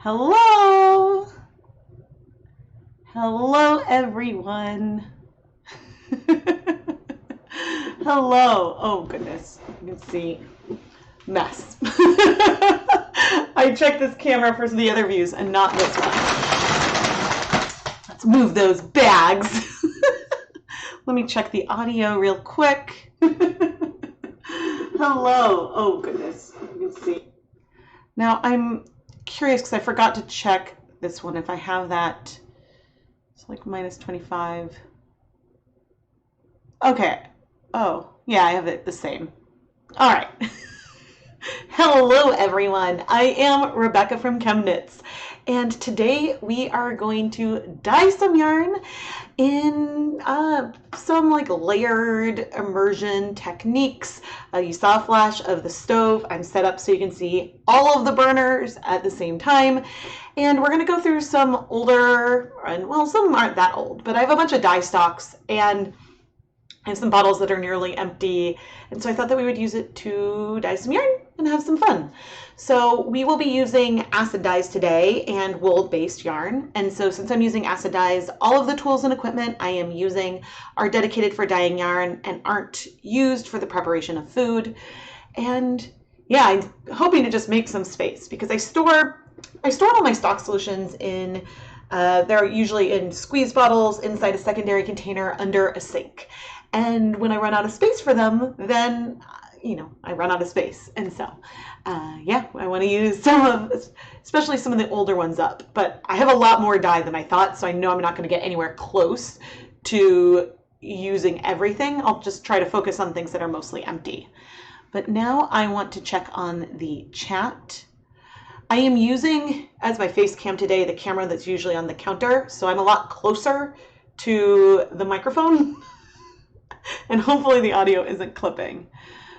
Hello. Hello, everyone. Hello. Oh, goodness. You can see mess. I checked this camera for the other views and not this one. Let's move those bags. Let me check the audio real quick. Hello. Oh, goodness. You can see. Now, I'm curious because I forgot to check this one if I have that. It's like minus 25. Okay. Oh, yeah, I have it the same. All right. Hello, everyone. I am Rebecca from ChemKnits, and today we are going to dye some yarn in some like layered immersion techniques. You saw a flash of the stove. I'm set up so you can see all of the burners at the same time. And we're going to go through some older, and well, some aren't that old, but I have a bunch of dye stocks and I have some bottles that are nearly empty. And so I thought that we would use it to dye some yarn and have some fun. So we will be using acid dyes today and wool-based yarn. And so since I'm using acid dyes, all of the tools and equipment I am using are dedicated for dyeing yarn and aren't used for the preparation of food. And yeah, I'm hoping to just make some space because I store all my stock solutions in, they're usually in squeeze bottles inside a secondary container under a sink. And when I run out of space for them, then, I run out of space. And so, yeah, I want to use especially some of the older ones up. But I have a lot more dye than I thought, so I know I'm not going to get anywhere close to using everything. I'll just try to focus on things that are mostly empty. But now I want to check on the chat. I am using, as my face cam today, the camera that's usually on the counter, so I'm a lot closer to the microphone. And hopefully the audio isn't clipping.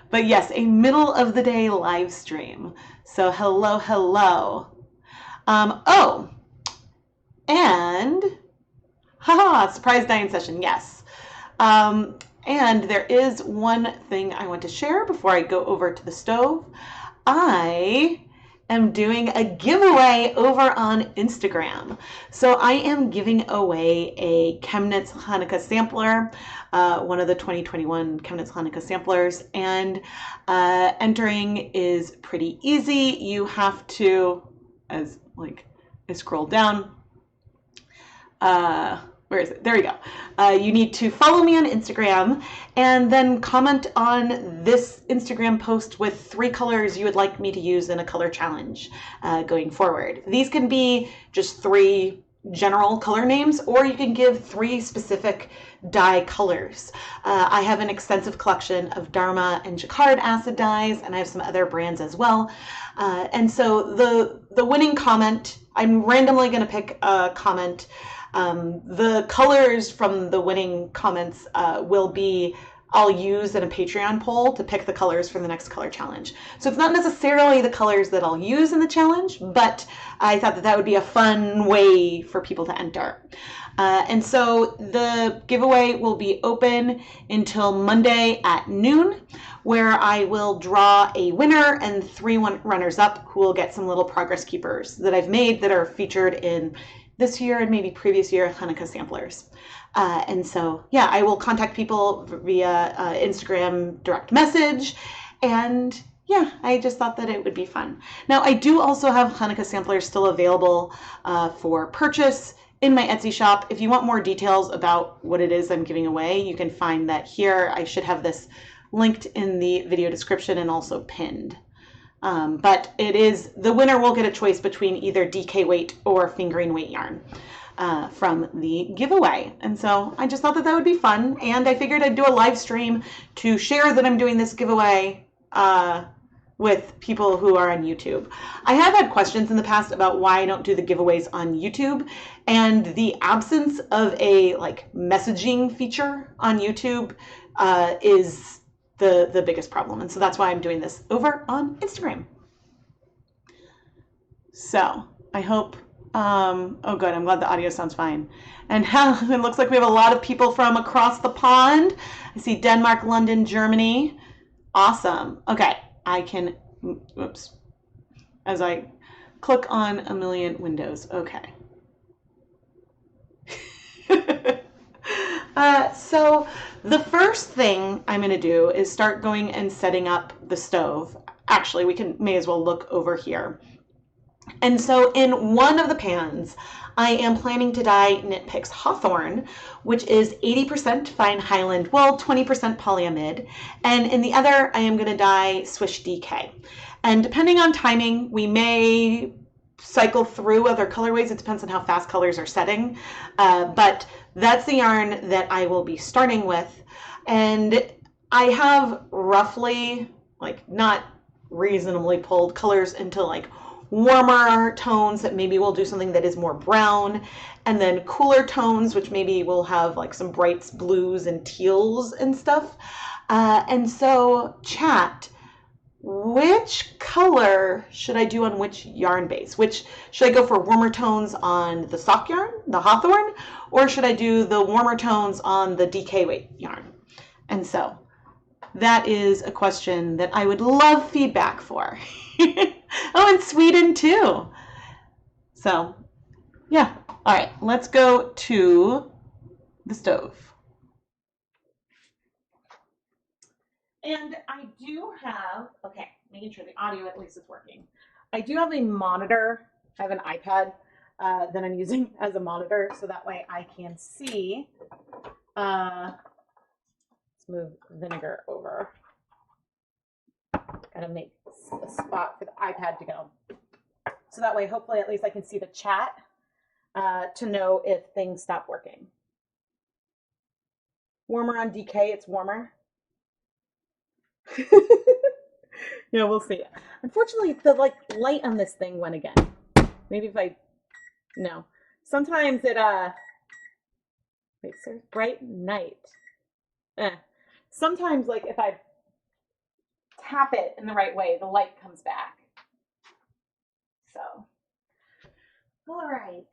But yes, a middle of the day live stream. So hello, hello. Oh, and haha, surprise dyeing session, yes. And there is one thing I want to share before I go over to the stove. I am doing a giveaway over on Instagram. So I am giving away a ChemKnits Hanukkah sampler, one of the 2021 ChemKnits Hanukkah samplers, and entering is pretty easy. You have to, I scroll down, where is it? There we go. You need to follow me on Instagram and then comment on this Instagram post with 3 colors you would like me to use in a color challenge going forward. These can be just 3 general color names, or you can give 3 specific dye colors. I have an extensive collection of Dharma and Jacquard acid dyes, and I have some other brands as well. And so the winning comment, I'm randomly going to pick a comment. The colors from the winning comments I'll use in a Patreon poll to pick the colors for the next color challenge. So it's not necessarily the colors that I'll use in the challenge, but I thought that would be a fun way for people to enter. And so the giveaway will be open until Monday at noon, where I will draw a winner and 3 runners up who will get some little progress keepers that I've made that are featured in this year and maybe previous year Hanukkah samplers. And so, yeah, I will contact people via Instagram direct message. And yeah, I just thought that it would be fun. Now, I do also have Hanukkah samplers still available for purchase in my Etsy shop. If you want more details about what it is I'm giving away, you can find that here. I should have this linked in the video description and also pinned. But the winner will get a choice between either DK weight or fingering weight yarn from the giveaway. And so I just thought that would be fun. And I figured I'd do a live stream to share that I'm doing this giveaway with people who are on YouTube. I have had questions in the past about why I don't do the giveaways on YouTube, and the absence of a messaging feature on YouTube is the biggest problem. And so that's why I'm doing this over on Instagram. So I hope, oh good, I'm glad the audio sounds fine. And it looks like we have a lot of people from across the pond. I see Denmark, London, Germany. Awesome. Okay, I can, oops, as I Click on a million windows. Okay. So the first thing I'm going to do is start going and setting up the stove. Actually, may as well look over here. And so in one of the pans, I am planning to dye Knit Picks Hawthorn, which is 80% fine Highland wool, 20% polyamide. And in the other, I am going to dye Swish DK. And depending on timing, we may cycle through other colorways. It depends on how fast colors are setting. But that's the yarn that I will be starting with. And I have roughly, like, not reasonably pulled colors into like warmer tones that maybe we'll do something that is more brown, and then cooler tones, which maybe we'll have like some brights, blues and teals and stuff. And so chat, which color should I do on which yarn base? Should I go for warmer tones on the sock yarn, the Hawthorn, or should I do the warmer tones on the DK weight yarn? And so that is a question that I would love feedback for. Oh, and Sweden too. So, yeah. All right, let's go to the stove. And I do have, okay, making sure the audio at least is working. I do have a monitor. I have an iPad that I'm using as a monitor, so that way I can see. Let's move vinegar over. Gotta make a spot for the iPad to go. So that way, hopefully, at least I can see the chat to know if things stop working. Warmer on DK, it's warmer. Yeah, we'll see. Unfortunately, the light on this thing went again. Maybe if I, no. Sometimes it, wait, sir, bright night. Sometimes, like, if I tap it in the right way, the light comes back. So, all right.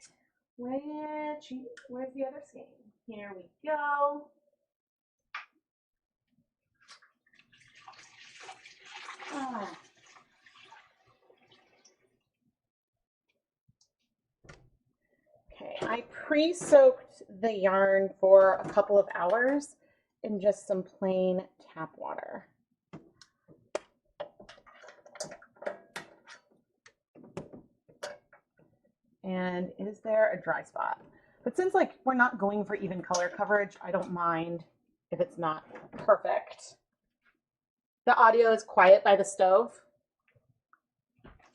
Where's the other skein? Here we go. Okay, I pre-soaked the yarn for a couple of hours in just some plain tap water. And is there a dry spot? But since like we're not going for even color coverage, I don't mind if it's not perfect. The audio is quiet by the stove.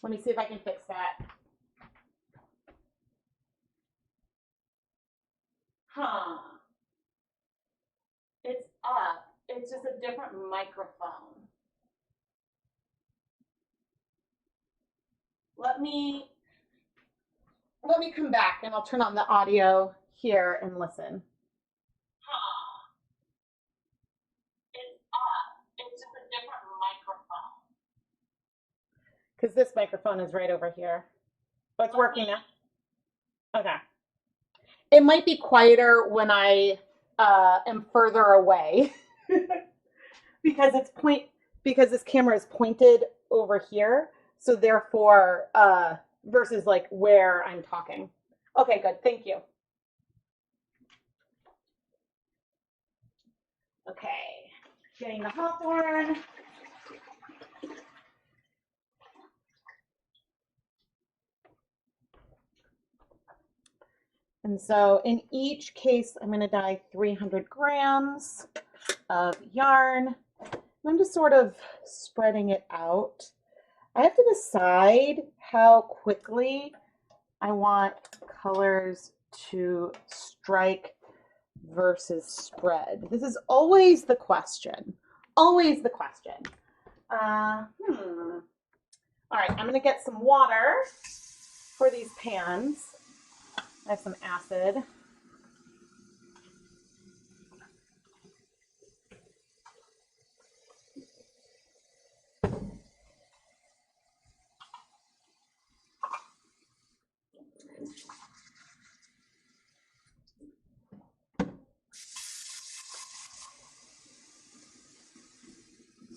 Let me see if I can fix that. Huh. It's up. It's just a different microphone. Let me come back and I'll turn on the audio here and listen. Huh. It's up. It's just a different microphone. Because this microphone is right over here. But it's working now. Okay. It might be quieter when I am further away because this camera is pointed over here. So therefore, versus like where I'm talking. Okay, good. Thank you. Okay, getting the Hawthorn. And so in each case, I'm going to dye 300 grams of yarn. I'm just sort of spreading it out. I have to decide how quickly I want colors to strike versus spread. This is always the question. Always the question. All right, I'm going to get some water for these pans. I have some acid.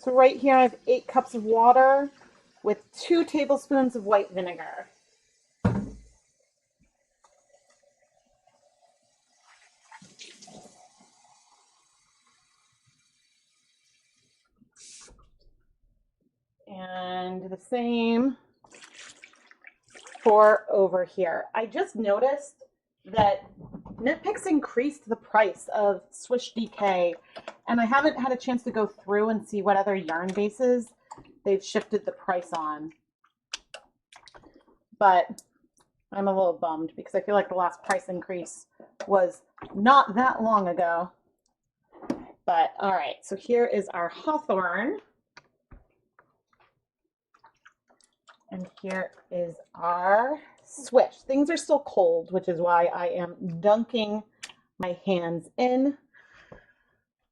So right here I have 8 cups of water with 2 tablespoons of white vinegar. same for over here. I just noticed that Knit Picks increased the price of Swish DK, and I haven't had a chance to go through and see what other yarn bases they've shifted the price on. But I'm a little bummed because I feel like the last price increase was not that long ago. But all right, so here is our Hawthorn. And here is our Swish. Things are still cold, which is why I am dunking my hands in.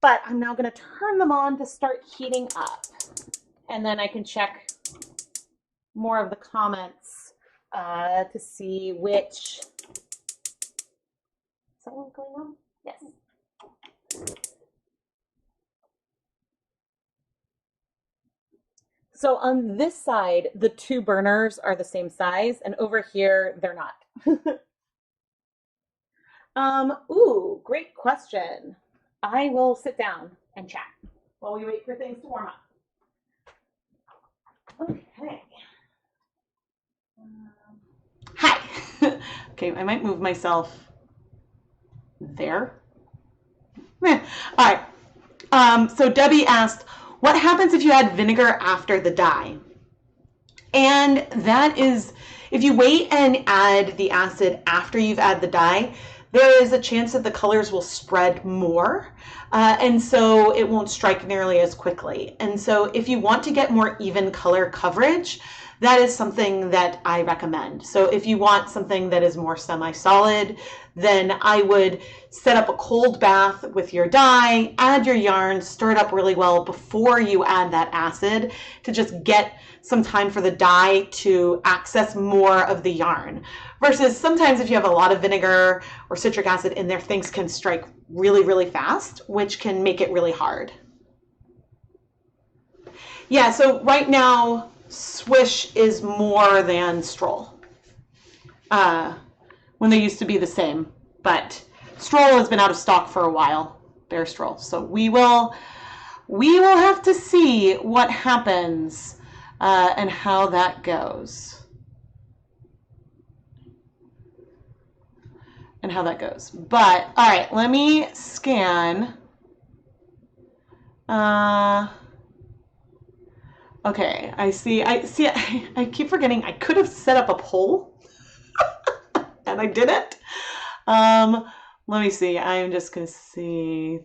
But I'm now going to turn them on to start heating up. And then I can check more of the comments to see which... Is that one going on? Yes. So on this side, the two burners are the same size, and over here, they're not. Ooh, great question. I will sit down and chat while we wait for things to warm up. Okay. Hi. Okay, I might move myself there. All right. So Debbie asked, what happens if you add vinegar after the dye? And that is, if you wait and add the acid after you've added the dye, there is a chance that the colors will spread more, and so it won't strike nearly as quickly. And so if you want to get more even color coverage, that is something that I recommend. So if you want something that is more semi-solid, then I would set up a cold bath with your dye, add your yarn, stir it up really well before you add that acid to just get some time for the dye to access more of the yarn. Versus sometimes if you have a lot of vinegar or citric acid in there, things can strike really, really fast, which can make it really hard. Yeah, so right now, Swish is more than Stroll. When they used to be the same, but Stroll has been out of stock for a while, Bear Stroll. So we will have to see what happens and how that goes. But all right, let me scan. Okay, I see. I keep forgetting I could have set up a poll and I didn't. Let me see. I'm just gonna see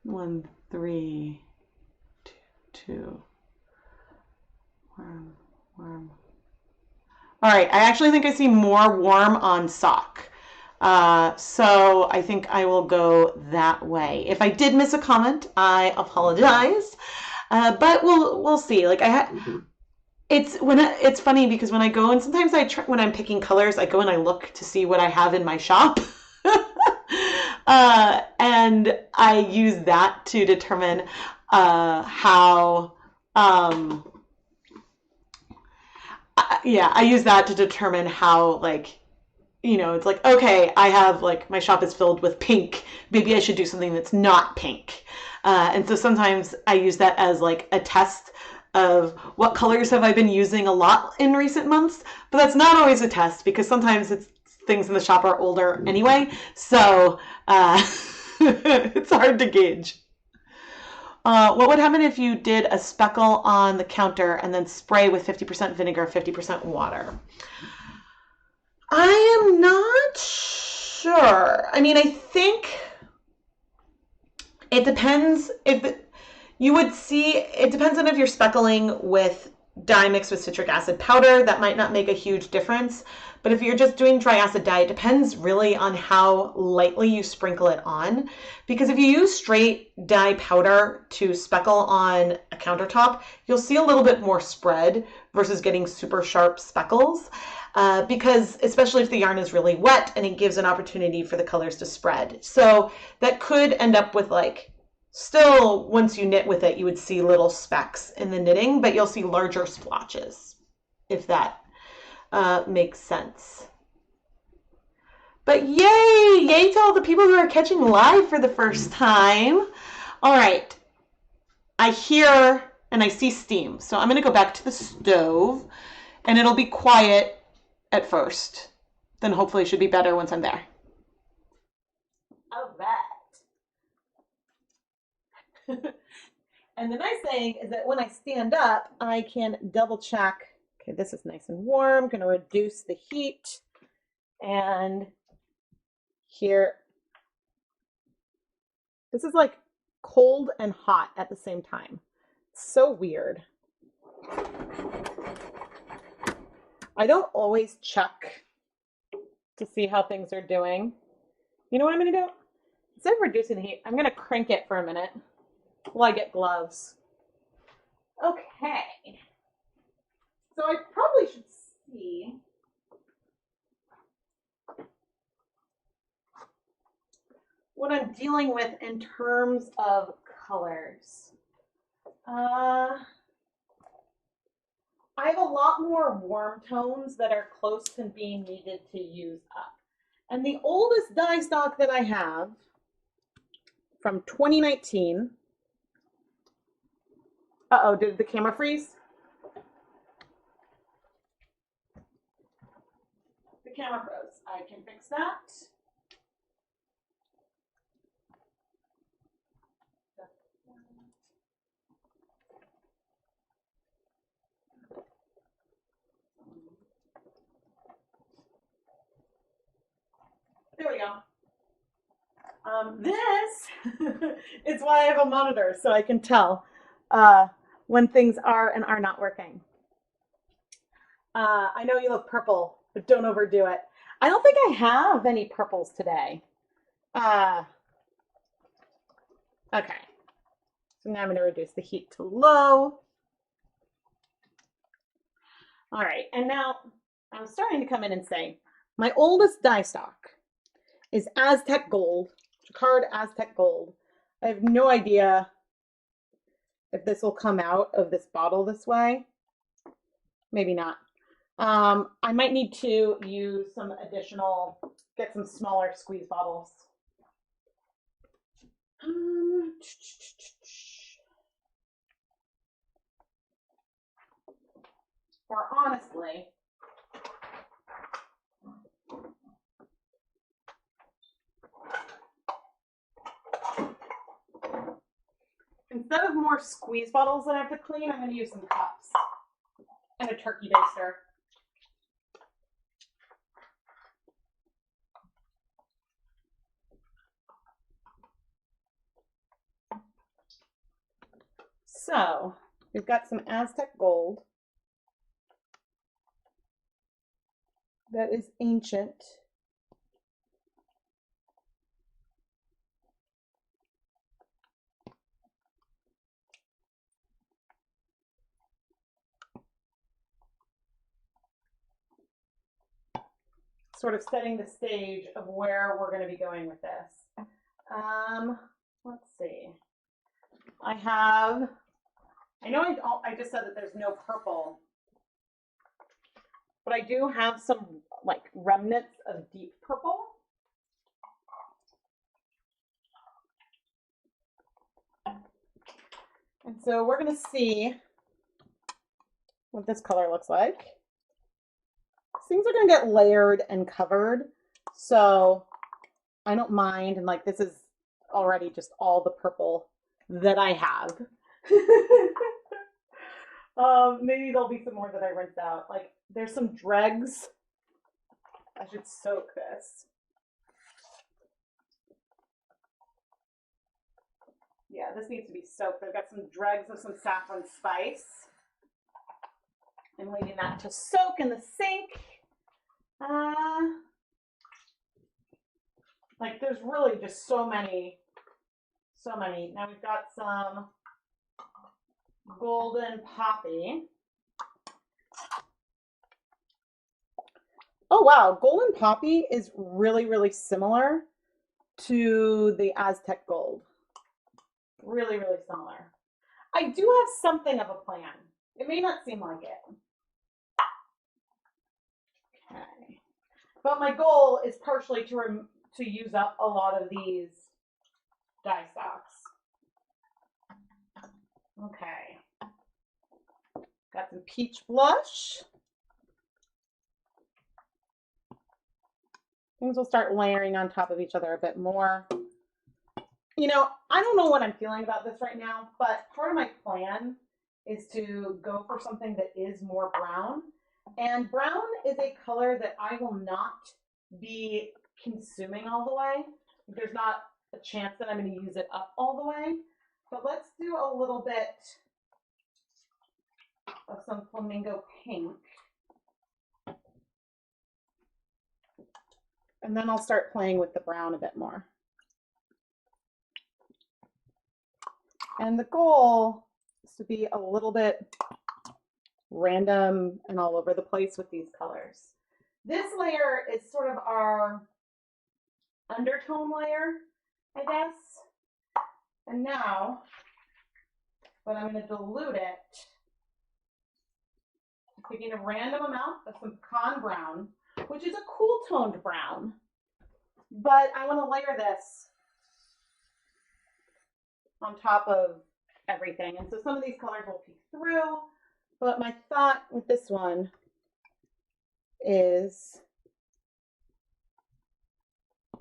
1, 3, 2. Warm. All right, I actually think I see more warm on sock. So I think I will go that way. If I did miss a comment, I apologize. But we'll see. Like it's funny because when I go and sometimes when I'm picking colors, I go and I look to see what I have in my shop. And I use that to determine how I use that to determine how, like, you know, it's like, okay, I have, like, my shop is filled with pink. Maybe I should do something that's not pink. And so sometimes I use that as, like, a test of what colors have I been using a lot in recent months. But that's not always a test because sometimes things in the shop are older anyway. So it's hard to gauge. What would happen if you did a speckle on the counter and then spray with 50% vinegar, 50% water? I am not sure. I mean, I think it depends it depends on if you're speckling with dye mixed with citric acid powder. That might not make a huge difference. But if you're just doing dry acid dye, it depends really on how lightly you sprinkle it on. Because if you use straight dye powder to speckle on a countertop, you'll see a little bit more spread versus getting super sharp speckles. Because especially if the yarn is really wet and it gives an opportunity for the colors to spread. So that could end up with, like, still once you knit with it, you would see little specks in the knitting, but you'll see larger splotches, if that makes sense. But yay to all the people who are catching live for the first time. All right, I hear and I see steam. So I'm going to go back to the stove and it'll be quiet at first. Then hopefully it should be better once I'm there. All right. And the nice thing is that when I stand up, I can double check. Okay, this is nice and warm. I'm going to reduce the heat. And here, this is like cold and hot at the same time. It's so weird. I don't always check to see how things are doing. You know what I'm going to do? Instead of reducing the heat, I'm going to crank it for a minute while I get gloves. Okay. So I probably should see what I'm dealing with in terms of colors. I have a lot more warm tones that are close to being needed to use up. And the oldest dye stock that I have from 2019. Uh-oh, did the camera freeze? The camera froze. I can fix that. There we go. This is why I have a monitor, so I can tell when things are and are not working. I know you look purple, but don't overdo it. I don't think I have any purples today. Okay. So now I'm going to reduce the heat to low. All right, and now I'm starting to come in and say, my oldest dye stock is Aztec Gold, Jacquard Aztec Gold. I have no idea if this will come out of this bottle this way. Maybe not. I might need to use some additional, get some smaller squeeze bottles. Or honestly, instead of more squeeze bottles that I have to clean, I'm going to use some cups and a turkey baster. So we've got some Aztec Gold that is ancient. Sort of setting the stage of where we're going to be going with this. Let's see. I know I just said that there's no purple, but I do have some like remnants of deep purple. And so we're going to see what this color looks like. Things are going to get layered and covered, so I don't mind. And like this is already just all the purple that I have. Maybe there'll be some more that I rinse out. Like there's some dregs. I should soak this. Yeah, this needs to be soaked. I've got some dregs of some saffron spice. I'm leaving that to soak in the sink. Like there's really just so many. Now we've got some golden poppy. Oh wow, golden poppy is really, really similar to the Aztec Gold. Really, really similar. I do have something of a plan. It may not seem like it. Okay. But my goal is partially to use up a lot of these dye stocks. Okay. some peach blush. Things will start layering on top of each other a bit more. You know, I don't know what I'm feeling about this right now, but part of my plan is to go for something that is more brown. And brown is a color that I will not be consuming all the way. There's not a chance that I'm going to use it up all the way. But let's do a little bit of some flamingo pink. And then I'll start playing with the brown a bit more. And the goal is to be a little bit random and all over the place with these colors. This layer is sort of our undertone layer, I guess. And now, but I'm going to dilute it, taking a random amount of some pecan brown, which is a cool toned brown, but I want to layer this on top of everything. And so some of these colors will peek through, but my thought with this one is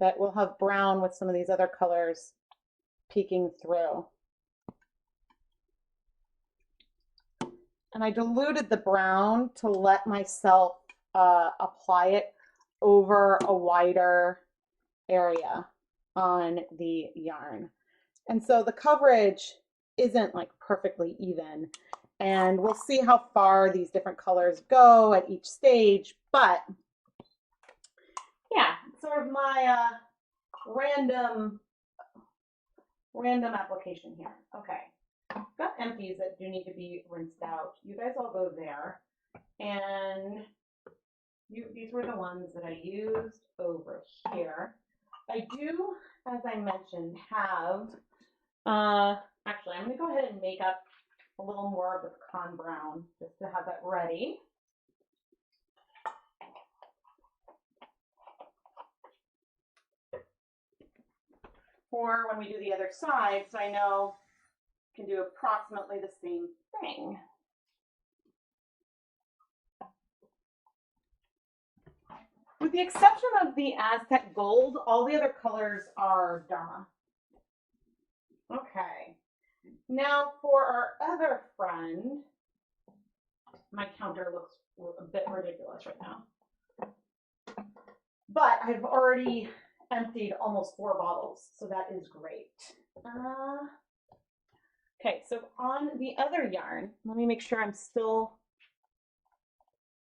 that we'll have brown with some of these other colors peeking through. And I diluted the brown to let myself apply it over a wider area on the yarn. And so the coverage isn't like perfectly even. And we'll see how far these different colors go at each stage. But yeah, sort of my random application here. Okay, I've got empties that do need to be rinsed out. You guys all go there. And these were the ones that I used over here. I do, as I mentioned, have, actually, I'm going to go ahead and make up a little more of the pecan brown just to have that ready. For when we do the other side, so I know I can do approximately the same thing. With the exception of the Aztec Gold, all the other colors are Dharma. Okay. Now for our other friend, my counter looks a bit ridiculous right now. But I've already emptied almost 4 bottles, so that is great. Okay, so on the other yarn, let me make sure I'm still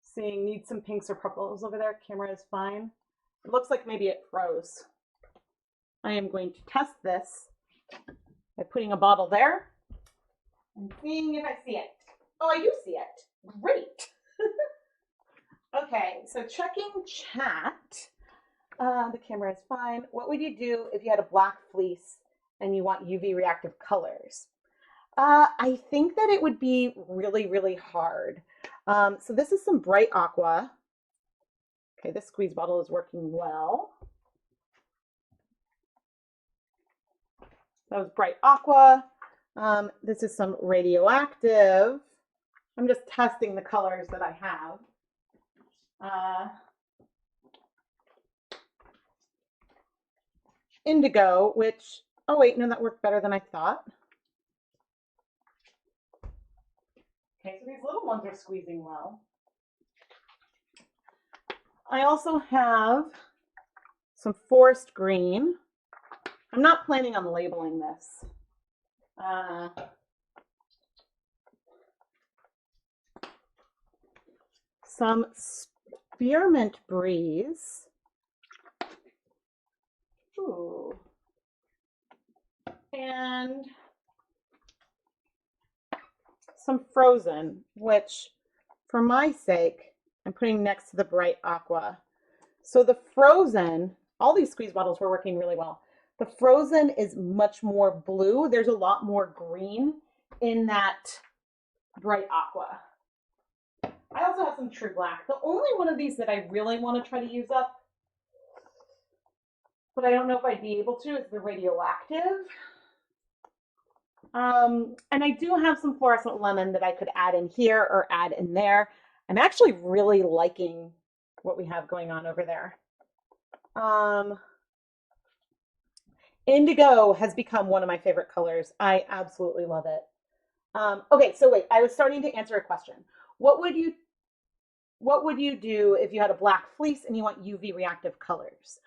seeing need some pinks or purples over there. Camera is fine. It looks like maybe it froze. I am going to test this by putting a bottle there and seeing if I see it. Oh, I do see it. Great. Okay, so checking chat. The camera is fine. What would you do if you had a black fleece and you want UV reactive colors? I think that it would be really, really hard. So this is some bright aqua. Okay, this squeeze bottle is working well. That was bright aqua. This is some radioactive. I'm just testing the colors that I have. Indigo, which, oh wait, no, that worked better than I thought. Okay, so these little ones are squeezing well. I also have some forest green. I'm not planning on labeling this. Some spearmint breeze. Ooh. And some frozen, which for my sake, I'm putting next to the bright aqua. So the frozen, all these squeeze bottles were working really well. The frozen is much more blue. There's a lot more green in that bright aqua. I also have some true black. The only one of these that I really want to try to use up, but I don't know if I'd be able to, is the radioactive. And I do have some fluorescent lemon that I could add in here or add in there. I'm actually really liking what we have going on over there. Indigo has become one of my favorite colors. I absolutely love it. Okay, so wait, I was starting to answer a question. What would you do if you had a black fleece and you want UV reactive colors?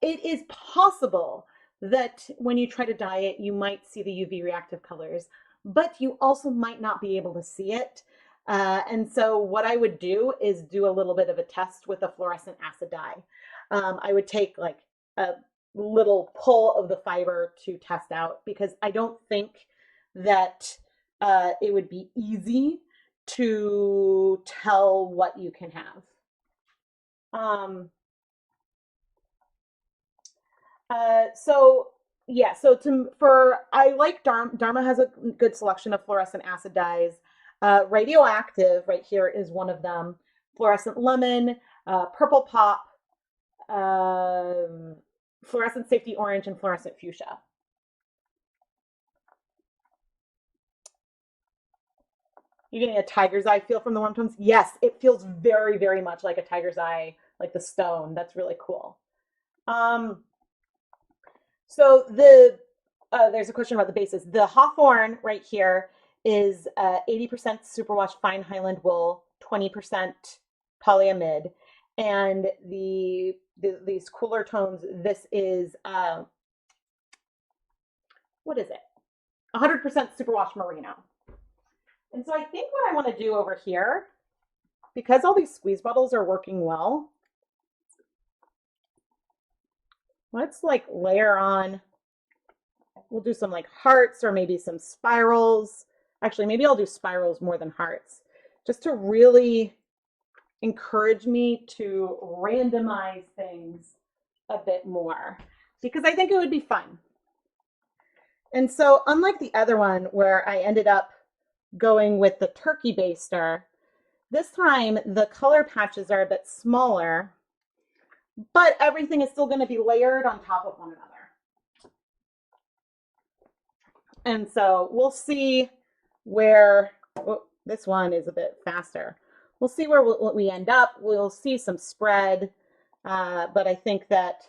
It is possible that when you try to dye it, you might see the UV reactive colors, but you also might not be able to see it. And so what I would do is do a little bit of a test with a fluorescent acid dye. I would take like a little pull of the fiber to test out because I don't think that it would be easy to tell what you can have. So yeah, so I like Dharma has a good selection of fluorescent acid dyes. Radioactive right here is one of them. Fluorescent lemon, purple pop, fluorescent safety orange, and fluorescent fuchsia. You're getting a tiger's eye feel from the warm tones? Yes, it feels very, very much like a tiger's eye, like the stone. That's really cool. So there's a question about the bases. The Hawthorne right here is 80% superwash fine Highland wool, 20% polyamide, and these cooler tones. This is what is it? 100% superwash merino. And so I think what I want to do over here, because all these squeeze bottles are working well, let's like layer on, we'll do some like hearts or maybe some spirals. Actually, maybe I'll do spirals more than hearts, just to really encourage me to randomize things a bit more, because I think it would be fun. And so unlike the other one where I ended up going with the turkey baster, this time the color patches are a bit smaller, but everything is still going to be layered on top of one another. And so we'll see where, oh, this one is a bit faster. We'll see where we end up. We'll see some spread, but I think that,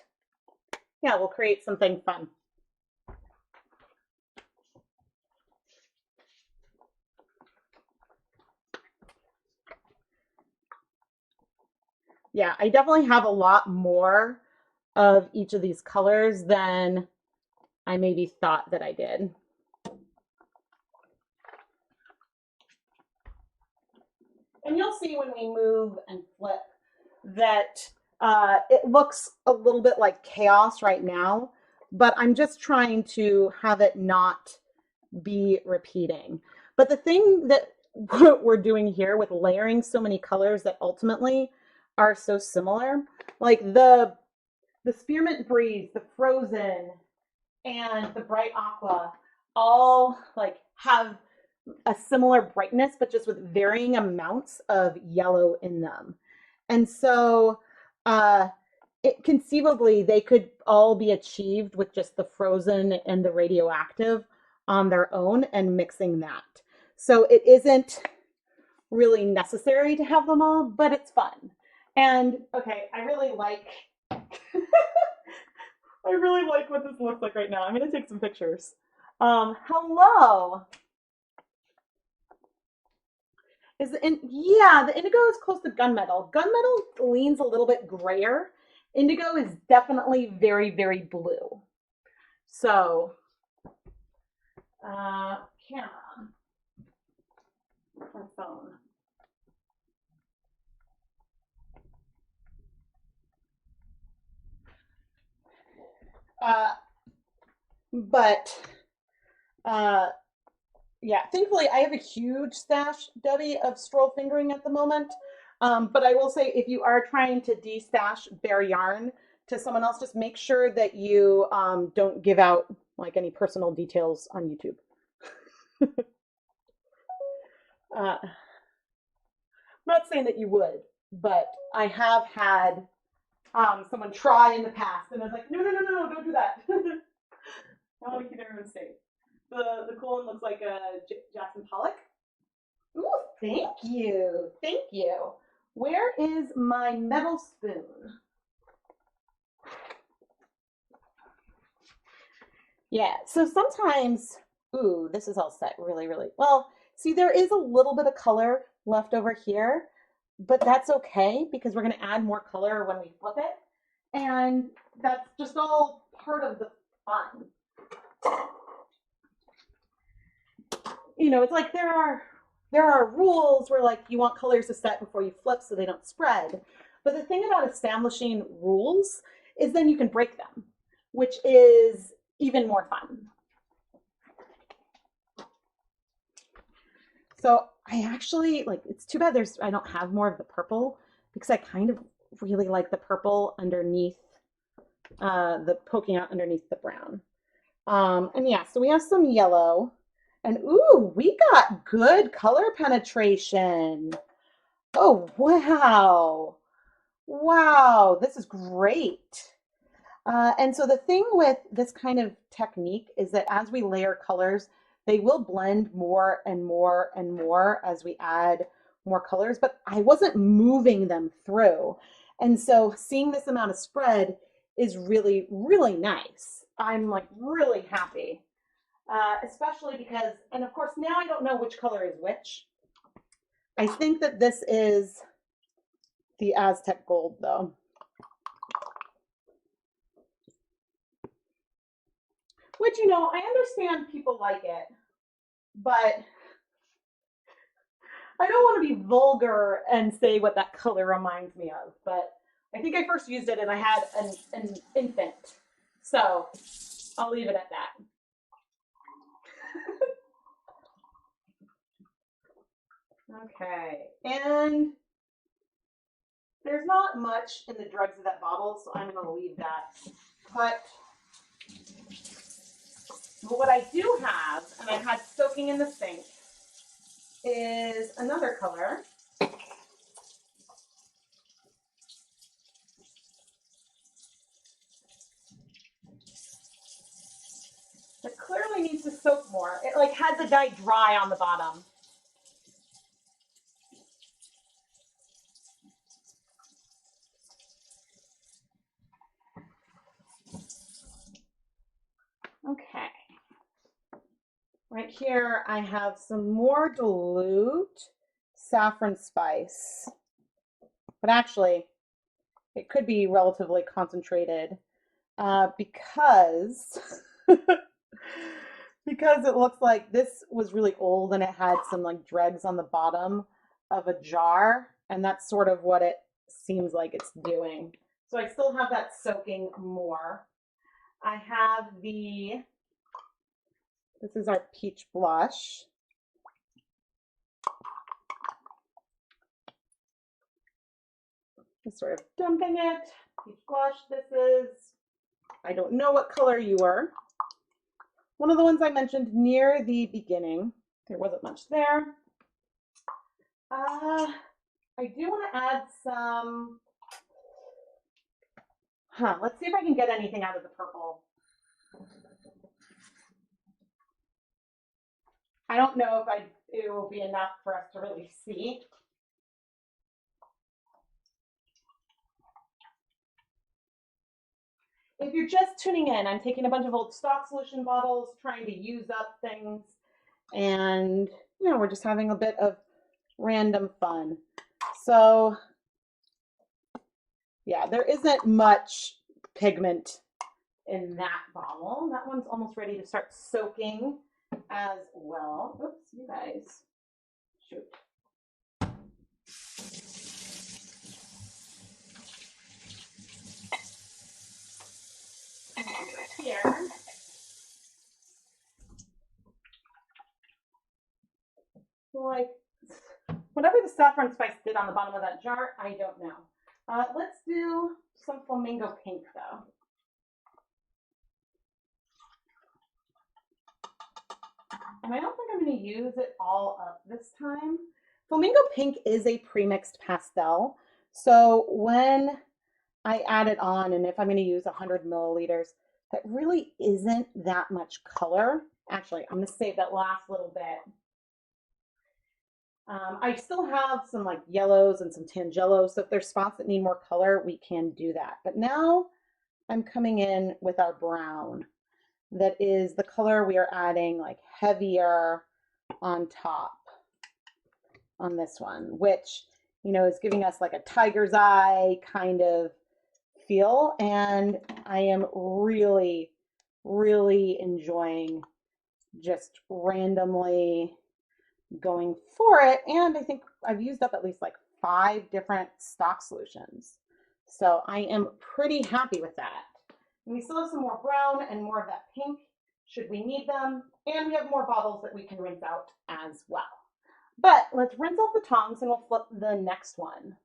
yeah, we'll create something fun. Yeah, I definitely have a lot more of each of these colors than I maybe thought that I did. And you'll see when we move and flip that it looks a little bit like chaos right now, but I'm just trying to have it not be repeating. But the thing that we're doing here with layering so many colors that ultimately are so similar, like the spearmint breeze, the frozen, and the bright aqua, all like have a similar brightness, but just with varying amounts of yellow in them. And so conceivably they could all be achieved with just the frozen and the radioactive on their own and mixing that. So it isn't really necessary to have them all, but it's fun. And okay, I really like I really like what this looks like right now. I'm gonna take some pictures. Hello. Yeah, the indigo is close to gunmetal. Gunmetal leans a little bit grayer. Indigo is definitely very, very blue. So, camera, my phone. But yeah, thankfully I have a huge stash, Debbie, of stroll fingering at the moment. But I will say, if you are trying to de-stash bare yarn to someone else, just make sure that you don't give out like any personal details on YouTube. I'm not saying that you would, but I have had someone try in the past, and I was like, no, don't do that. I want to keep everyone safe. The cool purple and looks like a Jackson Pollock. Ooh, thank you. Thank you. Where is my metal spoon? Yeah, so sometimes, ooh, this is all set really, really well. See, there is a little bit of color left over here, but that's okay because we're going to add more color when we flip it. And that's just all part of the fun. You know, it's like there are rules where like you want colors to set before you flip so they don't spread. But the thing about establishing rules is then you can break them, which is even more fun. So I actually like, it's too bad I don't have more of the purple because I kind of really like the purple underneath the poking out underneath the brown. And yeah, so we have some yellow and ooh, we got good color penetration. Oh, wow. Wow, this is great. And so the thing with this kind of technique is that as we layer colors, they will blend more and more and more as we add more colors, but I wasn't moving them through. And so seeing this amount of spread is really, really nice. I'm like really happy, especially because, and of course now I don't know which color is which. I think that this is the Aztec gold though. Which, you know, I understand people like it, but I don't want to be vulgar and say what that color reminds me of. But I think I first used it and I had an infant. So I'll leave it at that. Okay, and there's not much in the dregs of that bottle, so I'm going to leave that. But what I do have, and I had soaking in the sink, is another color. It clearly needs to soak more. It like had the dye dry on the bottom. Okay. Right here, I have some more dilute saffron spice, but actually it could be relatively concentrated because because it looks like this was really old and it had some like dregs on the bottom of a jar, and that's sort of what it seems like it's doing. So I still have that soaking more. I have this is our peach blush. Just sort of dumping it. Peach blush, this is, I don't know what color you were. One of the ones I mentioned near the beginning. There wasn't much there. I do want to add some, let's see if I can get anything out of the purple. I don't know if it will be enough for us to really see. If you're just tuning in, I'm taking a bunch of old stock solution bottles, trying to use up things, and you know, we're just having a bit of random fun. So yeah, there isn't much pigment in that bottle. That one's almost ready to start soaking as well. Oops, you guys. Shoot. Here. Like, whatever the saffron spice did on the bottom of that jar, I don't know. Let's do some flamingo pink though. And I don't think I'm going to use it all up this time. Flamingo pink is a pre-mixed pastel. So when I add it on, and if I'm going to use 100 milliliters, that really isn't that much color. Actually, I'm going to save that last little bit. I still have some like yellows and some tangellos, so if there's spots that need more color, we can do that. But now I'm coming in with our brown. That is the color we are adding like heavier on top on this one, which, you know, is giving us like a tiger's eye kind of feel. And I am really, really enjoying just randomly going for it. And I think I've used up at least like 5 different stock solutions. So I am pretty happy with that. And we still have some more brown and more of that pink should we need them. And we have more bottles that we can rinse out as well. But let's rinse off the tongs and we'll flip the next one.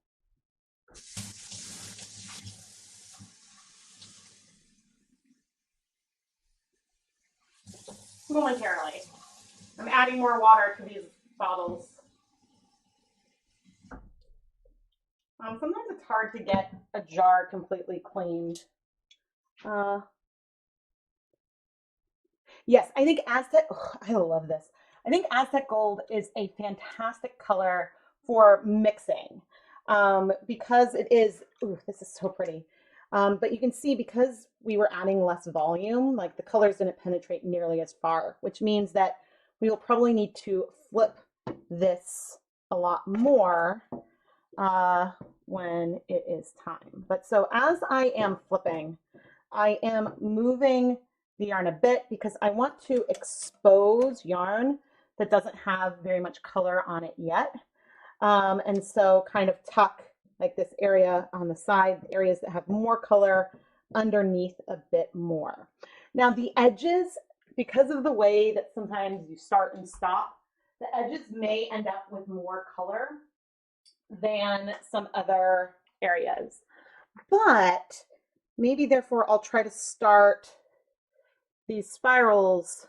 Momentarily. I'm adding more water to these bottles. Sometimes it's hard to get a jar completely cleaned. Yes, I think Aztec, I love this. I think Aztec Gold is a fantastic color for mixing because it is, ooh, this is so pretty. But you can see because we were adding less volume, like the colors didn't penetrate nearly as far, which means that we will probably need to flip this a lot more when it is time. But so as I am flipping, I am moving the yarn a bit because I want to expose yarn that doesn't have very much color on it yet. And so kind of tuck like this area on the side, the areas that have more color underneath a bit more. Now the edges, because of the way that sometimes you start and stop, the edges may end up with more color than some other areas. But maybe therefore I'll try to start these spirals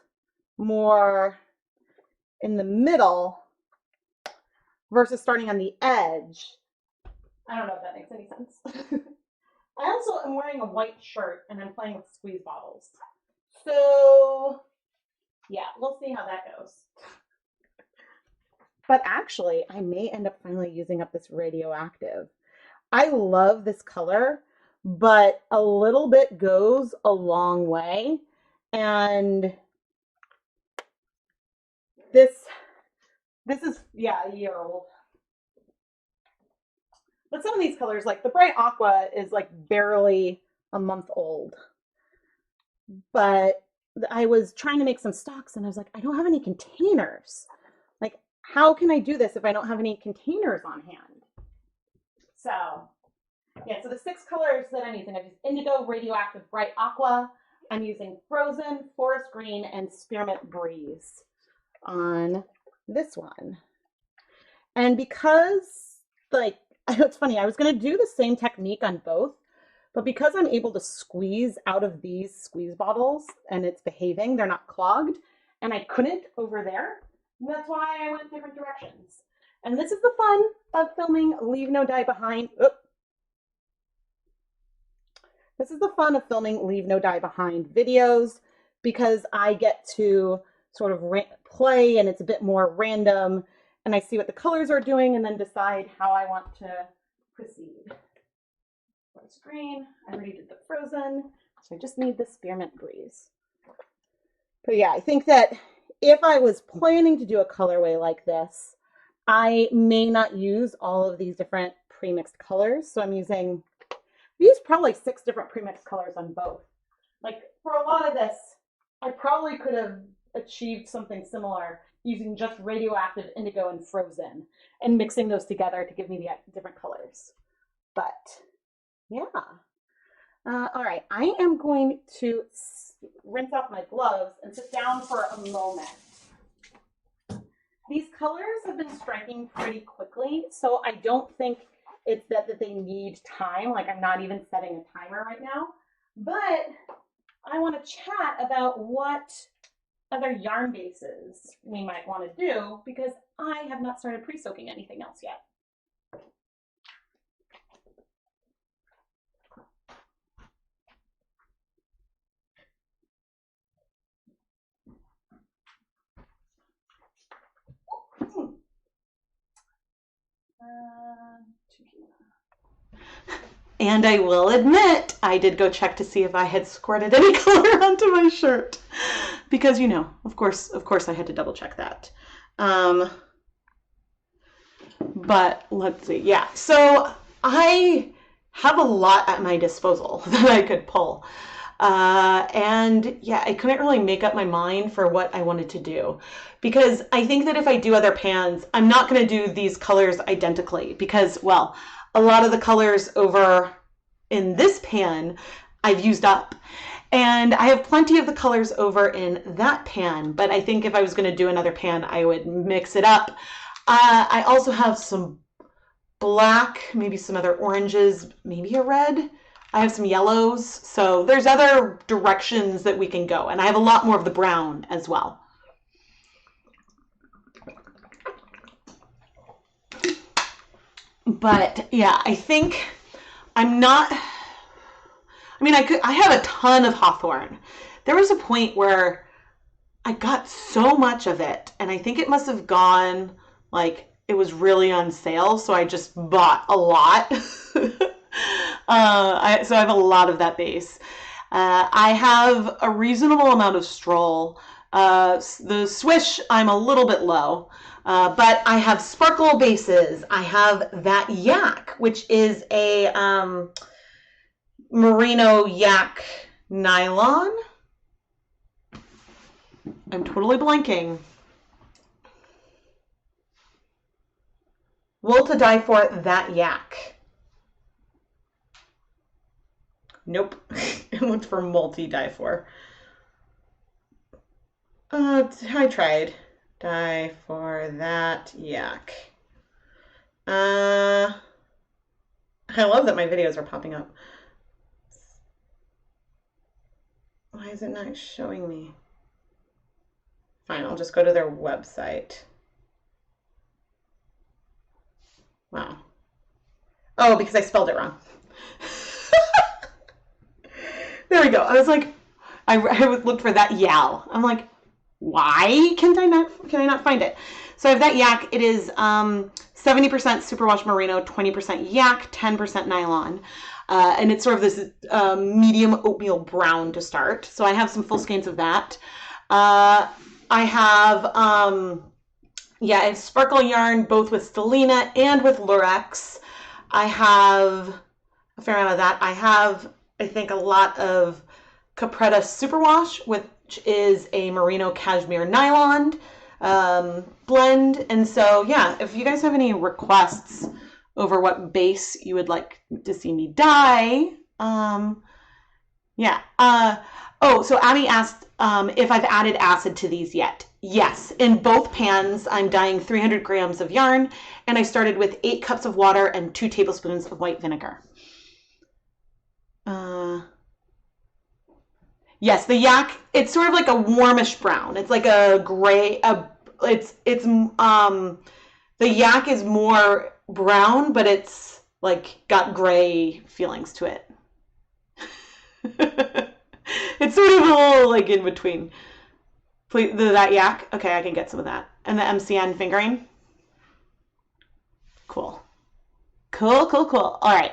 more in the middle versus starting on the edge. I don't know if that makes any sense. I also am wearing a white shirt and I'm playing with squeeze bottles. So yeah, we'll see how that goes. But actually, I may end up finally using up this radioactive. I love this color, but a little bit goes a long way. And this is, yeah, a year old. But some of these colors, like the bright aqua is like barely a month old. But I was trying to make some stocks and I was like, I don't have any containers. Like, how can I do this if I don't have any containers on hand? So, yeah, so the 6 colors that I'm using, I've used indigo, radioactive, bright aqua. I'm using frozen, forest green, and spearmint breeze on this one. And because, like, it's funny, I was going to do the same technique on both, but because I'm able to squeeze out of these squeeze bottles and it's behaving, they're not clogged, and I couldn't over there, and that's why I went different directions. And this is the fun of filming Leave No Dye Behind. This is the fun of filming Leave No Dye Behind videos because I get to sort of play and it's a bit more random and I see what the colors are doing and then decide how I want to proceed. Forest green, I already did the frozen, so I just need the spearmint breeze. But yeah, I think that if I was planning to do a colorway like this, I may not use all of these different pre-mixed colors. So I'm using, I've used probably 6 different pre-mixed colors on both. Like for a lot of this, I probably could have achieved something similar using just radioactive, indigo, and frozen and mixing those together to give me the different colors. But yeah. All right, I am going to rinse off my gloves and sit down for a moment. These colors have been striking pretty quickly, so I don't think it's that they need time. Like I'm not even setting a timer right now, but I want to chat about what other yarn bases we might want to do because I have not started pre-soaking anything else yet. And I will admit, I did go check to see if I had squirted any color onto my shirt. Because, you know, of course, I had to double check that. But let's see. Yeah, so I have a lot at my disposal that I could pull. And yeah, I couldn't really make up my mind for what I wanted to do. Because I think that if I do other pans, I'm not going to do these colors identically. Because, well, a lot of the colors over in this pan I've used up. And I have plenty of the colors over in that pan. But I think if I was going to do another pan, I would mix it up. I also have some black, maybe some other oranges, maybe a red. I have some yellows. So there's other directions that we can go. And I have a lot more of the brown as well. But yeah, I think I'm not, I mean, I have a ton of hawthorn. There was a point where I got so much of it, and I think it must have gone like it was really on sale, so I just bought a lot. So I have a lot of that base. I have a reasonable amount of stroll. The swish, I'm a little bit low. But I have sparkle bases. I have that yak, which is a merino yak nylon. I'm totally blanking. Wool to dye for that yak. Nope. It looked for multi-dye for. I tried. Dye for that yak. I love that my videos are popping up. Why is it not showing me? Fine, I'll just go to their website. Wow. Oh, because I spelled it wrong. There we go. I was like, I looked for that yal. I'm like, why can I not find it? So I have that yak. It is 70% superwash merino, 20% yak, 10% nylon. And it's sort of this medium oatmeal brown to start. So I have some full skeins of that. I have, I have sparkle yarn both with Stellina and with Lurex. I have a fair amount of that. I have, I think, a lot of Capretta Superwash, which is a merino cashmere nylon blend. And so, yeah, if you guys have any requests over what base you would like to see me dye, yeah. So Abby asked if I've added acid to these yet. Yes, in both pans, I'm dyeing 300 grams of yarn, and I started with 8 cups of water and 2 tablespoons of white vinegar. Yes, the yak, it's sort of like a warmish brown. It's like a gray, the yak is more brown, but it's like got gray feelings to it. It's sort of a little like in between. Please, that yak. Okay, I can get some of that. And the MCN fingering. Cool. Cool. All right.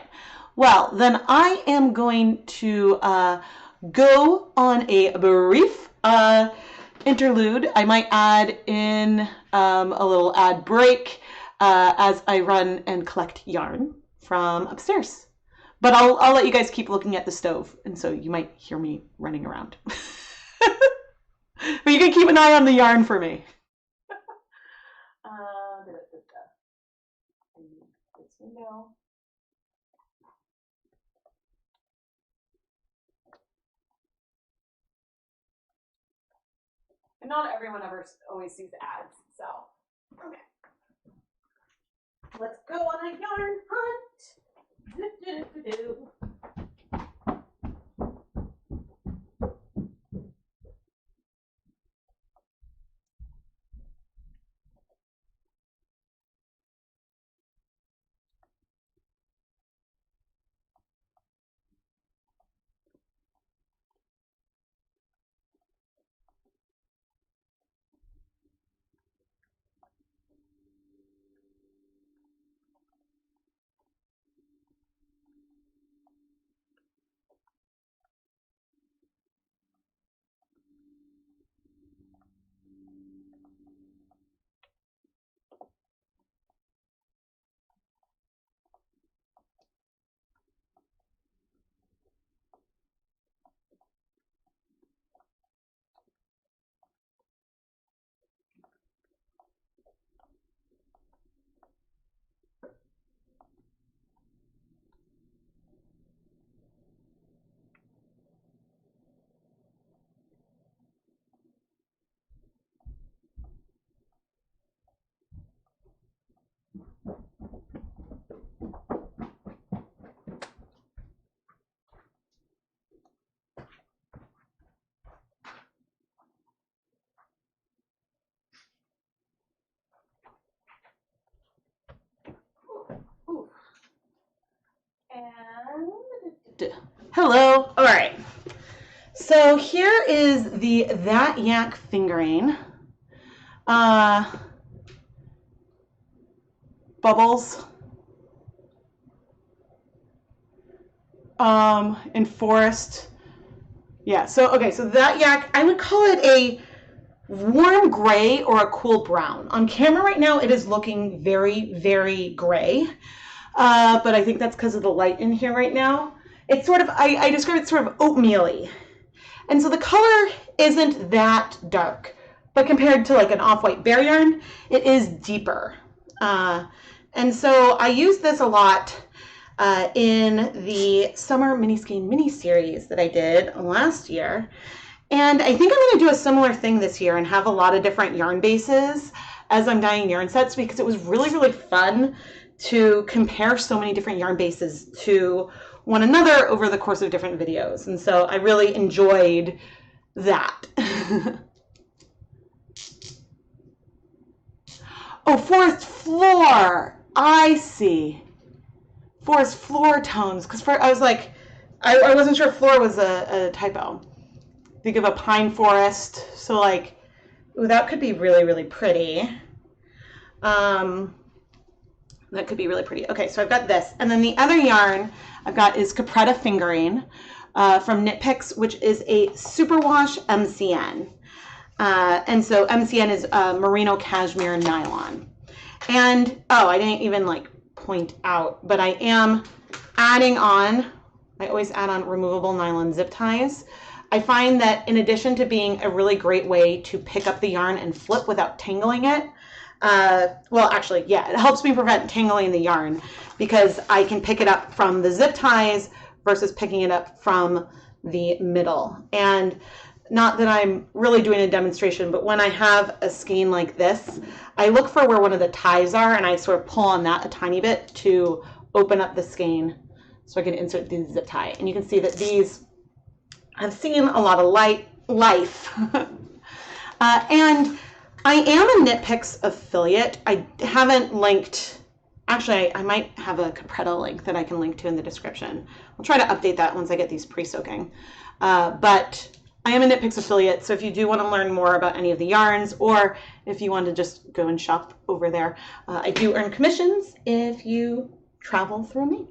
Well, then I am going to go on a brief interlude. I might add in a little ad break as I run and collect yarn from upstairs. But I'll let you guys keep looking at the stove, and so you might hear me running around. But you can keep an eye on the yarn for me. This window. And not everyone ever always sees ads, so okay. Let's go on a yarn hunt. Do-do-do-do. Hello. All right. So here is the That Yak fingering. Bubbles. In forest. Yeah, so okay, so That Yak, I would call it a warm gray or a cool brown. On camera right now, it is looking very, very gray. But I think that's because of the light in here right now. It's sort of, I describe it sort of oatmeal-y. And so the color isn't that dark, but compared to like an off-white bear yarn, it is deeper. And so I use this a lot in the summer mini skein mini series that I did last year. And I think I'm going to do a similar thing this year and have a lot of different yarn bases as I'm dyeing yarn sets, because it was really, really fun to compare so many different yarn bases to one another over the course of different videos. And so I really enjoyed that. Oh, forest floor. I see. Forest floor tones. Because I was like, I wasn't sure floor was a typo. Think of a pine forest. So like, ooh, that could be really, really pretty. That could be really pretty. Okay, so I've got this. And then the other yarn I've got is Capretta Fingering from Knit Picks, which is a superwash MCN. And so MCN is merino cashmere nylon. And, oh, I didn't even like point out, but I am adding on, I always add on removable nylon zip ties. I find that in addition to being a really great way to pick up the yarn and flip without tangling it, well, actually, yeah, it helps me prevent tangling the yarn because I can pick it up from the zip ties versus picking it up from the middle. And not that I'm really doing a demonstration, but when I have a skein like this, I look for where one of the ties are and I sort of pull on that a tiny bit to open up the skein so I can insert the zip tie. And you can see that these have seen a lot of life. And I am a Knit Picks affiliate. I haven't linked, actually I might have a Capretta link that I can link to in the description. I'll try to update that once I get these pre-soaking. But I am a Knit Picks affiliate, so if you do want to learn more about any of the yarns, or if you want to just go and shop over there, I do earn commissions if you travel through me.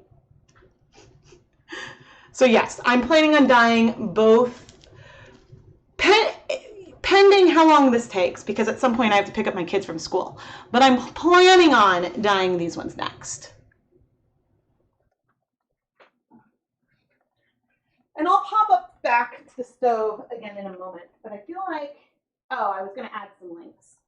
So yes, I'm planning on dyeing both, pending how long this takes, because at some point I have to pick up my kids from school. But I'm planning on dyeing these ones next. And I'll pop up back to the stove again in a moment, but I feel like, oh, I was going to add some links.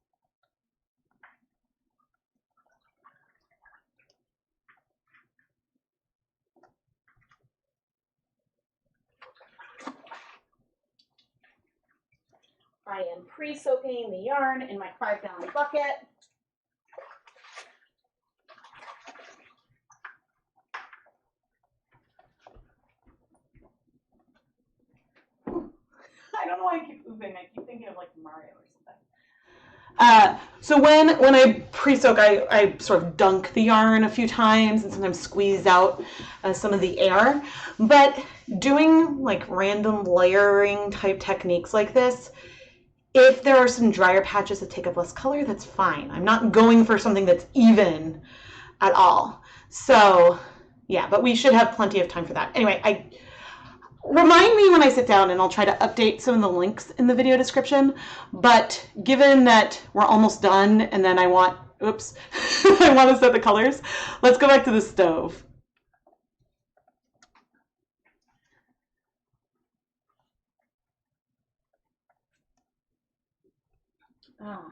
I am pre-soaking the yarn in my 5-gallon bucket. I don't know why I keep moving. I keep thinking of like Mario or something. So when I pre-soak, I sort of dunk the yarn a few times and sometimes squeeze out some of the air. But doing like random layering type techniques like this, if there are some drier patches that take up less color, that's fine. I'm not going for something that's even at all. So yeah, but we should have plenty of time for that. Anyway, remind me when I sit down and I'll try to update some of the links in the video description. But given that we're almost done and then I want, oops, I want to set the colors, let's go back to the stove. Oh.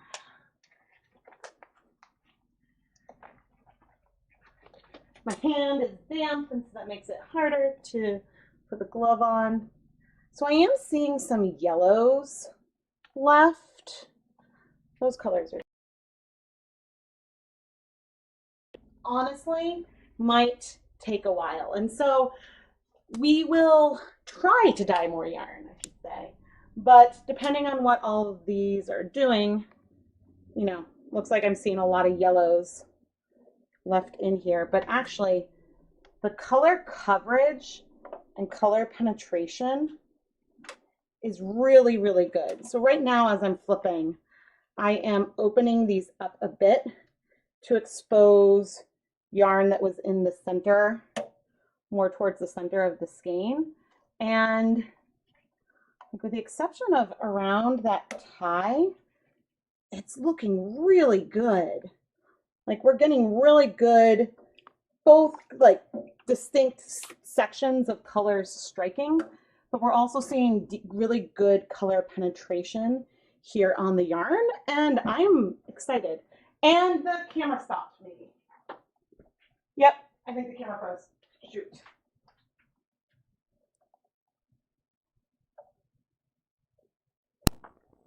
My hand is damp, and so that makes it harder to put the glove on. So I am seeing some yellows left. Those colors are honestly might take a while. And so we will try to dye more yarn, I should say. But depending on what all of these are doing, you know, looks like I'm seeing a lot of yellows left in here. But actually, the color coverage and color penetration is really, really good. So right now, as I'm flipping, I am opening these up a bit to expose yarn that was in the center, more towards the center of the skein. And with the exception of around that tie, it's looking really good. Like we're getting really good, both like distinct sections of colors striking, but we're also seeing really good color penetration here on the yarn, and I'm excited. And the camera stopped, maybe. Yep, I think the camera froze. Shoot.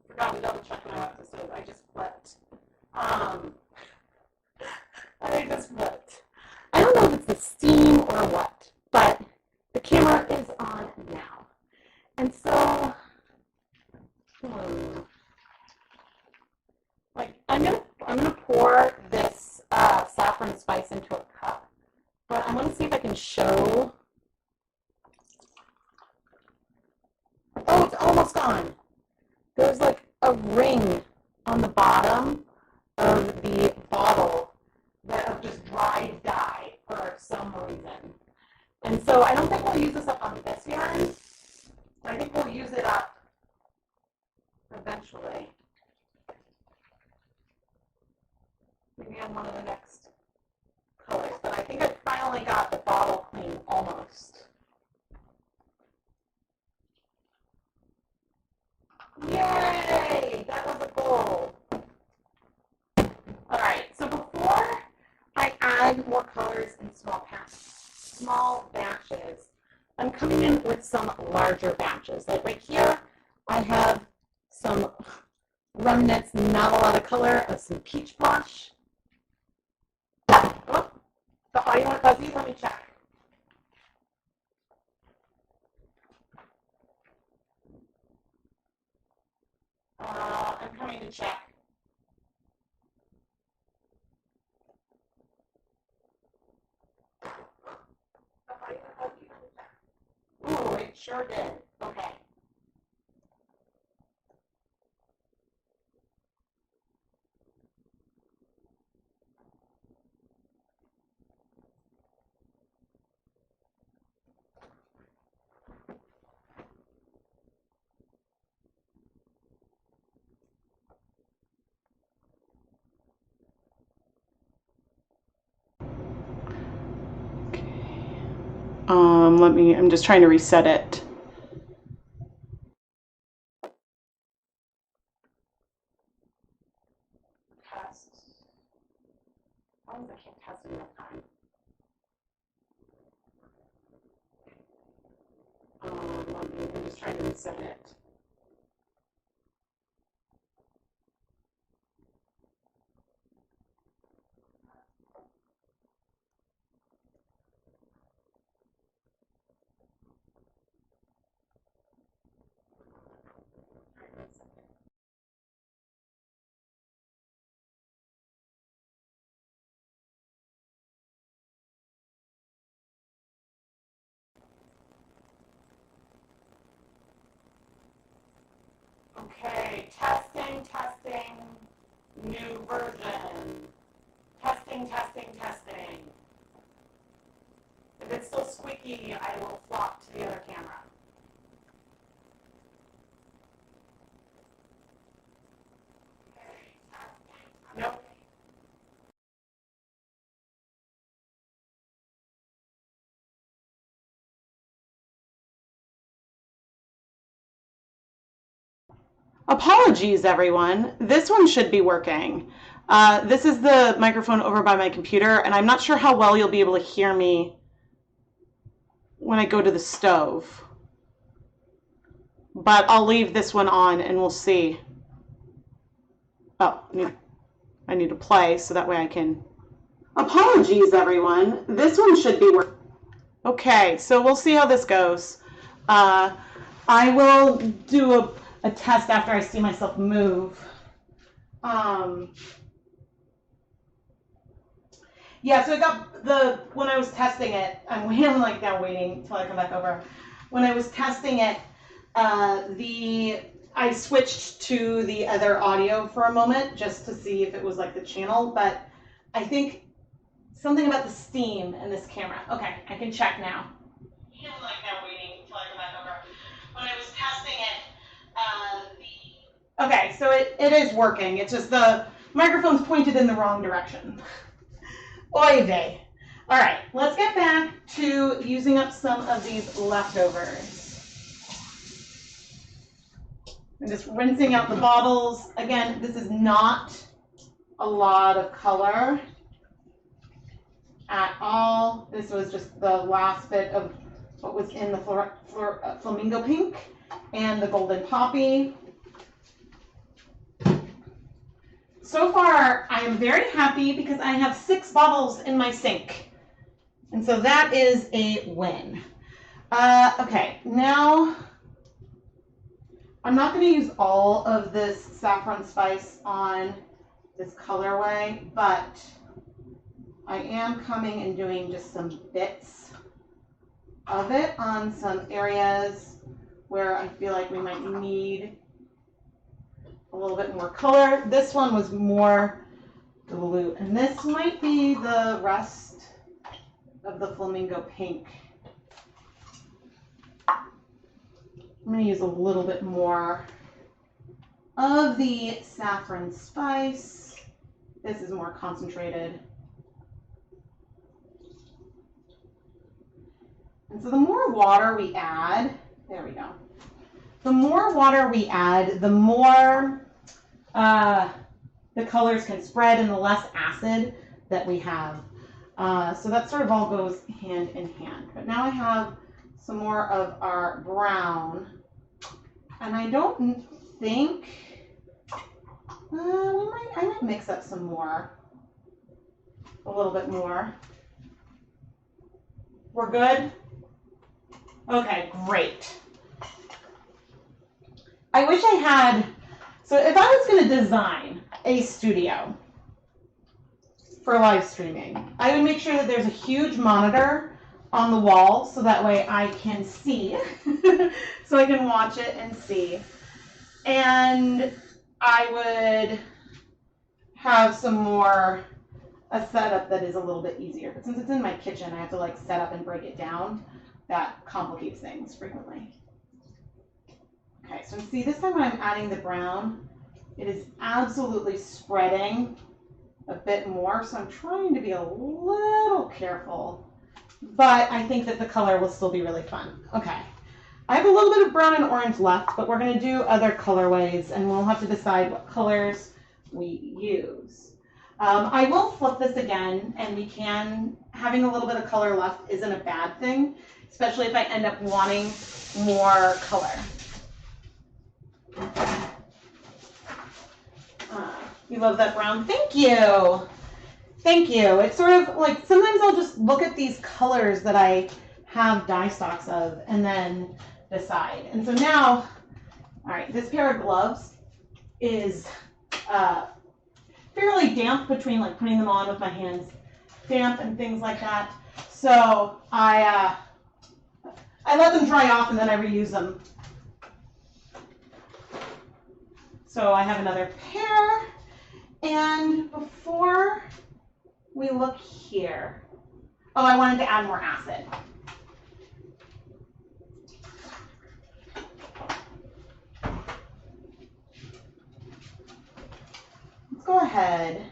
Forgot to double check my episode. I just flipped. I just flipped. I don't know if it's the steam or what, but the camera is on now. And so, like I'm gonna pour this saffron spice into a cup, but I want to see if I can show. Oh, it's almost gone. There's like a ring on the bottom of the bottle of just dried dye for some reason. And so I don't think we'll use this up on this yarn. I think we'll use it up eventually. Maybe on one of the next colors. But I think I finally got the bottle clean almost. Yay! That was a goal. All right, so before I add more colors in small batches, I'm coming in with some larger batches. Like right here, I have some remnants, not a lot of color, of some peach blush. Oh, the audio went fuzzy. Let me check. I'm coming to check. Ooh, it sure did. Okay. I'm just trying to reset it. Test. As long as I keep testing that time. I'm just trying to reset it. Okay, testing, new version. Testing. If it's still squeaky, I will flop to the other camera. Nope. Apologies, everyone. This one should be working. This is the microphone over by my computer, and I'm not sure how well you'll be able to hear me when I go to the stove. But I'll leave this one on and we'll see. Oh, I need to play so that way I can. Apologies, everyone. This one should be working. Okay, so we'll see how this goes. I will do a test after I see myself move. Yeah, so it got when I was testing it, I'm like now waiting until I come back over. When I was testing it, I switched to the other audio for a moment just to see if it was like the channel, but I think something about the steam in this camera. Okay, I can check now. I'm like now waiting until I come back over. When I was testing it, okay, so it is working. It's just the microphone's pointed in the wrong direction. Oy vey. All right, let's get back to using up some of these leftovers. I'm just rinsing out the bottles. Again, this is not a lot of color at all. This was just the last bit of what was in the flamingo pink and the golden poppy. So far, I am very happy because I have 6 bottles in my sink. And so that is a win. Okay, now I'm not going to use all of this saffron spice on this colorway, but I am coming and doing just some bits of it on some areas where I feel like we might need a little bit more color. This one was more dilute, and this might be the rest of the flamingo pink. I'm going to use a little bit more of the saffron spice. This is more concentrated. And so the more water we add, there we go. The more water we add, the more the colors can spread and the less acid that we have. So that sort of all goes hand in hand. But now I have some more of our brown. And I don't think, I might mix up some more, a little bit more. We're good? Okay, great. I wish I had, so if I was going to design a studio for live streaming, I would make sure that there's a huge monitor on the wall so that way I can see, so I can watch it and see. And I would have some more, a setup that is a little bit easier. But since it's in my kitchen, I have to like set up and break it down. That complicates things frequently. Okay, so see this time when I'm adding the brown, it is absolutely spreading a bit more. So I'm trying to be a little careful. But I think that the color will still be really fun. Okay, I have a little bit of brown and orange left, but we're going to do other colorways, and we'll have to decide what colors we use. I will flip this again, and having a little bit of color left isn't a bad thing, especially if I end up wanting more color. You love that brown? Thank you. Thank you. It's sort of like sometimes I'll just look at these colors that I have dye stocks of and then decide. And so now, all right, this pair of gloves is fairly damp between like putting them on with my hands damp and things like that. So I let them dry off and then I reuse them. So I have another pair. And before we look here, oh, I wanted to add more acid. Let's go ahead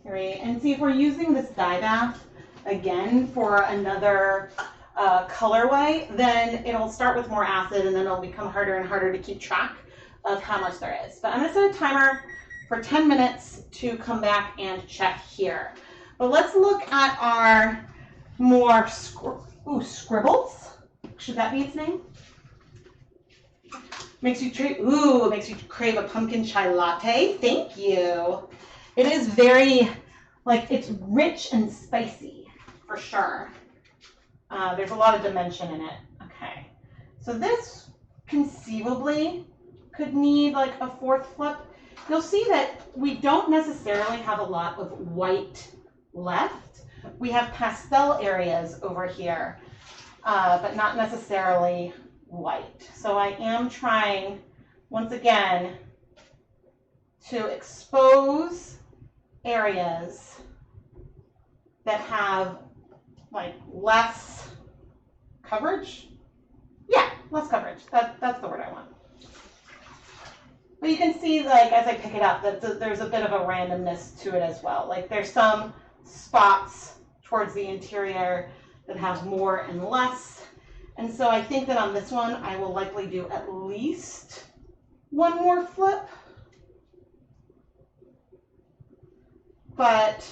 and see if we're using this dye bath again for another colorway, then it'll start with more acid and then it'll become harder and harder to keep track of how much there is. But I'm going to set a timer for 10 minutes to come back and check here. But let's look at our more scribbles. Should that be its name? Makes you crave a pumpkin chai latte. Thank you. It is very, like, it's rich and spicy for sure. There's a lot of dimension in it. Okay. So this conceivably could need like a fourth flip. You'll see that we don't necessarily have a lot of white left. We have pastel areas over here, but not necessarily white. So I am trying, once again, to expose areas that have like less coverage. Yeah, less coverage. That's the word I want. But you can see, like, as I pick it up, that there's a bit of a randomness to it as well. Like, there's some spots towards the interior that have more and less. And so I think that on this one, I will likely do at least one more flip. But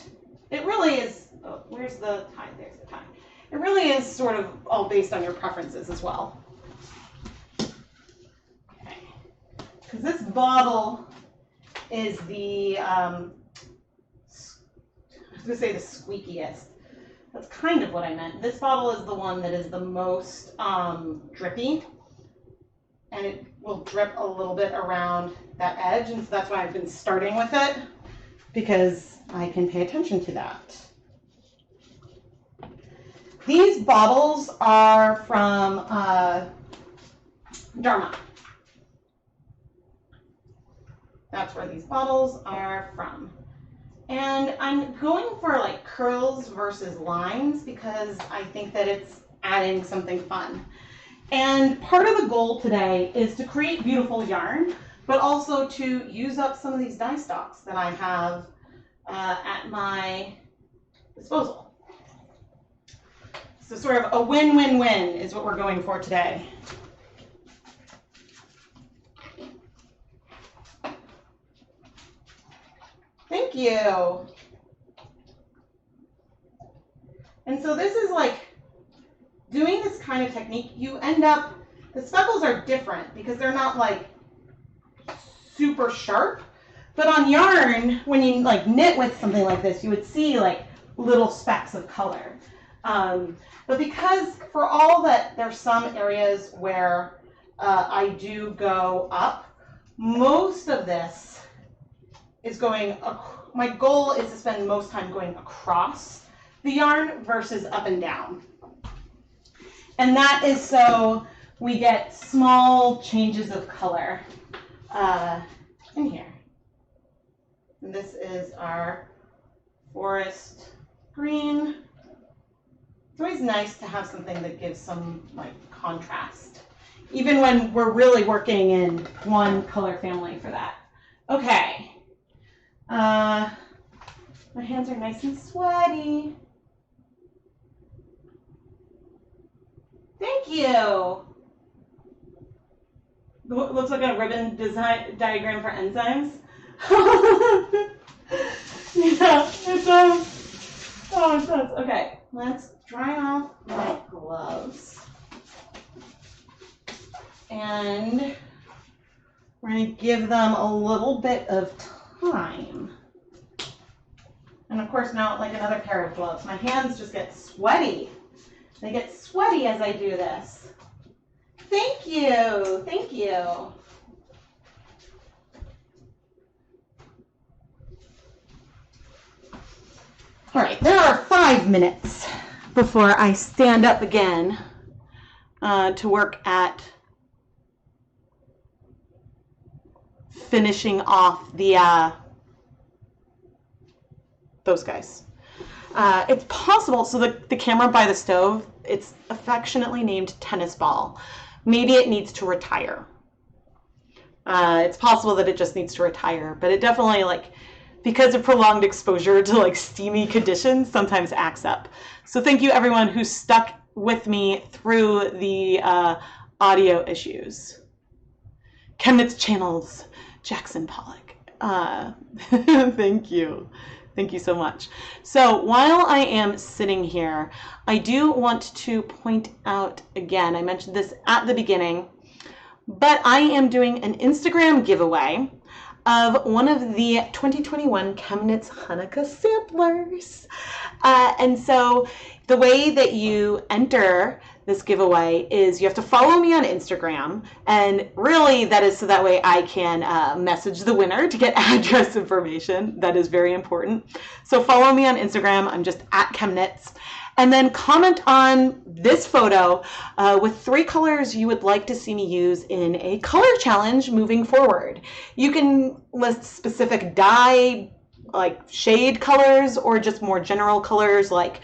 it really is, oh, where's the tie? There's the tie. It really is sort of all based on your preferences as well. Okay. Because this bottle is the, I was going to say the squeakiest. That's kind of what I meant. This bottle is the one that is the most drippy. And it will drip a little bit around that edge. And so that's why I've been starting with it, because I can pay attention to that. These bottles are from Dharma. That's where these bottles are from. And I'm going for like curls versus lines because I think that it's adding something fun. And part of the goal today is to create beautiful yarn, but also to use up some of these dye stocks that I have at my disposal. So sort of a win-win-win is what we're going for today. Thank you. And so this is like, doing this kind of technique, you end up, the speckles are different because they're not like super sharp. But on yarn, when you like knit with something like this, you would see like little specks of color. But because for all that there's some areas where I do go up, most of this is going, my goal is to spend most time going across the yarn versus up and down. And that is so we get small changes of color in here. And this is our forest green. It's always nice to have something that gives some like contrast, even when we're really working in one color family for that. Okay. My hands are nice and sweaty. Thank you. Looks like a ribbon design diagram for enzymes. Yeah, it does. Oh, it does. Okay, let's dry off my gloves. And we're going to give them a little bit of time. And of course, now like another pair of gloves. My hands just get sweaty. They get sweaty as I do this. Thank you. Thank you. All right, there are 5 minutes before I stand up again to work at finishing off the those guys. It's possible, so the camera by the stove, it's affectionately named Tennis Ball. Maybe it needs to retire. It's possible that it just needs to retire, but it definitely, like, because of prolonged exposure to like steamy conditions, sometimes acts up. So thank you everyone who stuck with me through the audio issues. ChemKnits channels, Jackson Pollock. Thank you. Thank you so much. So while I am sitting here, I do want to point out again, I mentioned this at the beginning, but I am doing an Instagram giveaway of one of the 2021 ChemKnits Hanukkah samplers. And so the way that you enter this giveaway is you have to follow me on Instagram, and really that is so that way I can message the winner to get address information. That is very important. So follow me on Instagram. I'm just at ChemKnits. And then comment on this photo with 3 colors you would like to see me use in a color challenge moving forward. You can list specific dye, like shade colors, or just more general colors like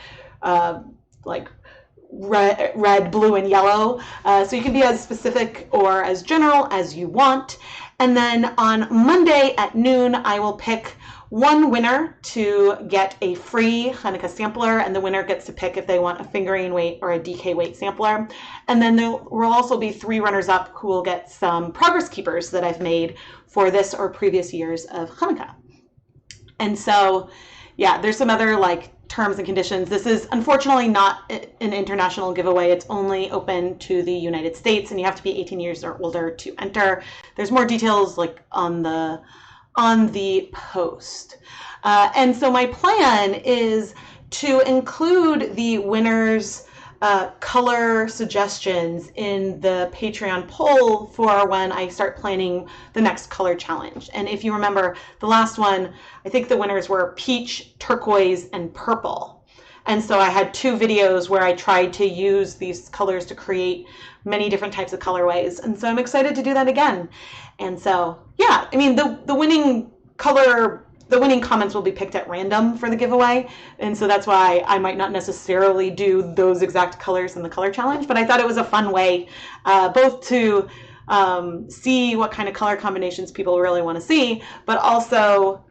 red, blue, and yellow. So you can be as specific or as general as you want. And then on Monday at noon, I will pick one winner to get a free Hanukkah sampler, and the winner gets to pick if they want a fingering weight or a DK weight sampler. And then there will also be 3 runners-up who will get some progress keepers that I've made for this or previous years of Hanukkah. And so, yeah, there's some other like terms and conditions. This is unfortunately not an international giveaway. It's only open to the United States, and you have to be 18 years or older to enter. There's more details like on the post. And so my plan is to include the winners' color suggestions in the Patreon poll for when I start planning the next color challenge. And if you remember the last one, I think the winners were peach, turquoise, and purple. And so I had 2 videos where I tried to use these colors to create many different types of colorways. And so I'm excited to do that again. And so, yeah, I mean, the winning color, the winning comments will be picked at random for the giveaway. And so that's why I might not necessarily do those exact colors in the color challenge, but I thought it was a fun way both to see what kind of color combinations people really want to see, but also,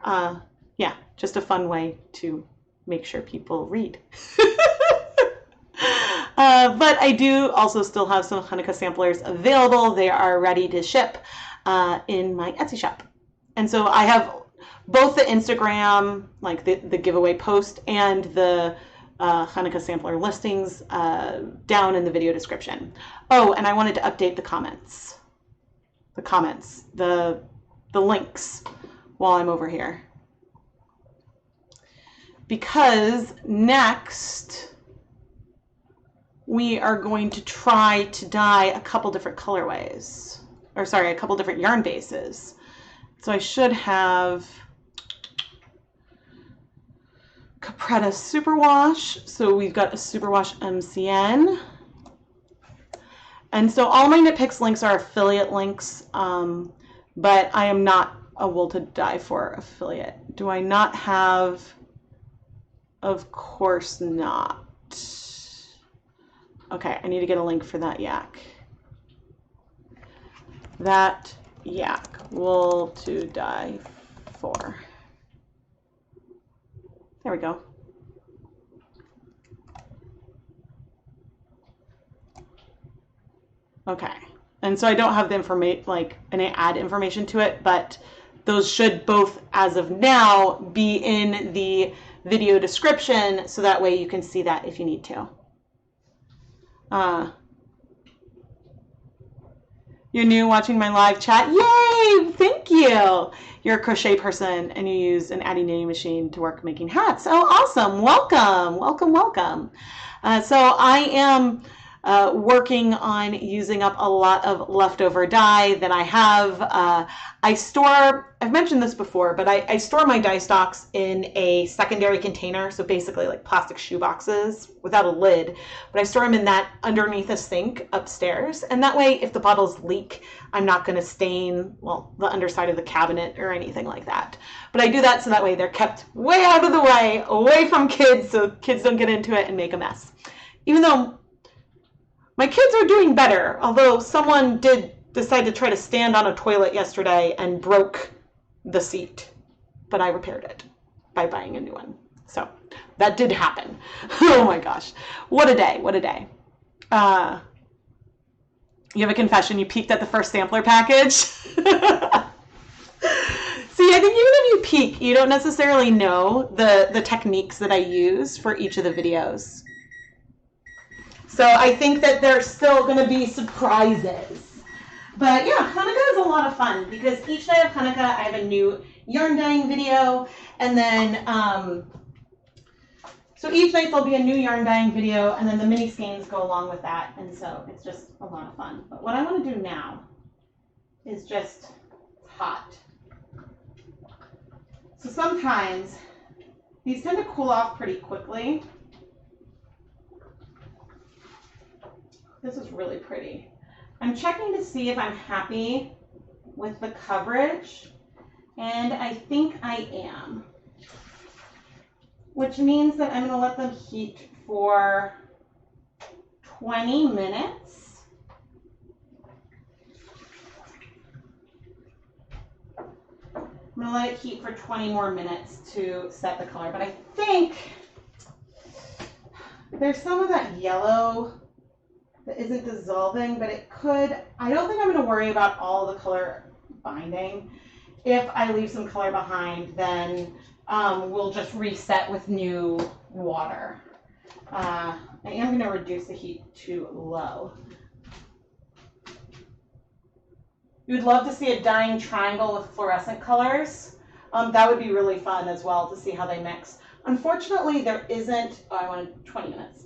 yeah, just a fun way to make sure people read. But I do also still have some Hanukkah samplers available. They are ready to ship in my Etsy shop. And so I have both the Instagram, like the giveaway post, and the Hanukkah sampler listings down in the video description. Oh, and I wanted to update the comments. The links while I'm over here. Because next we are going to try to dye a couple different colorways. Or sorry, a couple different yarn bases. So I should have Capretta Superwash. So we've got a Superwash MCN. And so all my Knit Picks links are affiliate links, but I am not a Wool to Dye For affiliate. Do I not have? Of course not. Okay, I need to get a link for that yak. That yak, Wool to Dye For. There we go. Okay, and so I don't have the information, like any add information to it, but those should both, as of now, be in the video description, so that way you can see that if you need to. You're new watching my live chat. Yay! Thank you. You're a crochet person and you use an Addy knitting machine to work making hats. Oh, awesome. Welcome. Welcome, welcome. So I am working on using up a lot of leftover dye that I have. I've mentioned this before, but I store my dye stocks in a secondary container, so basically like plastic shoe boxes without a lid, but I store them in that underneath a sink upstairs, and that way if the bottles leak, I'm not going to stain, well, the underside of the cabinet or anything like that. But I do that so that way they're kept way out of the way, away from kids, so kids don't get into it and make a mess. Even though my kids are doing better, although someone did decide to try to stand on a toilet yesterday and broke the seat, but I repaired it by buying a new one. So that did happen. Oh my gosh. What a day. What a day. You have a confession. You peeked at the first sampler package. See, I think even if you peek, you don't necessarily know the techniques that I use for each of the videos. So I think that there's still going to be surprises. But yeah, Hanukkah is a lot of fun because each day of Hanukkah I have a new yarn dyeing video, and then So each night there'll be a new yarn dyeing video, and then the mini skeins go along with that, and so it's just a lot of fun. But what I want to do now is just hot. So sometimes these tend to cool off pretty quickly. This is really pretty. I'm checking to see if I'm happy with the coverage, and I think I am, which means that I'm going to let them heat for 20 minutes. I'm going to let it heat for 20 more minutes to set the color, but I think there's some of that yellow that isn't dissolving, but it could. I don't think I'm going to worry about all the color binding. If I leave some color behind, then we'll just reset with new water. I am going to reduce the heat to low. You'd love to see a dyeing triangle with fluorescent colors. That would be really fun as well to see how they mix. Unfortunately, there isn't. Oh, I wanted 20 minutes.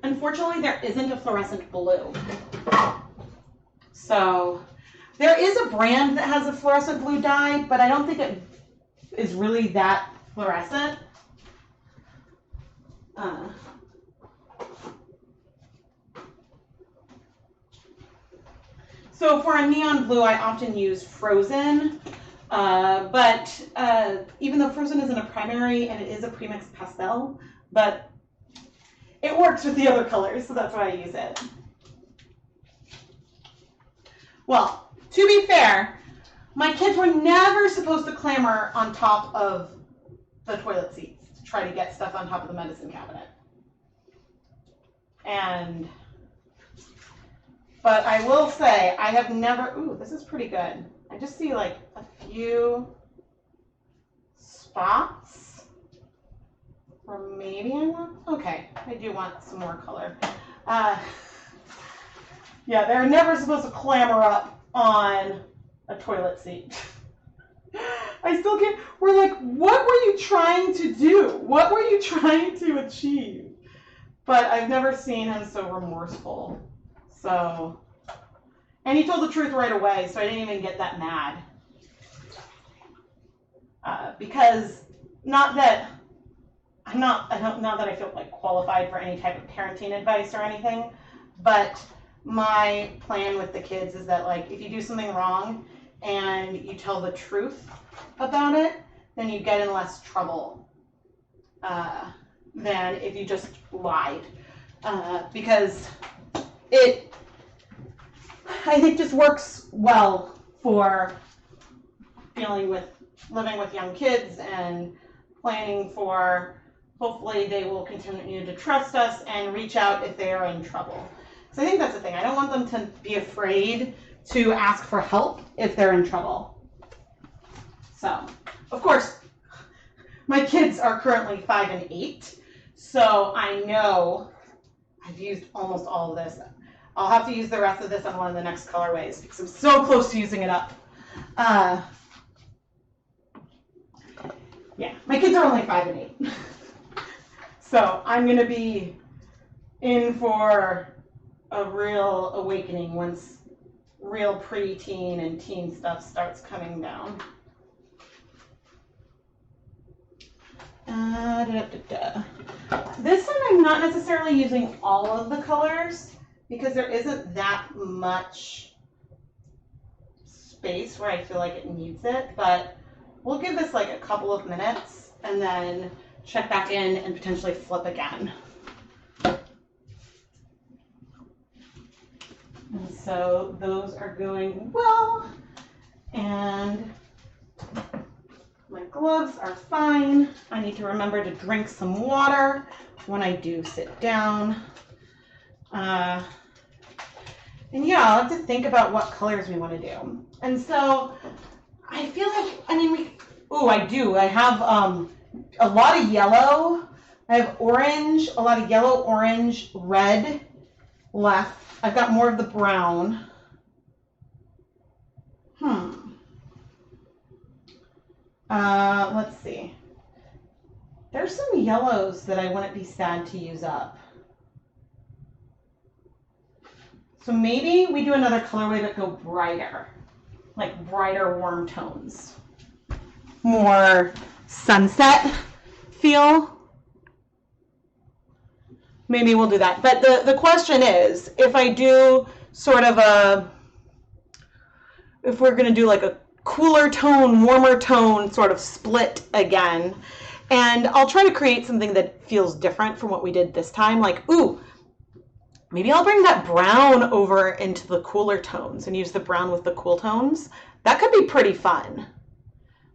Unfortunately, there isn't a fluorescent blue. So there is a brand that has a fluorescent blue dye, but I don't think it is really that fluorescent. So for a neon blue, I often use Frozen, but even though Frozen isn't a primary and it is a premixed pastel, but it works with the other colors, so that's why I use it. Well, to be fair, my kids were never supposed to clamber on top of the toilet seats to try to get stuff on top of the medicine cabinet. But I will say, I have never, ooh, this is pretty good. I just see like a few spots. Or maybe I want, okay, I do want some more color. Yeah, they're never supposed to clamber up on a toilet seat. I still can't, we're like, what were you trying to do? What were you trying to achieve? But I've never seen him so remorseful. So, and he told the truth right away, so I didn't even get that mad. Because not that I feel like qualified for any type of parenting advice or anything, but my plan with the kids is that like if you do something wrong and you tell the truth about it, then you get in less trouble than if you just lied, because it, I think, just works well for living with young kids and planning for, hopefully they will continue to trust us and reach out if they are in trouble. So I think that's the thing. I don't want them to be afraid to ask for help if they're in trouble. So, of course, my kids are currently 5 and 8, so I know I've used almost all of this. I'll have to use the rest of this on one of the next colorways because I'm so close to using it up. Yeah, my kids are only 5 and 8. So I'm going to be in for a real awakening once real preteen and teen stuff starts coming down. This one I'm not necessarily using all of the colors because there isn't that much space where I feel like it needs it, but we'll give this like a couple of minutes and then check back in and potentially flip again. And so those are going well, and my gloves are fine. I need to remember to drink some water when I do sit down. And yeah, I'll have to think about what colors we want to do. And so I feel like, I mean, I do. I have a lot of yellow. I have orange, a lot of yellow, orange, red left. I've got more of the brown. Let's see. there's some yellows that I wouldn't be sad to use up. So maybe we do another colorway that go brighter, like brighter warm tones. More sunset feel. Maybe we'll do that. But the question is, if I do sort of if we're going to do like a cooler tone, warmer tone sort of split again, and I'll try to create something that feels different from what we did this time. Like, ooh, maybe I'll bring that brown over into the cooler tones and use the brown with the cool tones. That could be pretty fun.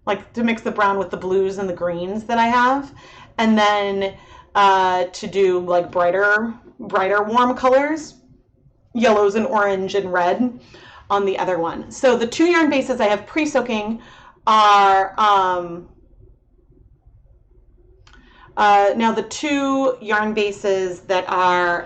Like to mix the brown with the blues and the greens that I have. And then to do like brighter warm colors, yellows and orange and red on the other one. So the 2 yarn bases I have pre-soaking are, now the 2 yarn bases that are,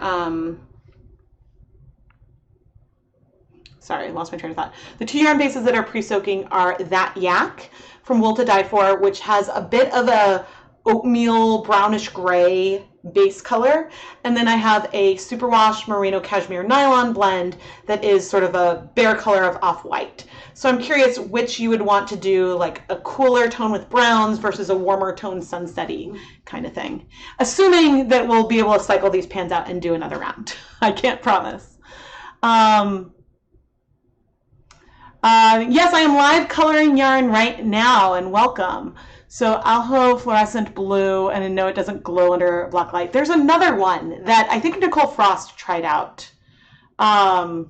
sorry, I lost my train of thought. The 2 yarn bases that are pre-soaking are That Yak from Wool to Die For, which has a bit of a oatmeal brownish gray base color. And then I have a superwash merino cashmere nylon blend that is sort of a bare color of off-white. So I'm curious which you would want to do, like a cooler tone with browns versus a warmer tone sunsetty kind of thing. Assuming that we'll be able to cycle these pans out and do another round. I can't promise. Yes, I am live coloring yarn right now, and welcome. So Alho Fluorescent Blue, and no, it doesn't glow under black light. There's another one that I think Nicole Frost tried out. And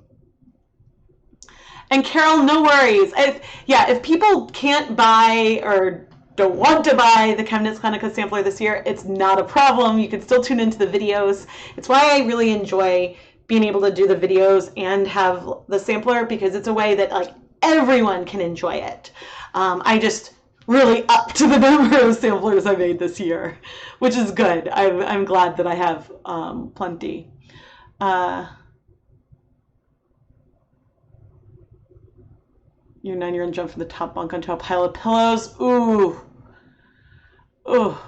Carol, no worries. If people can't buy or don't want to buy the ChemKnits Hanukkah sampler this year, it's not a problem. You can still tune into the videos. It's why I really enjoy being able to do the videos and have the sampler, because it's a way that like everyone can enjoy it. I just really upped the number of samplers I made this year, which is good. I'm glad that I have plenty. Your 9-year-old jumped from the top bunk onto a pile of pillows. Ooh. Ooh.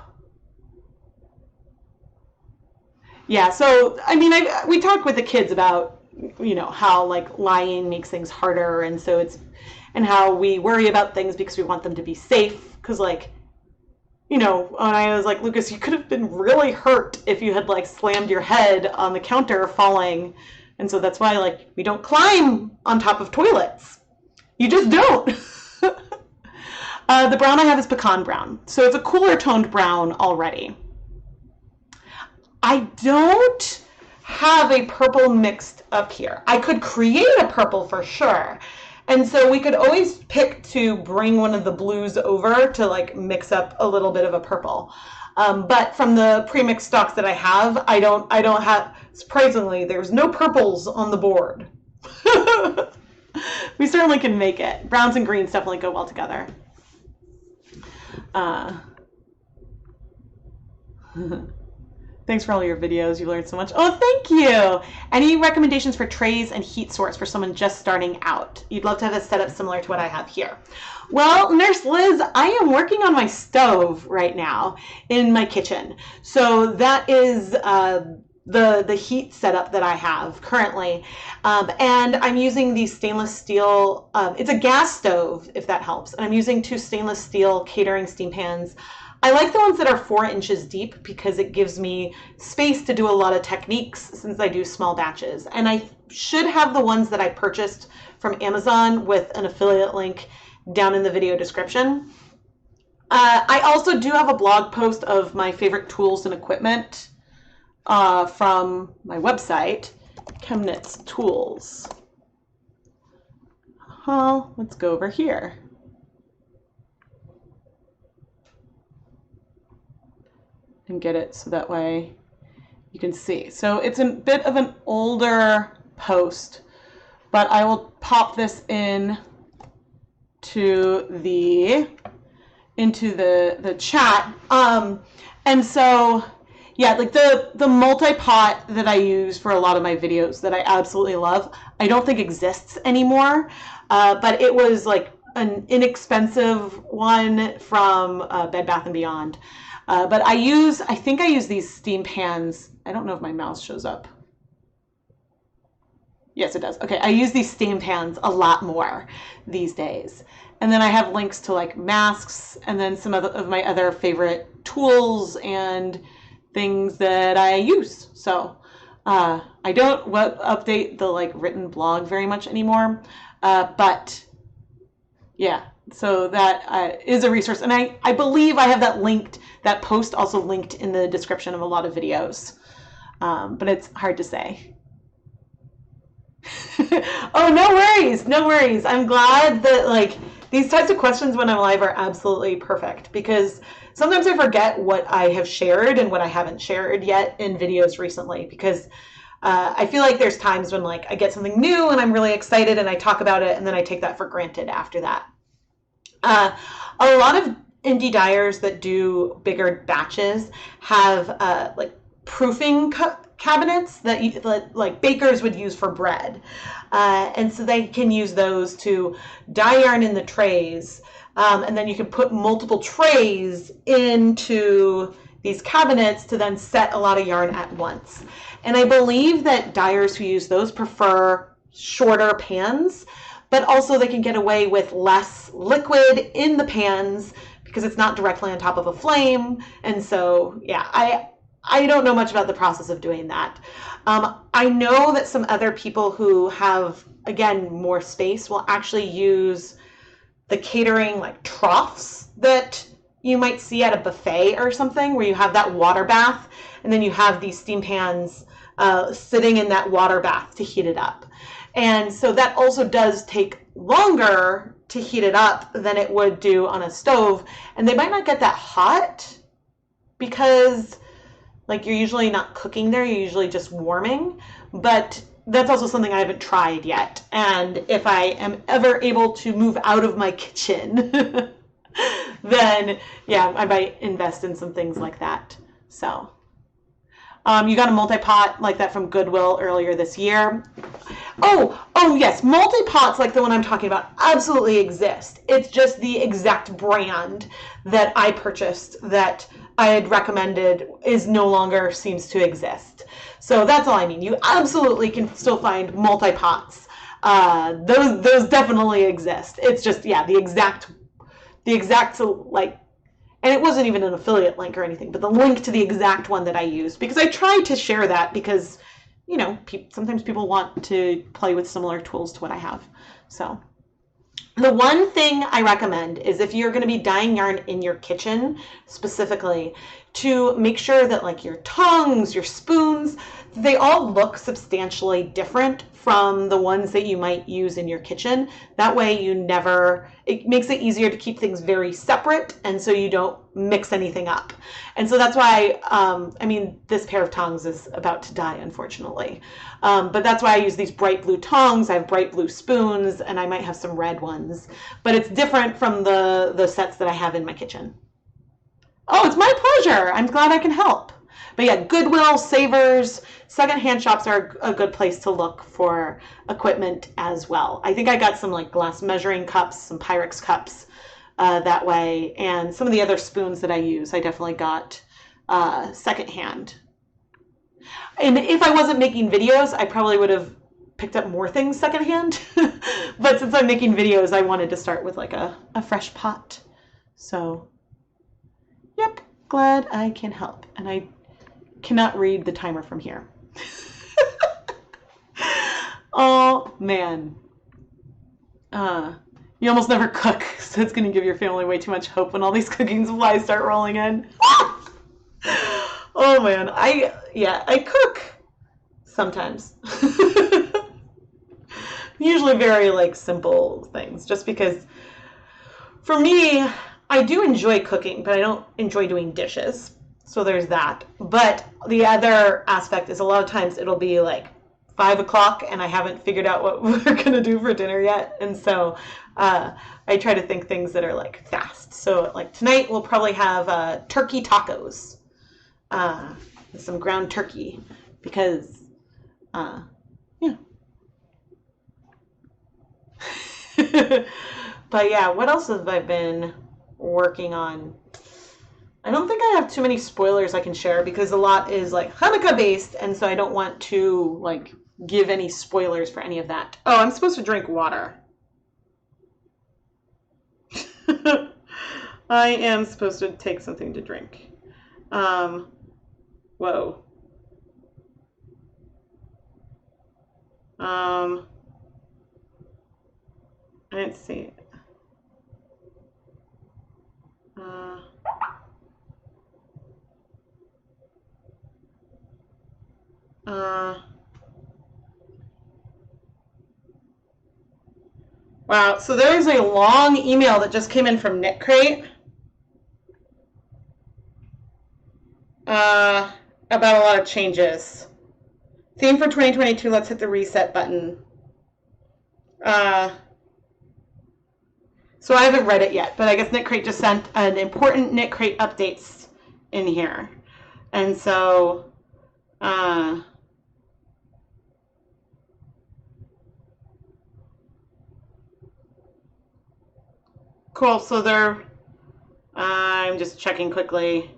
Yeah, so, I mean, we talked with the kids about, you know, how, like, lying makes things harder, and so and how we worry about things because we want them to be safe, because, like, you know, when I was like, Lucas, you could have been really hurt if you had, like, slammed your head on the counter falling, and so that's why, like, we don't climb on top of toilets. You just don't. The brown I have is pecan brown, so it's a cooler toned brown already. I don't have a purple mixed up here. I could create a purple for sure. And so we could always pick to bring one of the blues over to like mix up a little bit of a purple. But from the pre-mixed stocks that I have, I don't have, surprisingly, there's no purples on the board. We certainly can make it. Browns and greens definitely go well together. Thanks for all your videos. You learned so much. Oh, thank you. Any recommendations for trays and heat source for someone just starting out? You'd love to have a setup similar to what I have here. Well, Nurse Liz, I am working on my stove right now in my kitchen. So that is the heat setup that I have currently. And I'm using these stainless steel, it's a gas stove, if that helps. And I'm using 2 stainless steel catering steam pans. I like the ones that are 4 inches deep because it gives me space to do a lot of techniques since I do small batches. And I should have the ones that I purchased from Amazon with an affiliate link down in the video description. I also do have a blog post of my favorite tools and equipment from my website, ChemKnits Tools. Let's go over here. And get it so that way you can see. So it's a bit of an older post, but I will pop this in to the chat. And so yeah, like the multi-pot that I use for a lot of my videos that I absolutely love, I don't think exists anymore. But it was like an inexpensive one from Bed Bath & Beyond. But I think I use these steam pans. I don't know if my mouse shows up. Yes, it does. Okay, I use these steam pans a lot more these days. And then I have links to like masks and then some of my other favorite tools and things that I use. So I don't update the like written blog very much anymore. But yeah, so that is a resource. And I believe I have that linked, that post also linked in the description of a lot of videos. But it's hard to say. Oh, no worries. No worries. I'm glad that like these types of questions when I'm live are absolutely perfect because sometimes I forget what I have shared and what I haven't shared yet in videos recently because I feel like there's times when like I get something new and I'm really excited and I talk about it and then I take that for granted after that. A lot of indie dyers that do bigger batches have like proofing cabinets that like bakers would use for bread. And so they can use those to dye yarn in the trays. And then you can put multiple trays into these cabinets to then set a lot of yarn at once. And I believe that dyers who use those prefer shorter pans, but also they can get away with less liquid in the pans because it's not directly on top of a flame. And so, yeah, I don't know much about the process of doing that. I know that some other people who have, again, more space will actually use the catering like troughs that you might see at a buffet or something where you have that water bath and then you have these steam pans sitting in that water bath to heat it up. And so that also does take longer to heat it up than it would do on a stove. And they might not get that hot because like you're usually not cooking there, you're usually just warming. But that's also something I haven't tried yet. And if I am ever able to move out of my kitchen, then yeah, I might invest in some things like that. So you got a multi-pot like that from Goodwill earlier this year. Oh yes, multi-pots like the one I'm talking about absolutely exist. It's just the exact brand that I purchased that I had recommended is no longer seems to exist. So that's all I mean. You absolutely can still find multi-pots. Those definitely exist. It's just, yeah, the exact like, and it wasn't even an affiliate link or anything, but the link to the exact one that I used because I tried to share that because, you know, sometimes people want to play with similar tools to what I have. So the one thing I recommend is if you're going to be dyeing yarn in your kitchen specifically, to make sure that like your tongs, your spoons, they all look substantially different from the ones that you might use in your kitchen. That way it makes it easier to keep things very separate and so you don't mix anything up. And so that's why, I mean, this pair of tongs is about to die, unfortunately. But that's why I use these bright blue tongs. I have bright blue spoons and I might have some red ones, but it's different from the sets that I have in my kitchen. Oh, it's my pleasure. I'm glad I can help. But yeah, Goodwill, Savers, secondhand shops are a good place to look for equipment as well. I think I got some like glass measuring cups, some Pyrex cups that way, and some of the other spoons that I use, I definitely got secondhand. And if I wasn't making videos, I probably would have picked up more things secondhand. But since I'm making videos, I wanted to start with like a fresh pot. So, yep, glad I can help. And I cannot read the timer from here. Oh, man. You almost never cook, so it's going to give your family way too much hope when all these cooking supplies start rolling in. Oh, man. I cook sometimes. Usually very, like, simple things, just because for me, I do enjoy cooking, but I don't enjoy doing dishes. So there's that. But the other aspect is a lot of times it'll be like 5 o'clock and I haven't figured out what we're going to do for dinner yet. And so I try to think things that are like fast. So like tonight we'll probably have turkey tacos, with some ground turkey because, yeah. But yeah, what else have I been working on? I don't think I have too many spoilers I can share because a lot is like Hanukkah based, and so I don't want to like give any spoilers for any of that. Oh, I'm supposed to drink water. I am supposed to take something to drink. Um, whoa. I didn't see it. Uh, uh, wow. So there is a long email that just came in from Knit Crate uh, about a lot of changes. Theme for 2022, let's hit the reset button. Uh, so I haven't read it yet, but I guess Knit Crate just sent an important Knit Crate updates in here. And so, cool. So they're, I'm just checking quickly.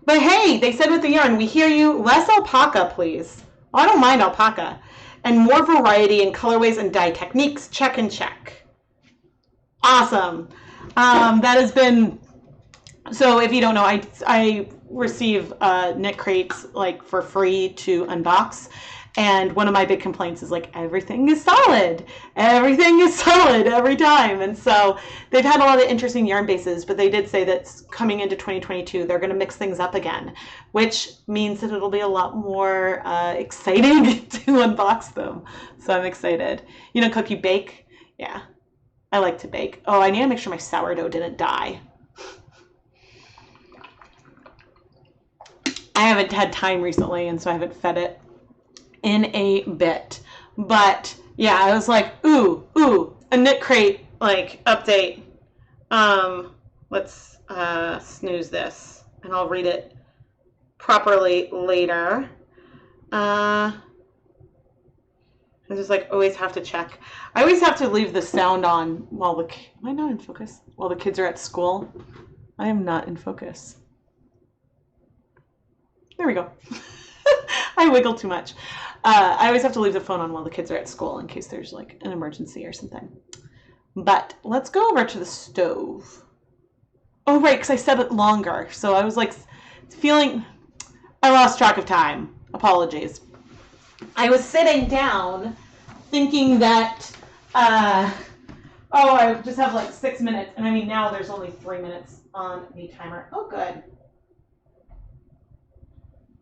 But hey, they said with the yarn, we hear you. Less alpaca, please. Oh, I don't mind alpaca. And more variety in colorways and dye techniques. Check and check. Awesome. That has been. So if you don't know, I receive knit crates like for free to unbox. And one of my big complaints is like everything is solid. Everything is solid every time. And so they've had a lot of interesting yarn bases, but they did say that coming into 2022, they're going to mix things up again, which means that it'll be a lot more exciting to unbox them. So I'm excited. You know, cook, you bake? Yeah, I like to bake. Oh, I need to make sure my sourdough didn't die. I haven't had time recently, and so I haven't fed it in a bit. But yeah, I was like, ooh, a knit crate like update. Let's snooze this and I'll read it properly later. I just like always have to check. I always have to leave the sound on while am I not in focus? While the kids are at school. I am not in focus. There we go. I wiggle too much. I always have to leave the phone on while the kids are at school in case there's like an emergency or something. But let's go over to the stove. Oh, right, because I said it longer. So I was like feeling, I lost track of time. Apologies. I was sitting down thinking that, I just have like 6 minutes. And I mean, now there's only 3 minutes on the timer. Oh, good.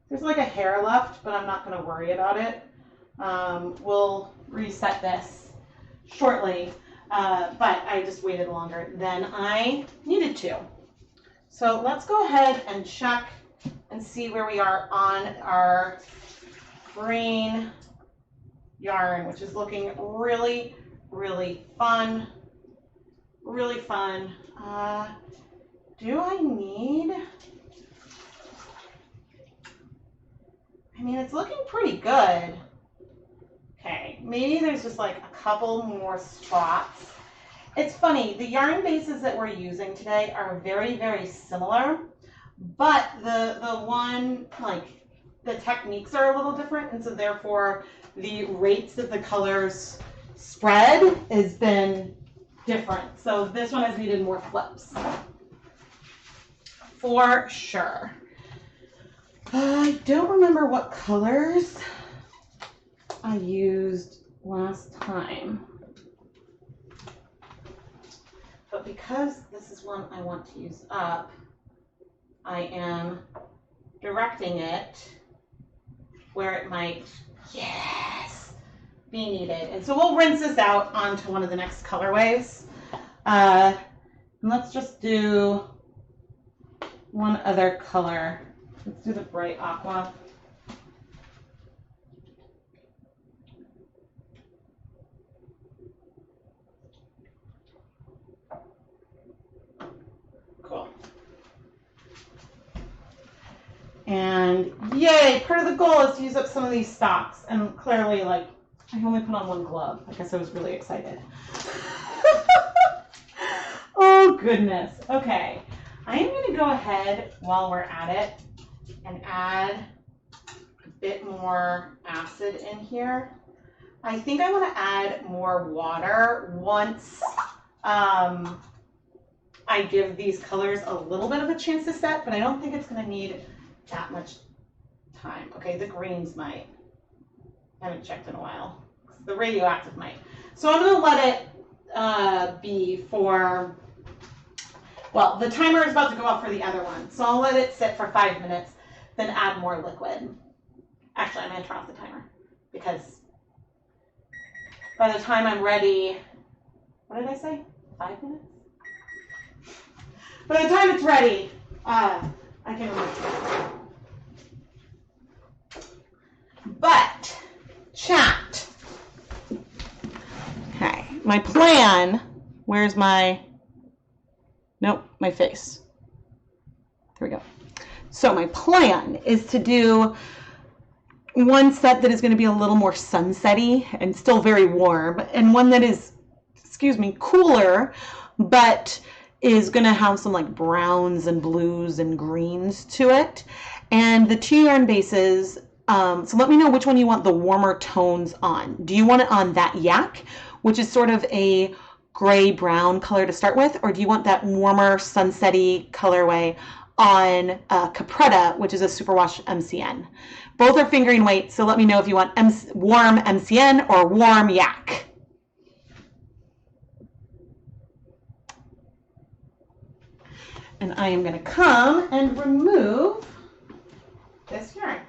There's like a hair left, but I'm not going to worry about it. We'll reset this shortly, but I just waited longer than I needed to. So let's go ahead and check and see where we are on our green yarn, which is looking really, really fun. Really fun. Do I need... I mean, it's looking pretty good. Okay, maybe there's just like a couple more spots. It's funny, the yarn bases that we're using today are very, very similar, but the one, like, the techniques are a little different, and so therefore the rates that the colors spread has been different. So this one has needed more flips. For sure. I don't remember what colors I used last time, but because this is one I want to use up, I am directing it where it might, yes, be needed. And so we'll rinse this out onto one of the next colorways. And let's just do one other color. Let's do the bright aqua. Cool. And Yay! Part of the goal is to use up some of these stocks, and clearly, like, I only put on one glove. I guess I was really excited. Oh, goodness. Okay. I am going to go ahead while we're at it and add a bit more acid in here. I think I want to add more water once I give these colors a little bit of a chance to set, but I don't think it's going to need that much time. Okay, the greens might. I haven't checked in a while. The radioactive might. So I'm going to let it be for, well, the timer is about to go off for the other one. So I'll let it sit for 5 minutes, then add more liquid. Actually, I'm going to turn off the timer because by the time I'm ready, what did I say? 5 minutes? By the time it's ready, I can remove it. But, chat. Okay, my plan, where's my, nope, my face. There we go. So my plan is to do one set that is going to be a little more sunsetty and still very warm, and one that is, excuse me, cooler, but is going to have some like browns and blues and greens to it. And the two yarn bases, so let me know which one you want the warmer tones on. Do you want it on that yak, which is sort of a gray brown color to start with, or do you want that warmer sunsetty colorway on Capretta, which is a superwash MCN? Both are fingering weight, so let me know if you want warm MCN or warm yak. And I am going to come and remove this yarn.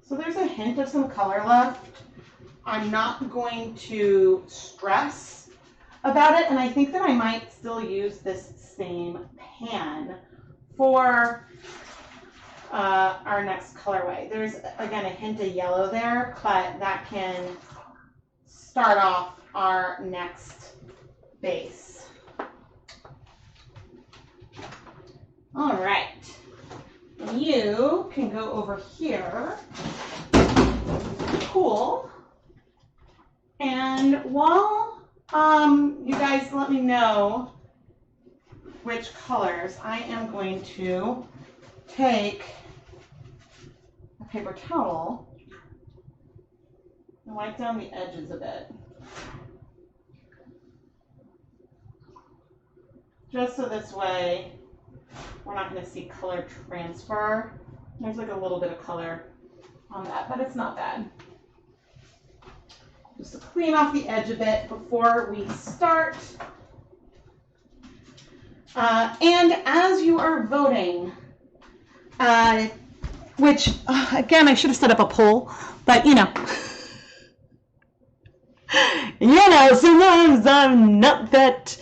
So there's a hint of some color left. I'm not going to stress about it, and I think that I might still use this same pan for our next colorway. There's, again, a hint of yellow there, but that can start off our next base. All right. You can go over here, cool, and while you guys let me know which colors, I am going to take a paper towel and wipe down the edges a bit, just so this way we're not going to see color transfer. There's like a little bit of color on that, but it's not bad. Just to clean off the edge a bit before we start. And as you are voting, which, again, I should have set up a poll, but you know, sometimes I'm not that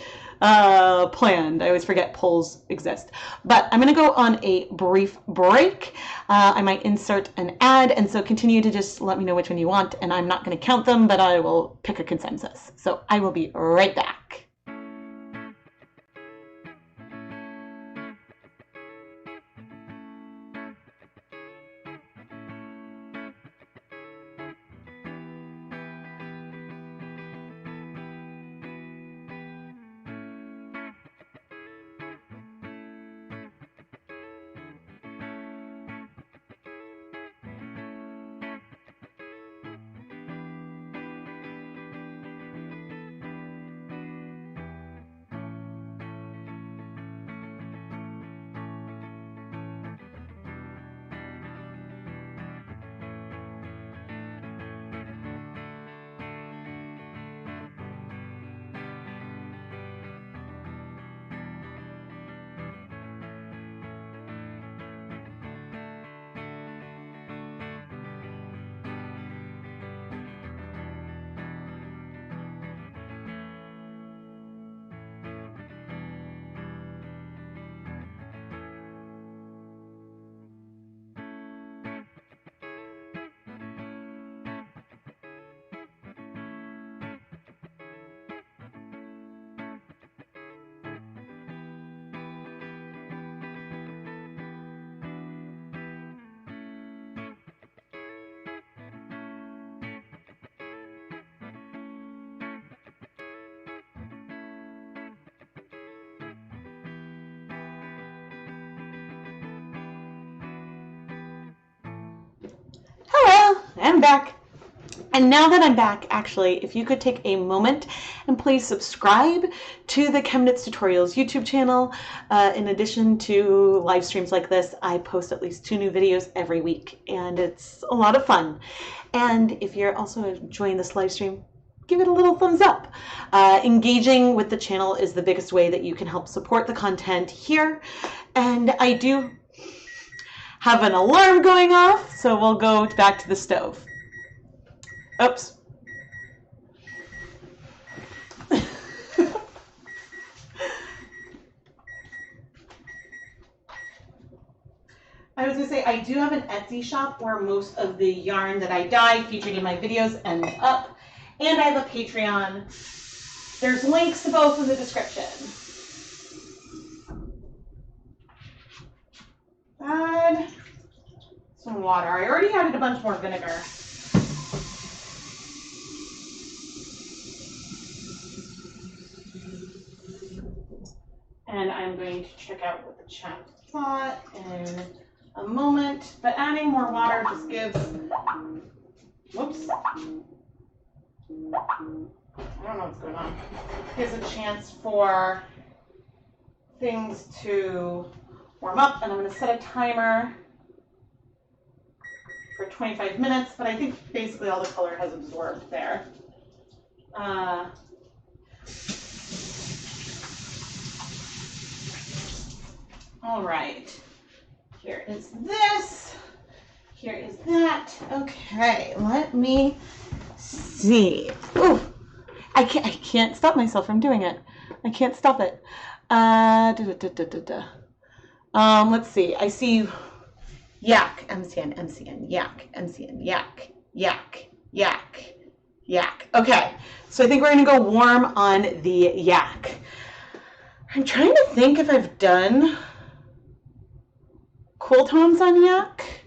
planned. I always forget polls exist. But I'm going to go on a brief break. I might insert an ad, and so continue to just let me know which one you want, and I'm not going to count them, but I will pick a consensus. So I will be right back. am back. And now that I'm back, actually, if you could take a moment and please subscribe to the ChemKnits Tutorials YouTube channel. In addition to live streams like this, I post at least 2 new videos every week, and it's a lot of fun. And if you're also enjoying this live stream, give it a little thumbs up. Engaging with the channel is the biggest way that you can help support the content here. And I do have an alarm going off, so we'll go back to the stove. Oops. I was going to say, I do have an Etsy shop where most of the yarn that I dye featured in my videos ends up. And I have a Patreon. There's links to both in the description. Add some water. I already added a bunch more vinegar. And I'm going to check out what the chat thought in a moment. But adding more water just gives, whoops. I don't know what's going on. Gives a chance for things to warm up. And I'm going to set a timer for 25 minutes. But I think basically all the color has absorbed there. All right, here is this, here is that. Okay, let me see. Ooh, I can't stop myself from doing it. I can't stop it. Let's see, I see yak, MCN, yak, MCN, yak, yak, yak, yak. Okay, so I think we're gonna go warm on the yak. I'm trying to think if I've done cool tones on yak.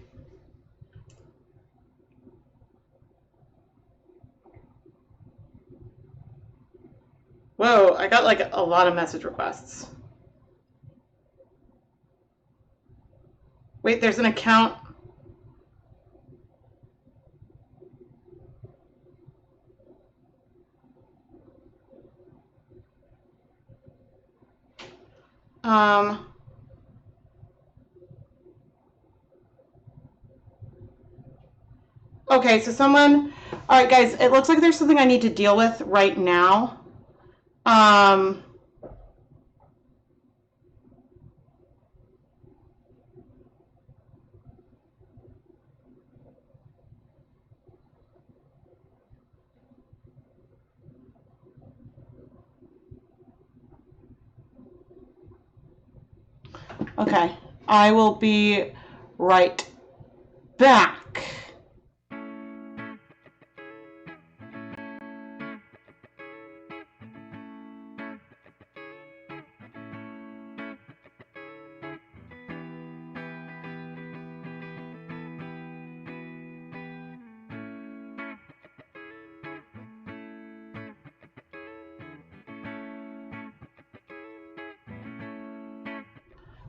Whoa, I got like a lot of message requests. Wait, there's an account. Okay, so someone, all right guys, it looks like there's something I need to deal with right now. Okay, I will be right back.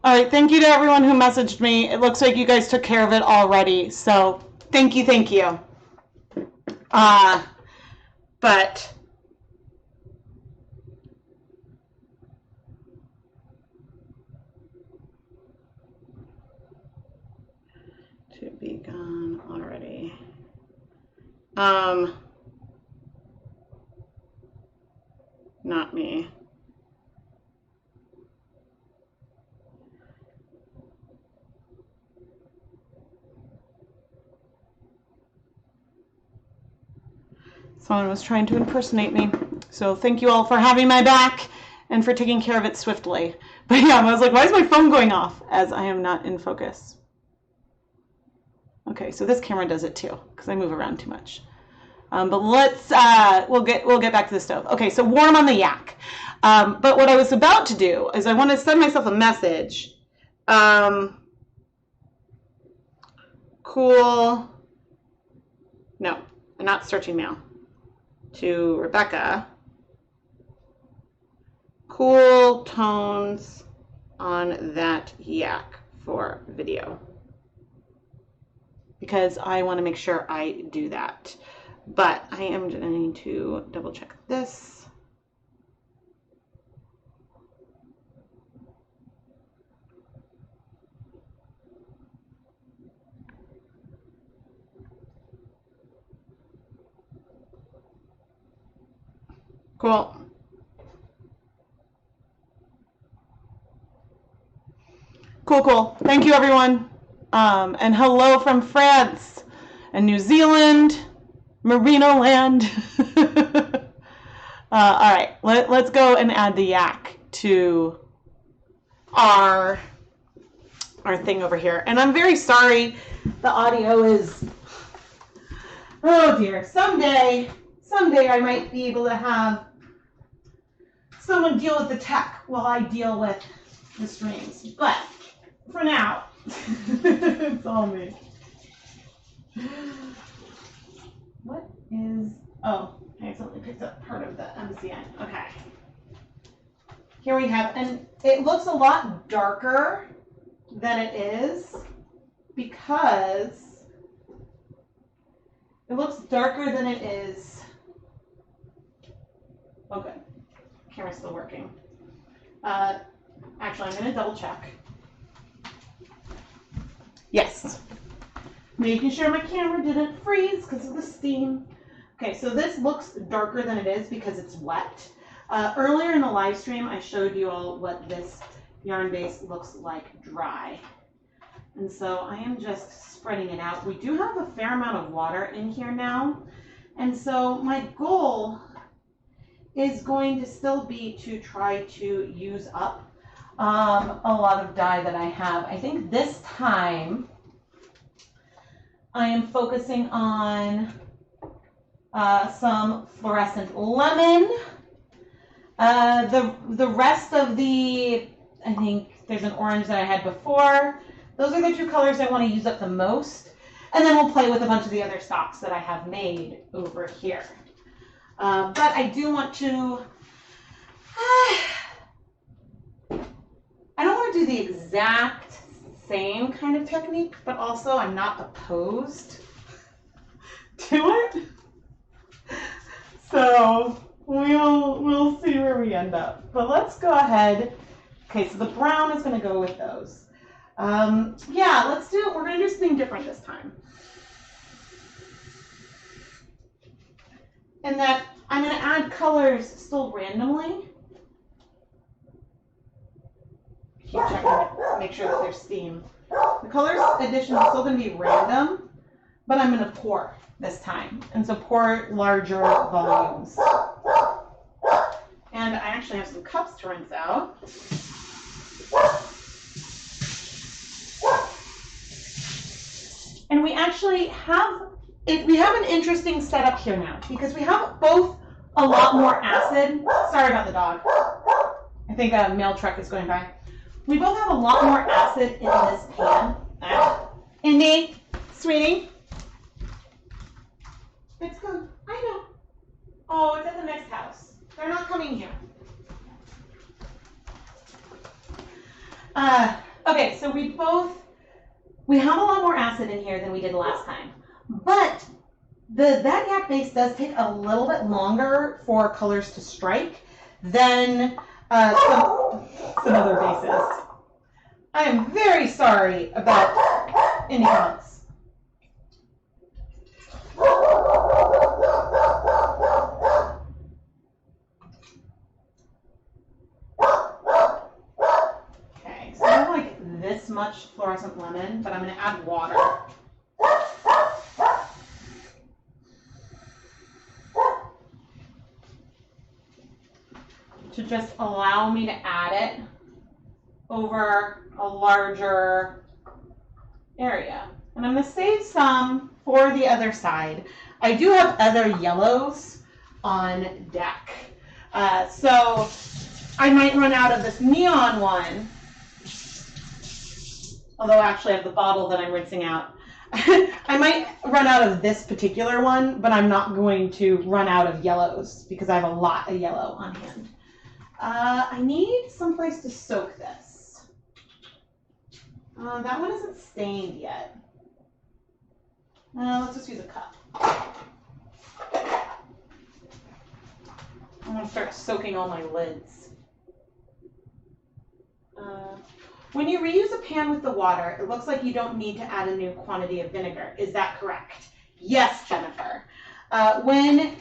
All right, thank you to everyone who messaged me. It looks like you guys took care of it already, so thank you, thank you. But to be gone already. Not me. Someone was trying to impersonate me. So thank you all for having my back and for taking care of it swiftly. But yeah, I was like, why is my phone going off? As I am not in focus. Okay, so this camera does it too, because I move around too much. But let's, we'll get back to the stove. Okay, so warm on the yak. But what I was about to do is I want to send myself a message. Cool. No, I'm not searching now. To Rebecca. Cool tones on that yak for video. because I want to make sure I do that. But I am going to double check this. Cool. Cool, cool. Thank you, everyone. And hello from France and New Zealand, Merino land. All right, let's go and add the yak to our thing over here. And I'm very sorry the audio is, oh dear. Someday I might be able to have someone deal with the tech while I deal with the streams. But for now, it's all me. What is, oh, I accidentally picked up part of the MCN. Okay. Here we have, and it looks a lot darker than it is because it looks darker than it is. Oh, good. Camera's still working. Actually, I'm going to double check. Yes. Making sure my camera didn't freeze because of the steam. Okay, so this looks darker than it is because it's wet. Earlier in the live stream, I showed you all what this yarn base looks like dry. And so I am just spreading it out. We do have a fair amount of water in here now. And so my goal is going to still be to try to use up a lot of dye that I have. I think this time I am focusing on some fluorescent lemon. The rest of the, I think there's an orange that I had before. Those are the two colors I want to use up the most. And then we'll play with a bunch of the other stocks that I have made over here. But I do want to, I don't want to do the exact same kind of technique, but also I'm not opposed to it. So we'll see where we end up. But let's go ahead. Okay, so the brown is going to go with those. Yeah, let's do it. We're going to do something different this time. And that I'm going to add colors still randomly. Keep checking it, make sure that there's steam. The colors addition is still going to be random, but I'm going to pour this time. And so pour larger volumes. And I actually have some cups to rinse out. And we actually have we have an interesting setup here now because we have both a lot more acid. Sorry about the dog. I think a mail truck is going by. We both have a lot more acid in this pan. Indy, sweetie. It's good. I know. Oh, it's at the next house. They're not coming here. Okay, so we have a lot more acid in here than we did last time. But that yak base does take a little bit longer for colors to strike than some other bases. I am very sorry about any comments. Okay, so I have like this much fluorescent lemon, but I'm going to add water. To just allow me to add it over a larger area. And I'm going to save some for the other side. I do have other yellows on deck. So I might run out of this neon one, although actually I have the bottle that I'm rinsing out. I might run out of this particular one, but I'm not going to run out of yellows because I have a lot of yellow on hand. I need someplace to soak this. That one isn't stained yet. Let's just use a cup. I'm going to start soaking all my lids. When you reuse a pan with the water, it looks like you don't need to add a new quantity of vinegar. Is that correct? Yes, Jennifer. When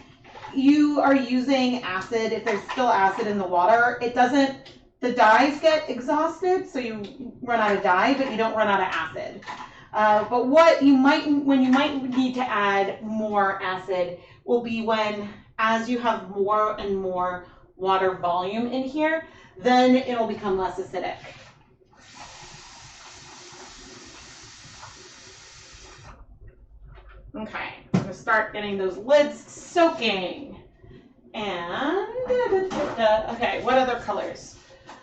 you are using acid, if there's still acid in the water, the dyes get exhausted, so you run out of dye, but you don't run out of acid. But when you might need to add more acid will be as you have more and more water volume in here, then it'll become less acidic. Okay, I'm gonna start getting those lids soaking. And, okay, what other colors?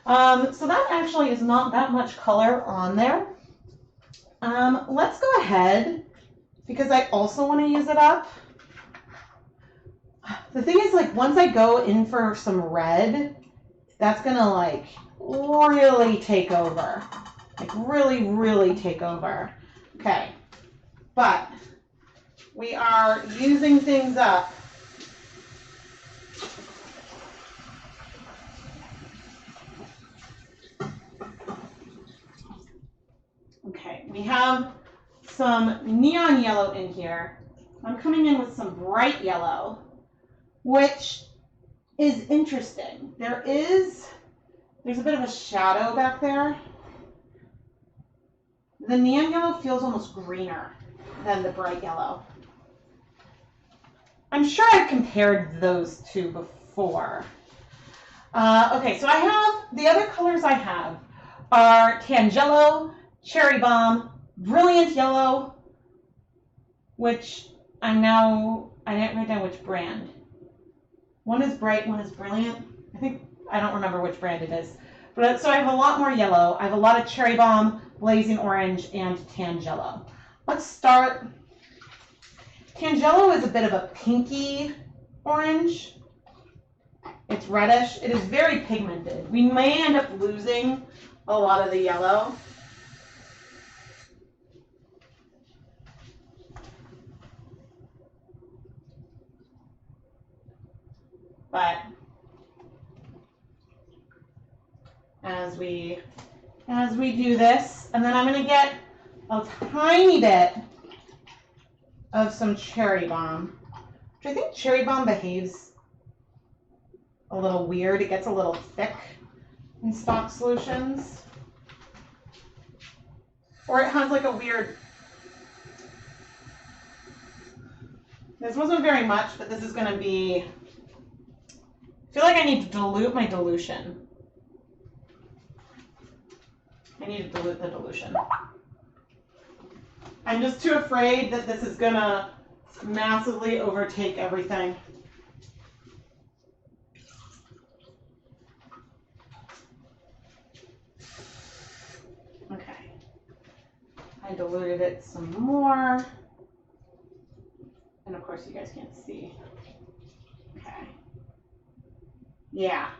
So that actually is not that much color on there. Let's go ahead, because I also want to use it up. The thing is, like, once I go in for some red, that's gonna, like, really take over. Like, really, really take over. Okay, but we are using things up. Okay, we have some neon yellow in here. I'm coming in with some bright yellow, which is interesting. There's a bit of a shadow back there. The neon yellow feels almost greener than the bright yellow. I'm sure I've compared those two before. Okay, so I have, the other colors I have are Tangelo, Cherry Bomb, Brilliant Yellow, which I didn't write down which brand. One is bright, one is brilliant. I don't remember which brand it is. But so I have a lot more yellow. I have a lot of Cherry Bomb, Blazing Orange, and Tangelo. Let's start. Tangelo is a bit of a pinky orange. It's reddish. It is very pigmented. We may end up losing a lot of the yellow. But as we do this, and then I'm going to get a tiny bit of some Cherry Bomb, which I think Cherry Bomb behaves a little weird. It gets a little thick in stock solutions. Or it has like a weird, this wasn't very much, but this is going to be, I feel like I need to dilute my dilution. I need to dilute the dilution. I'm just too afraid that this is going to massively overtake everything. Okay. I diluted it some more. And of course you guys can't see. Okay. Yeah.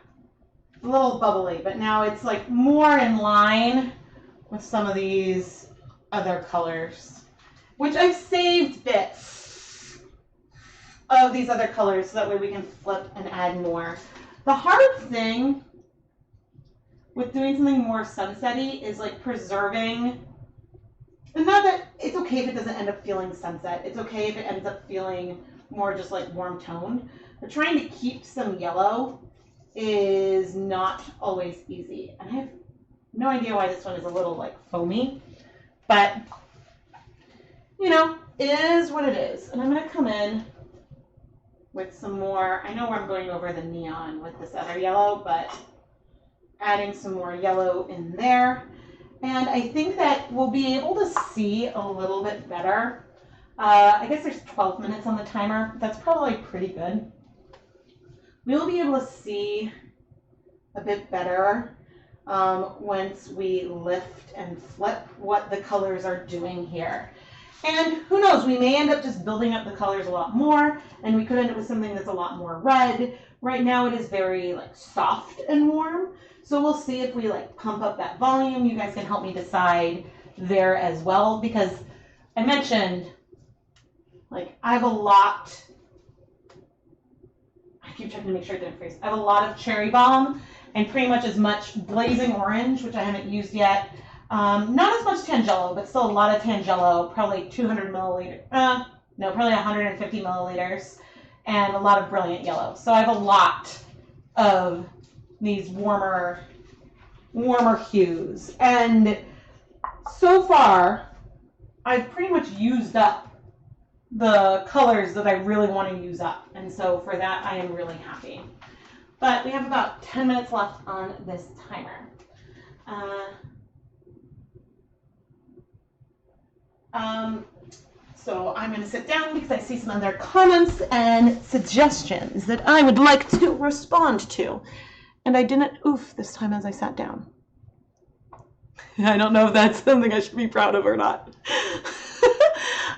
A little bubbly, but now it's like more in line with some of these other colors, which I've saved bits of these other colors so that way we can flip and add more. The hard thing with doing something more sunsetty is like preserving, and not that it's okay if it doesn't end up feeling sunset. It's okay if it ends up feeling more just like warm toned, but trying to keep some yellow is not always easy. And I have no idea why this one is a little like foamy, but you know, it is what it is. And I'm going to come in with some more, I know I'm going over the neon with this other yellow, but adding some more yellow in there. And I think that we'll be able to see a little bit better. I guess there's 12 minutes on the timer. That's probably pretty good. We'll be able to see a bit better once we lift and flip what the colors are doing here. And who knows, we may end up just building up the colors a lot more, and we could end up with something that's a lot more red. Right now it is very like soft and warm, so we'll see if we like pump up that volume. You guys can help me decide there as well, because I mentioned Like I have a lot, I keep checking to make sure it didn't freeze. I have a lot of cherry bomb and pretty much as much blazing orange, which I haven't used yet. Not as much Tangelo, but still a lot of Tangelo, probably 200 milliliters. No, probably 150 milliliters, and a lot of brilliant yellow. So I have a lot of these warmer hues. And so far, I've pretty much used up the colors that I really want to use up. And so for that, I am really happy. But we have about 10 minutes left on this timer. So I'm going to sit down because I see some other comments and suggestions that I would like to respond to. And I didn't oof this time as I sat down. I don't know if that's something I should be proud of or not.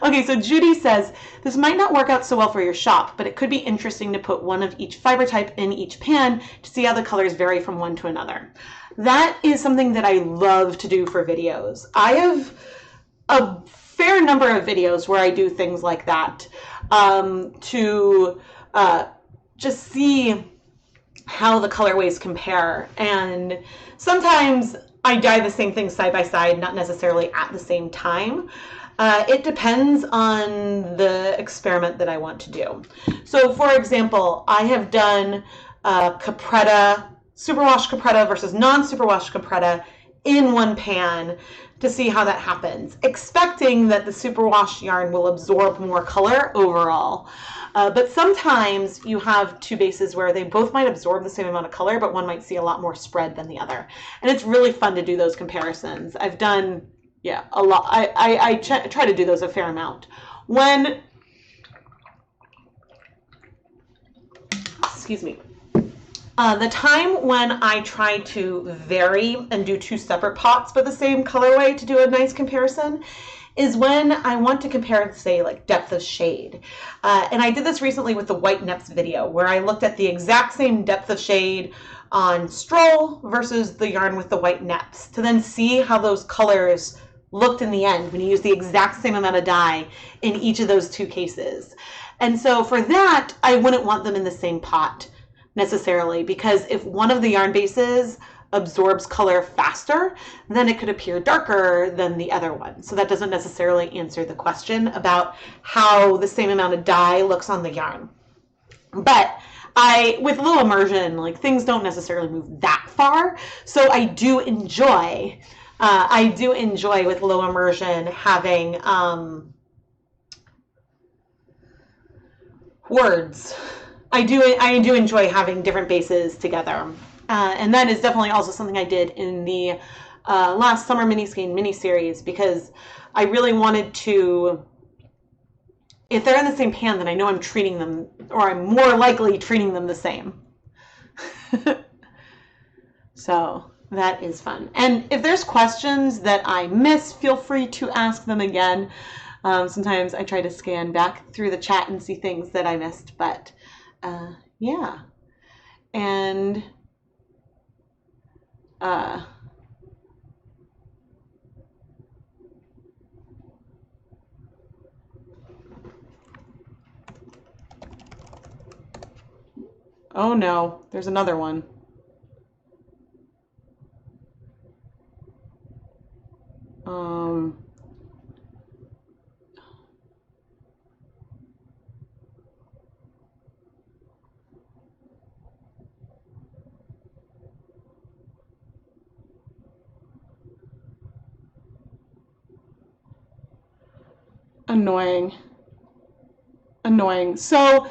Okay, so Judy says, this might not work out so well for your shop, but it could be interesting to put one of each fiber type in each pan to see how the colors vary from one to another. That is something that I love to do for videos. I have a fair number of videos where I do things like that to just see how the colorways compare. And sometimes I dye the same thing side by side, not necessarily at the same time. It depends on the experiment that I want to do. So for example, I have done Capretta, superwash Capretta versus non-superwash Capretta in one pan to see how that happens, expecting that the superwash yarn will absorb more color overall. But sometimes you have two bases where they both might absorb the same amount of color, but one might see a lot more spread than the other. And it's really fun to do those comparisons. I've done, yeah, a lot. I try to do those a fair amount. When, excuse me, the time when I try to vary and do two separate pots for the same colorway to do a nice comparison is when I want to compare, say, like depth of shade. And I did this recently with the White Neps video where I looked at the exact same depth of shade on Stroll versus the yarn with the White Neps to then see how those colors looked in the end when you use the exact same amount of dye in each of those two cases. And so for that, I wouldn't want them in the same pot necessarily, because if one of the yarn bases absorbs color faster, then it could appear darker than the other one. So that doesn't necessarily answer the question about how the same amount of dye looks on the yarn. But with low immersion, like things don't necessarily move that far. So I do enjoy with low immersion having words. I do enjoy having different bases together. And that is definitely also something I did in the last summer mini skein mini series, because I really wanted to, if they're in the same pan, then I know I'm treating them, or I'm more likely treating them the same. So that is fun. And if there's questions that I miss, feel free to ask them again. Sometimes I try to scan back through the chat and see things that I missed, but yeah. And oh no, there's another one. Annoying. So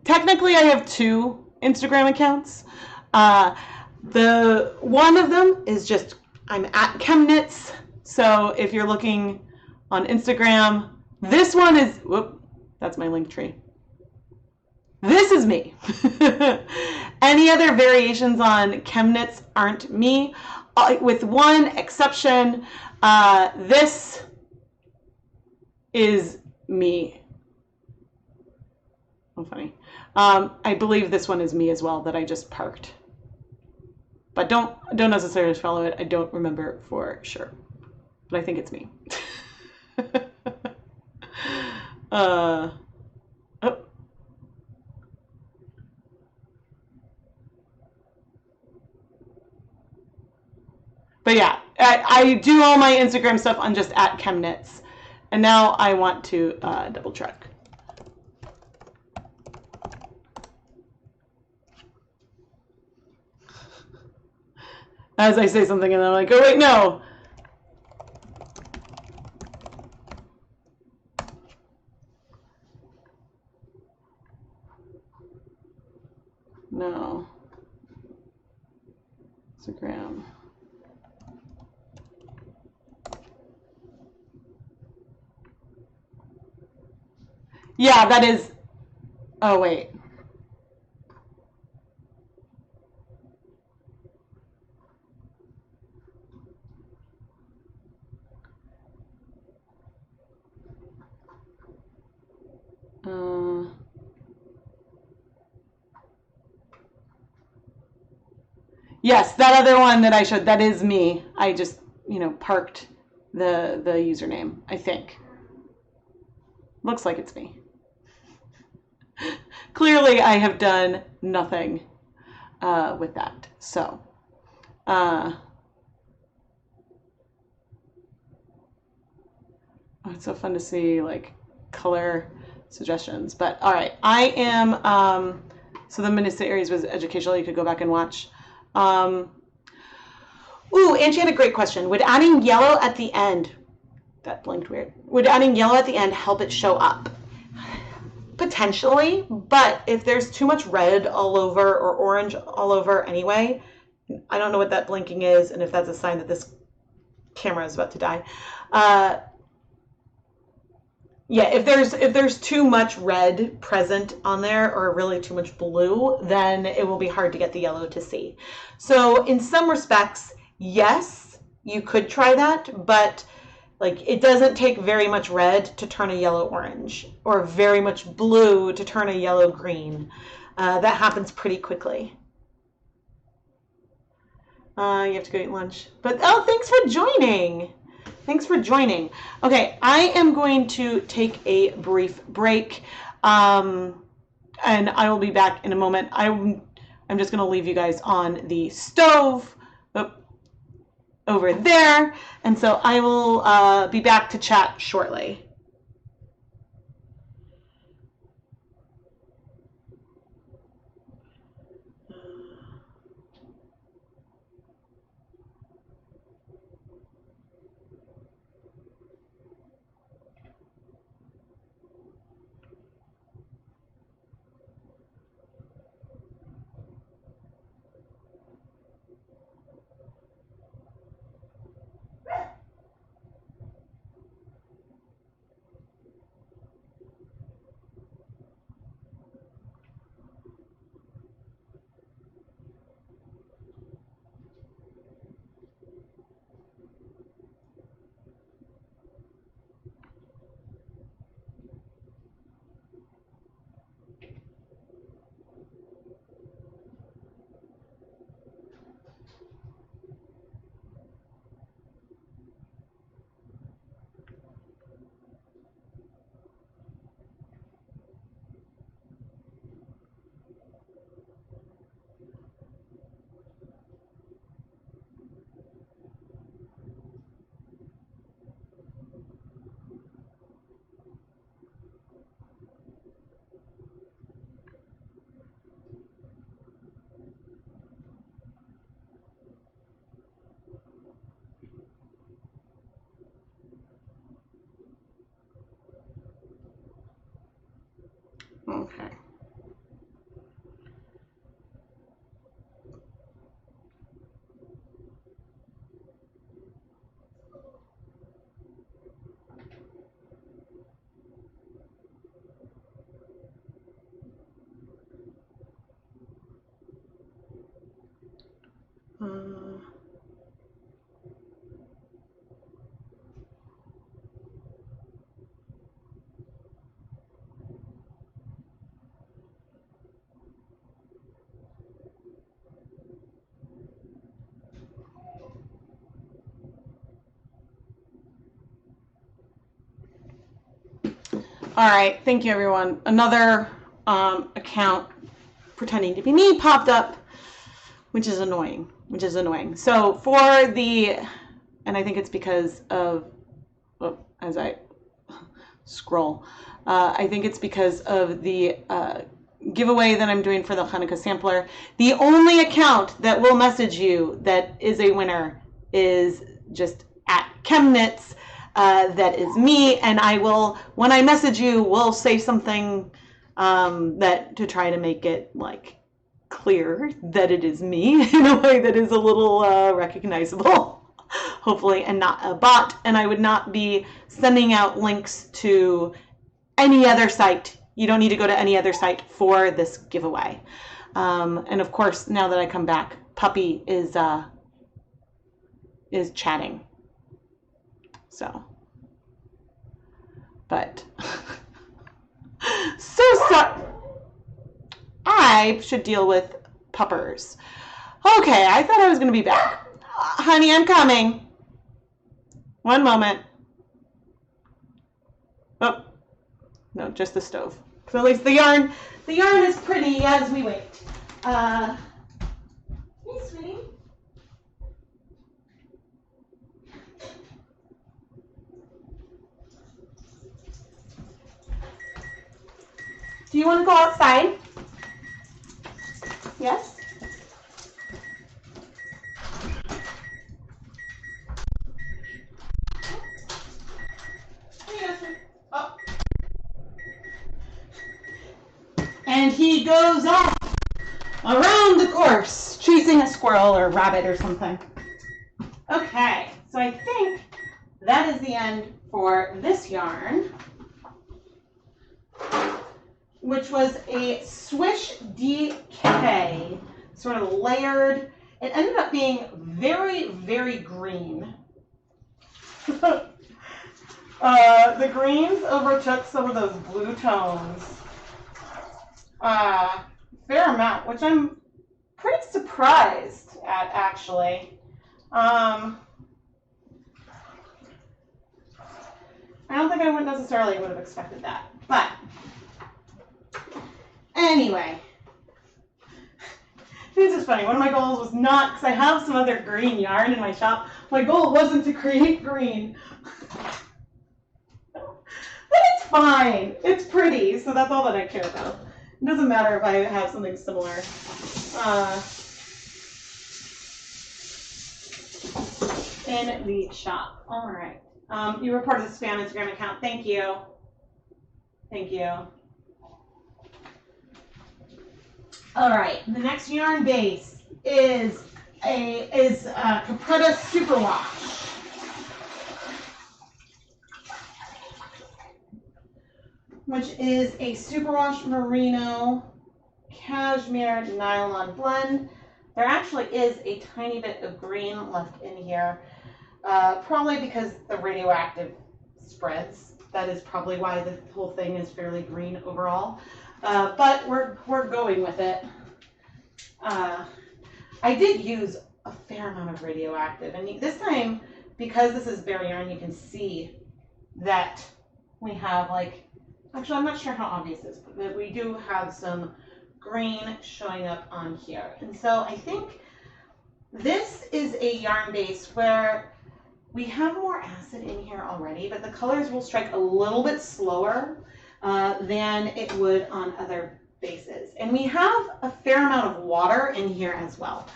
technically I have two Instagram accounts. The one of them is just, I'm at ChemKnits. So if you're looking on Instagram, this one is, whoop, that's my link tree. This is me. Any other variations on ChemKnits aren't me, with one exception. This is me. Oh, funny. I believe this one is me as well that I just parked. But don't necessarily follow it. I don't remember for sure. But I think it's me. Uh, oh. But yeah, I do all my Instagram stuff on just at ChemKnits. And now I want to double check. As I say something and then I'm like, oh wait, no. No. Instagram. Yeah, that is. Oh, wait. Uh, yes, that other one that I showed, that is me. I just, parked the username, I think. Looks like it's me. Clearly, I have done nothing with that. So, oh, it's so fun to see like color suggestions. But all right, I am. So the mini-series was educational. You could go back and watch. Ooh, and she had a great question. Would adding yellow at the end, that blinked weird, would adding yellow at the end help it show up? Potentially, but if there's too much red all over or orange all over anyway, I don't know what that blinking is and if that's a sign that this camera is about to die. Yeah, if there's too much red present on there or really too much blue, then it will be hard to get the yellow to see. So in some respects, yes, you could try that, but like it doesn't take very much red to turn a yellow orange or very much blue to turn a yellow green. That happens pretty quickly. You have to go eat lunch. But oh, thanks for joining. Thanks for joining. Okay, I am going to take a brief break, and I will be back in a moment. I'm just going to leave you guys on the stove over there, and so I will be back to chat shortly. Okay. Uh, All right, thank you everyone. Another account pretending to be me popped up, which is annoying. So for the, and I think it's because of, as I scroll, I think it's because of the giveaway that I'm doing for the Hanukkah sampler. The only account that will message you that is a winner is just at ChemKnits. That is me, and I will, when I message you, will say something that to try to make it like clear that it is me in a way that is a little recognizable, hopefully, and not a bot. And I would not be sending out links to any other site. You don't need to go to any other site for this giveaway. And of course, now that I come back, Puppy is chatting. So, but so I should deal with puppers. Okay, I thought I was going to be back. Honey, I'm coming. One moment. Oh, no, just the stove. So at least the yarn is pretty as we wait. Hey, sweetie. Do you want to go outside? Yes? Oh. And he goes off around the course, chasing a squirrel or a rabbit or something. Okay, so I think that is the end for this yarn, which was a Swish DK, sort of layered. It ended up being very, very green. The greens overtook some of those blue tones. Fair amount, which I'm pretty surprised at, actually. I don't think I would necessarily would have expected that, but anyway, this is funny. One of my goals was not, because I have some other green yarn in my shop, my goal wasn't to create green. But it's fine. It's pretty, so that's all that I care about. It doesn't matter if I have something similar. In the shop. All right. You were part of the spam Instagram account. Thank you. Thank you. All right. The next yarn base is Capretta Superwash. Which is a superwash merino cashmere nylon blend. There actually is a tiny bit of green left in here, probably because the radioactive spreads. That is probably why the whole thing is fairly green overall. But we're going with it. I did use a fair amount of radioactive, and this time, because this is bare yarn, you can see that we have like, actually I'm not sure how obvious this is, but we do have some green showing up on here. And so I think this is a yarn base where we have more acid in here already, but the colors will strike a little bit slower than it would on other bases. And we have a fair amount of water in here as well.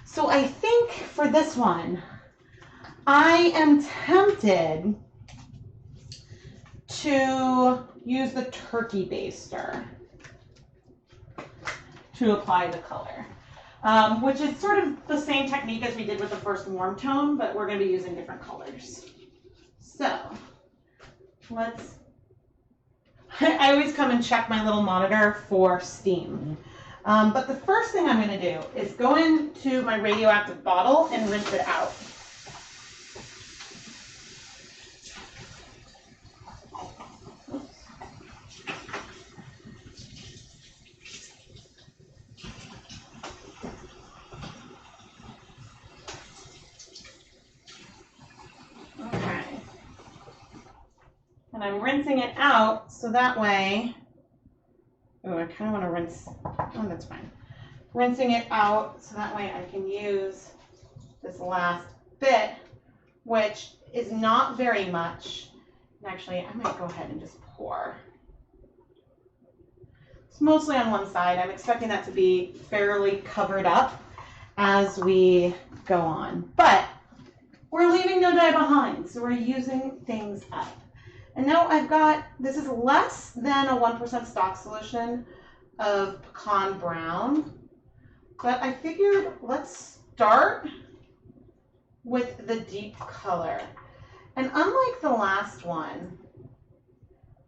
So I think for this one, I am tempted to use the turkey baster to apply the color, which is sort of the same technique as we did with the first warm tone, but we're going to be using different colors. So let's, I always come and check my little monitor for steam. But the first thing I'm going to do is go into my radioactive bottle and rinse it out. And I'm rinsing it out so So that way, oh, I kind of want to rinse, oh, that's fine. Rinsing it out so that way I can use this last bit, which is not very much. And actually, I might go ahead and just pour. It's mostly on one side. I'm expecting that to be fairly covered up as we go on. But we're leaving no dye behind, so we're using things up. And now I've got, this is less than a 1% stock solution of pecan brown. But I figured let's start with the deep color. And unlike the last one,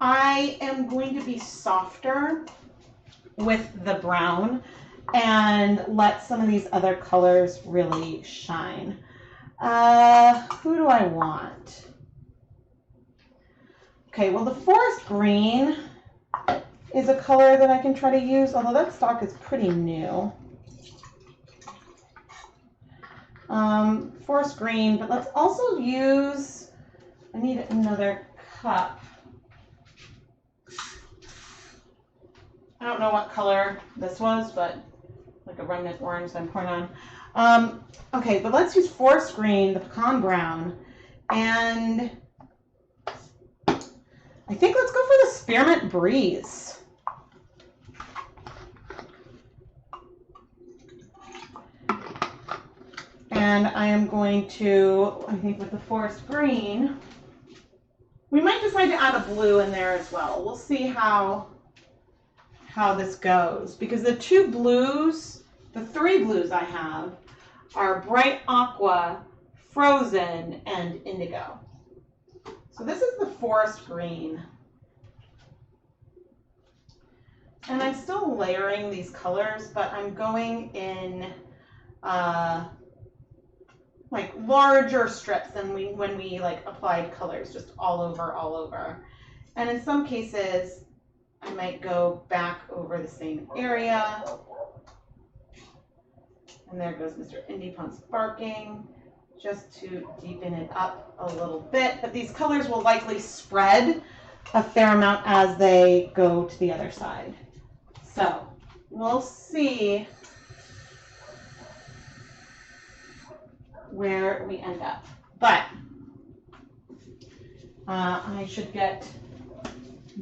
I am going to be softer with the brown and let some of these other colors really shine. Who do I want? Okay, well, the forest green is a color that I can try to use, although that stock is pretty new. Forest green, but let's also use, I need another cup. I don't know what color this was, but like a remnant orange that I'm pouring on. Okay, but let's use forest green, the pecan brown, and I think let's go for the spearmint breeze. And I am going to, I think with the forest green, we might decide to add a blue in there as well. We'll see how this goes, because the two blues, the three blues I have are bright aqua, frozen, and indigo. So this is the forest green. And I'm still layering these colors, but I'm going in like larger strips than when we like applied colors, just all over. And in some cases, I might go back over the same area. And there goes Mr. Indie Punks barking, just to deepen it up a little bit. But these colors will likely spread a fair amount as they go to the other side. So we'll see where we end up. But I should get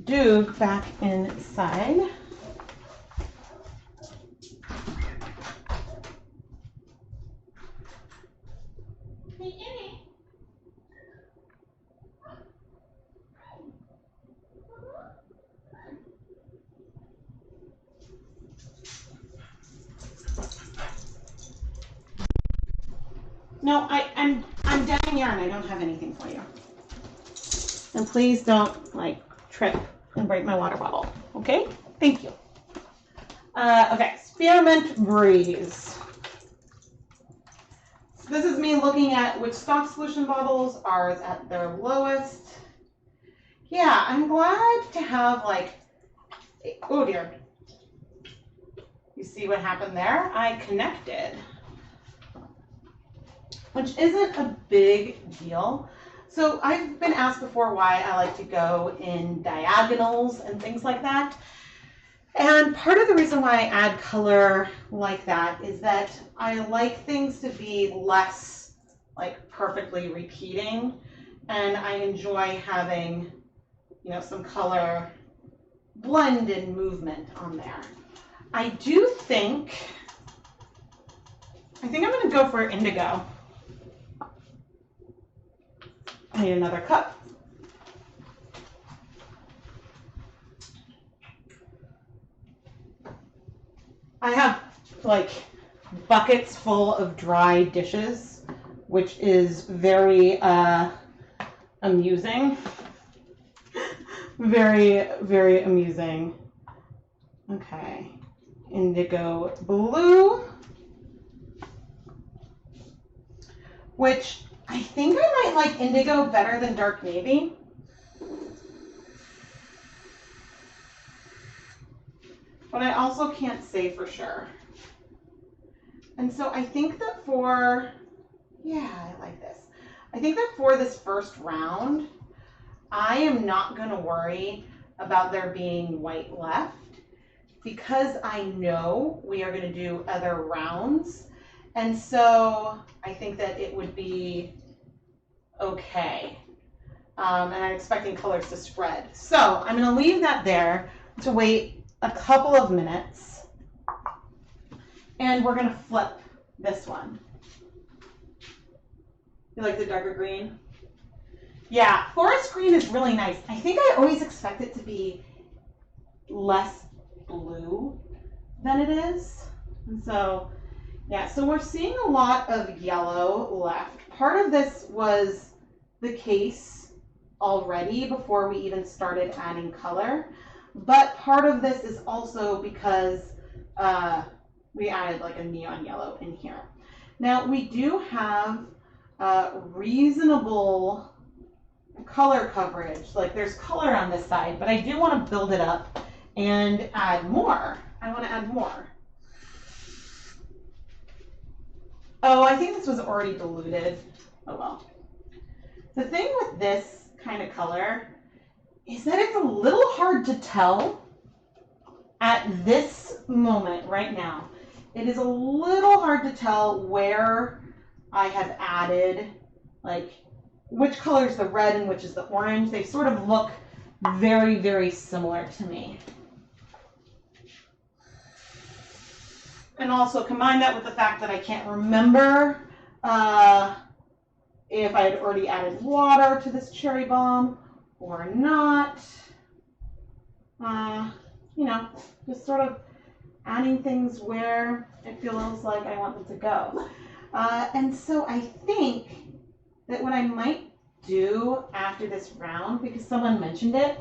Duke back inside. No, I'm down here and I don't have anything for you. And please don't like trip and break my water bottle. Okay? Thank you. Okay, spearmint breeze. So this is me looking at which stock solution bottles are at their lowest. Yeah, I'm glad to have like, oh dear. You see what happened there? I connected, which isn't a big deal. So I've been asked before why I like to go in diagonals and things like that. And part of the reason why I add color like that is that I like things to be less like perfectly repeating. And I enjoy having, you know, some color blend and movement on there. I think I'm gonna go for indigo. I need another cup. I have like buckets full of dry dishes, which is very amusing. Very, very amusing. Okay, indigo blue, which I think I might like indigo better than dark navy. But I also can't say for sure. And so I think that for, yeah, I like this. I think that for this first round, I am not going to worry about there being white left because I know we are going to do other rounds. And so I think that it would be okay. And I'm expecting colors to spread. So I'm going to leave that there to wait a couple of minutes. And we're going to flip this one. You like the darker green? Yeah, forest green is really nice. I think I always expect it to be less blue than it is. And so, yeah, so we're seeing a lot of yellow left. Part of this was the case already before we even started adding color. But part of this is also because we added like a neon yellow in here. Now we do have reasonable color coverage. Like there's color on this side, but I do want to build it up and add more. I want to add more. Oh, I think this was already diluted. Oh well. The thing with this kind of color is that it's a little hard to tell at this moment right now. It is a little hard to tell where I have added, like, which color is the red and which is the orange. They sort of look very, very similar to me. And also combine that with the fact that I can't remember if I had already added water to this cherry bomb or not. You know, just sort of adding things where it feels like I want them to go. And so I think that what I might do after this round, because someone mentioned it,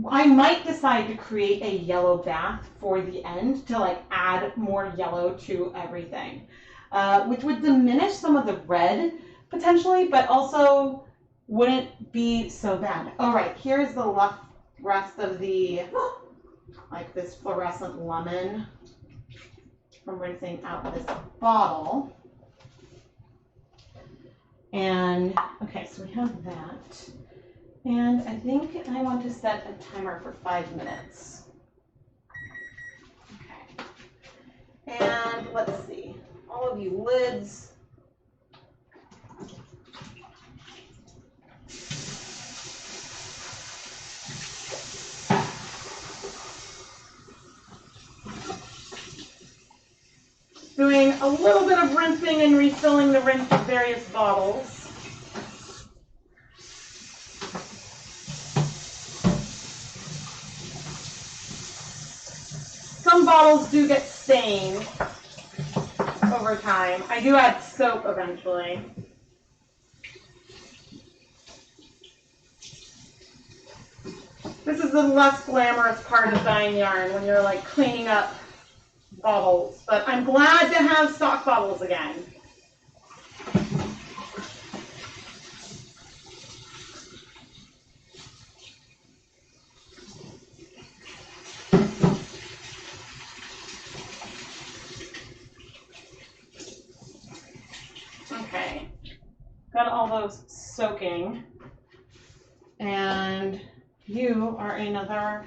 I might decide to create a yellow bath for the end to like add more yellow to everything, which would diminish some of the red potentially, but also wouldn't be so bad. All right, here's the rest of the, like this fluorescent lemon from rinsing out this bottle. And okay, so we have that. And I think I want to set a timer for 5 minutes. Okay. And let's see, all of you lids. Doing a little bit of rinsing and refilling the rinse of various bottles. Some bottles do get stained over time. I do add soap eventually. This is the less glamorous part of dyeing yarn when you're like cleaning up bottles, but I'm glad to have stock bottles again. Okay, got all those soaking, and you are another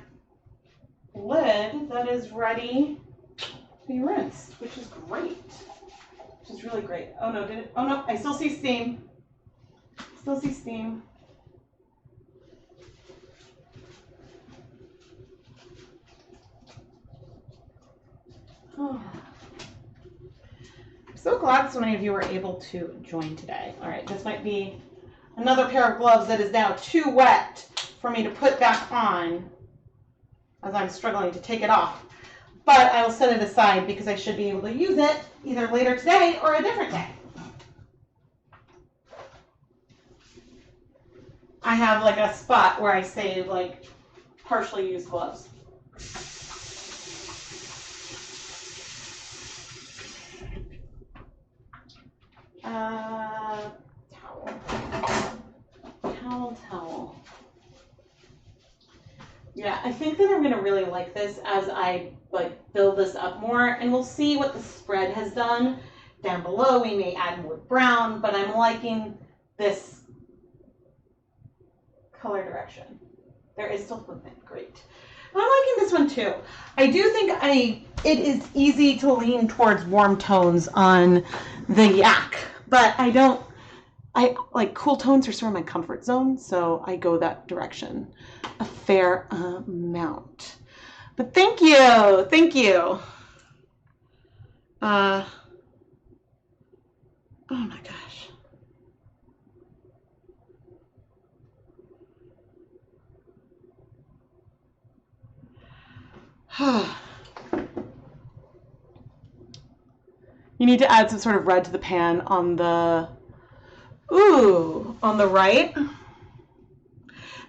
lid that is ready to be rinsed, which is great. Which is really great. Oh no, did it? Oh no, I still see steam. Still see steam. Oh. I'm so glad so many of you were able to join today. All right, this might be another pair of gloves that is now too wet for me to put back on as I'm struggling to take it off. But I will set it aside because I should be able to use it either later today or a different day. I have like a spot where I save like partially used gloves. Towel. Yeah, I think that I'm gonna really like this as I like build this up more, and we'll see what the spread has done down below. We may add more brown, but I'm liking this color direction. There is still movement. Great. I'm liking this one too. I do think it is easy to lean towards warm tones on the yak, but I like cool tones are sort of my comfort zone, so I go that direction a fair amount. But thank you. Thank you. Oh my gosh. You need to add some sort of red to the pan on the, on the right.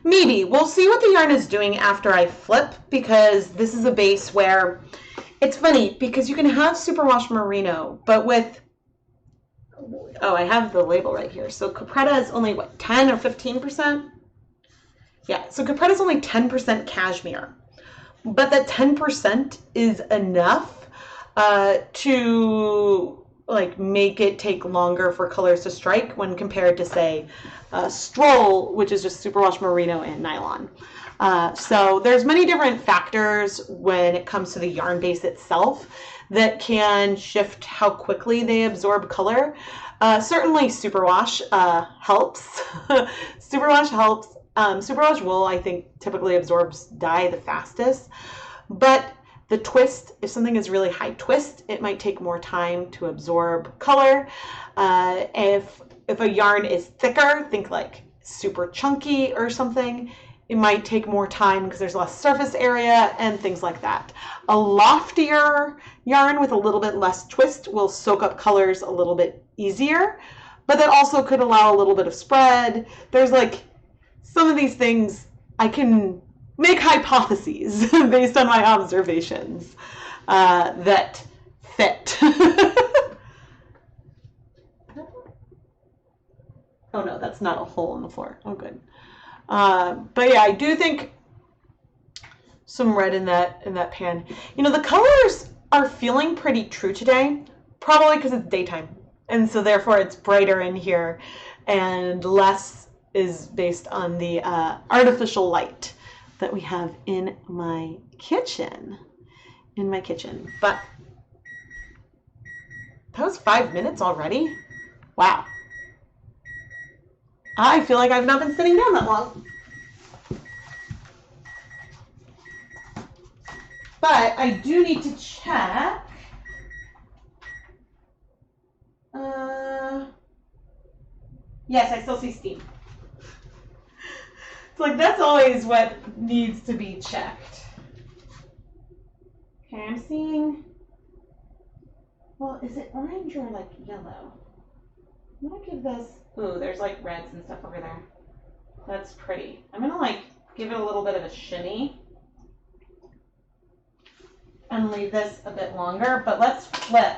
Maybe. We'll see what the yarn is doing after I flip, because this is a base where it's funny because you can have superwash merino, but with, oh, I have the label right here. So Capretta is only what, 10 or 15%? Yeah, so Capretta is only 10% cashmere, but that 10% is enough to like make it take longer for colors to strike when compared to say Stroll, which is just superwash merino and nylon. So there's many different factors when it comes to the yarn base itself that can shift how quickly they absorb color. Certainly superwash helps. Superwash helps. Superwash wool, I think, typically absorbs dye the fastest, but the twist, if something is really high twist, it might take more time to absorb color. If a yarn is thicker, think like super chunky or something, it might take more time because there's less surface area and things like that. A loftier yarn with a little bit less twist will soak up colors a little bit easier, but that also could allow a little bit of spread. There's like some of these things I can make hypotheses based on my observations that fit. Oh no, that's not a hole in the floor. Oh good. But yeah, I do think some red in that pan. You know, the colors are feeling pretty true today, probably because it's daytime, and so therefore it's brighter in here, and less is based on the artificial light that we have in my kitchen. But that was 5 minutes already? Wow. I feel like I've not been sitting down that long. But I do need to check. Yes, I still see steam. It's like that's always what needs to be checked. Okay, I'm seeing, well, is it orange or like yellow? I'm gonna give this, ooh, there's like reds and stuff over there. That's pretty. I'm gonna like give it a little bit of a shimmy and leave this a bit longer, but let's flip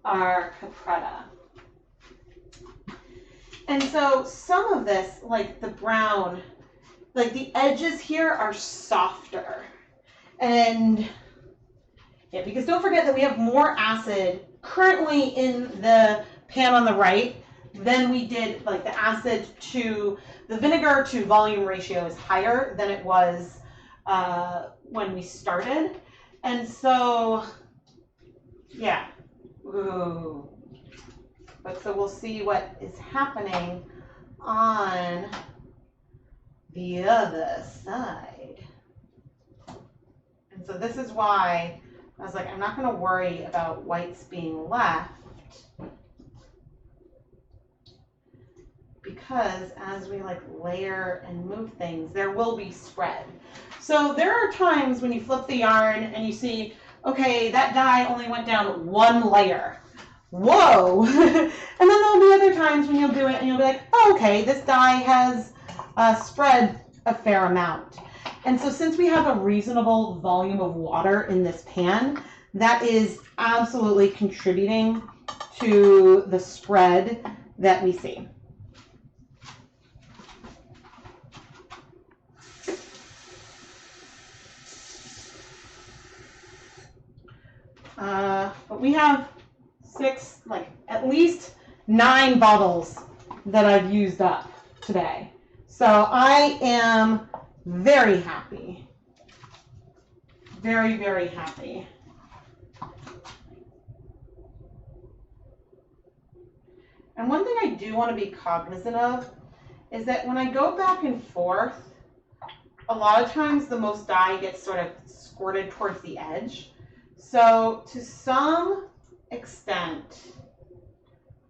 our capretta. And so some of this, like the brown, like the edges here are softer. And yeah, because don't forget that we have more acid currently in the pan on the right than we did, like the acid to the vinegar to volume ratio is higher than it was when we started. And so, yeah. Ooh. But so we'll see what is happening on the other side. And so this is why I was like, I'm not going to worry about whites being left, because as we like layer and move things, there will be spread. So there are times when you flip the yarn and you see, okay, that dye only went down one layer. Whoa! And then there'll be other times when you'll do it and you'll be like, oh, okay, this dye has spread a fair amount. And so since we have a reasonable volume of water in this pan, that is absolutely contributing to the spread that we see. But we have at least 9 bottles that I've used up today. So I am very happy. Very, very happy. And one thing I do want to be cognizant of is that when I go back and forth, a lot of times the most dye gets sort of squirted towards the edge. So to some extent,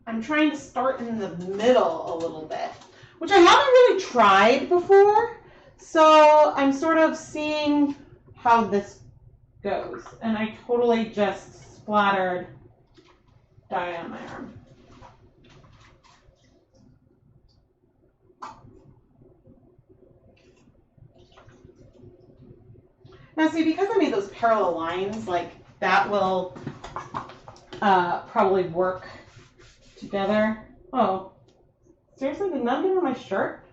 I'm trying to start in the middle a little bit, which I haven't really tried before. So I'm sort of seeing how this goes. And I totally just splattered dye on my arm. Now see, because I made those parallel lines, like that will probably work together. Oh, seriously, did none get on my shirt?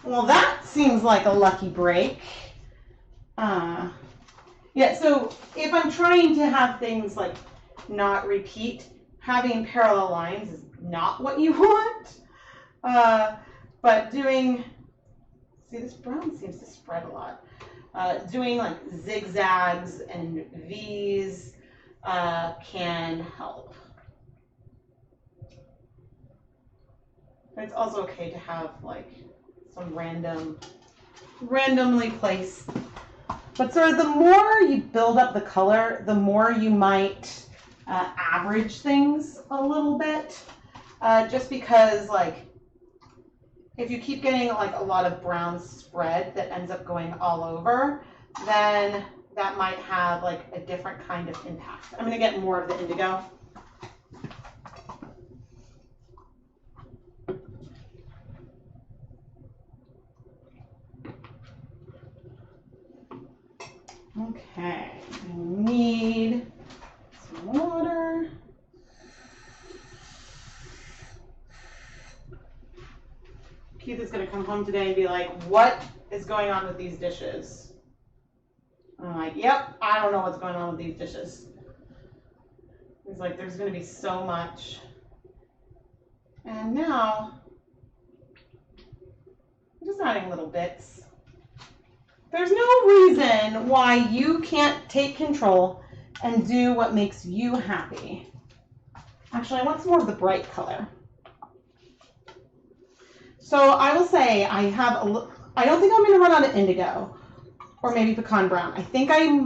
Well, that seems like a lucky break. Yeah, so if I'm trying to have things like not repeat, having parallel lines is not what you want. But doing, see, this brown seems to spread a lot. Doing like zigzags and V's can help. It's also okay to have like some randomly placed. But sort of the more you build up the color, the more you might average things a little bit. Just because like if you keep getting like a lot of brown spread that ends up going all over, then that might have like a different kind of impact. I'm going to get more of the indigo. Okay, I need some water. Keith is going to come home today and be like, what is going on with these dishes? I'm like, yep, I don't know what's going on with these dishes. He's like, there's going to be so much. And now, I'm just adding little bits. There's no reason why you can't take control and do what makes you happy. Actually, I want some more of the bright color. So I will say I don't think I'm going to run out of indigo or maybe pecan brown. I think I'm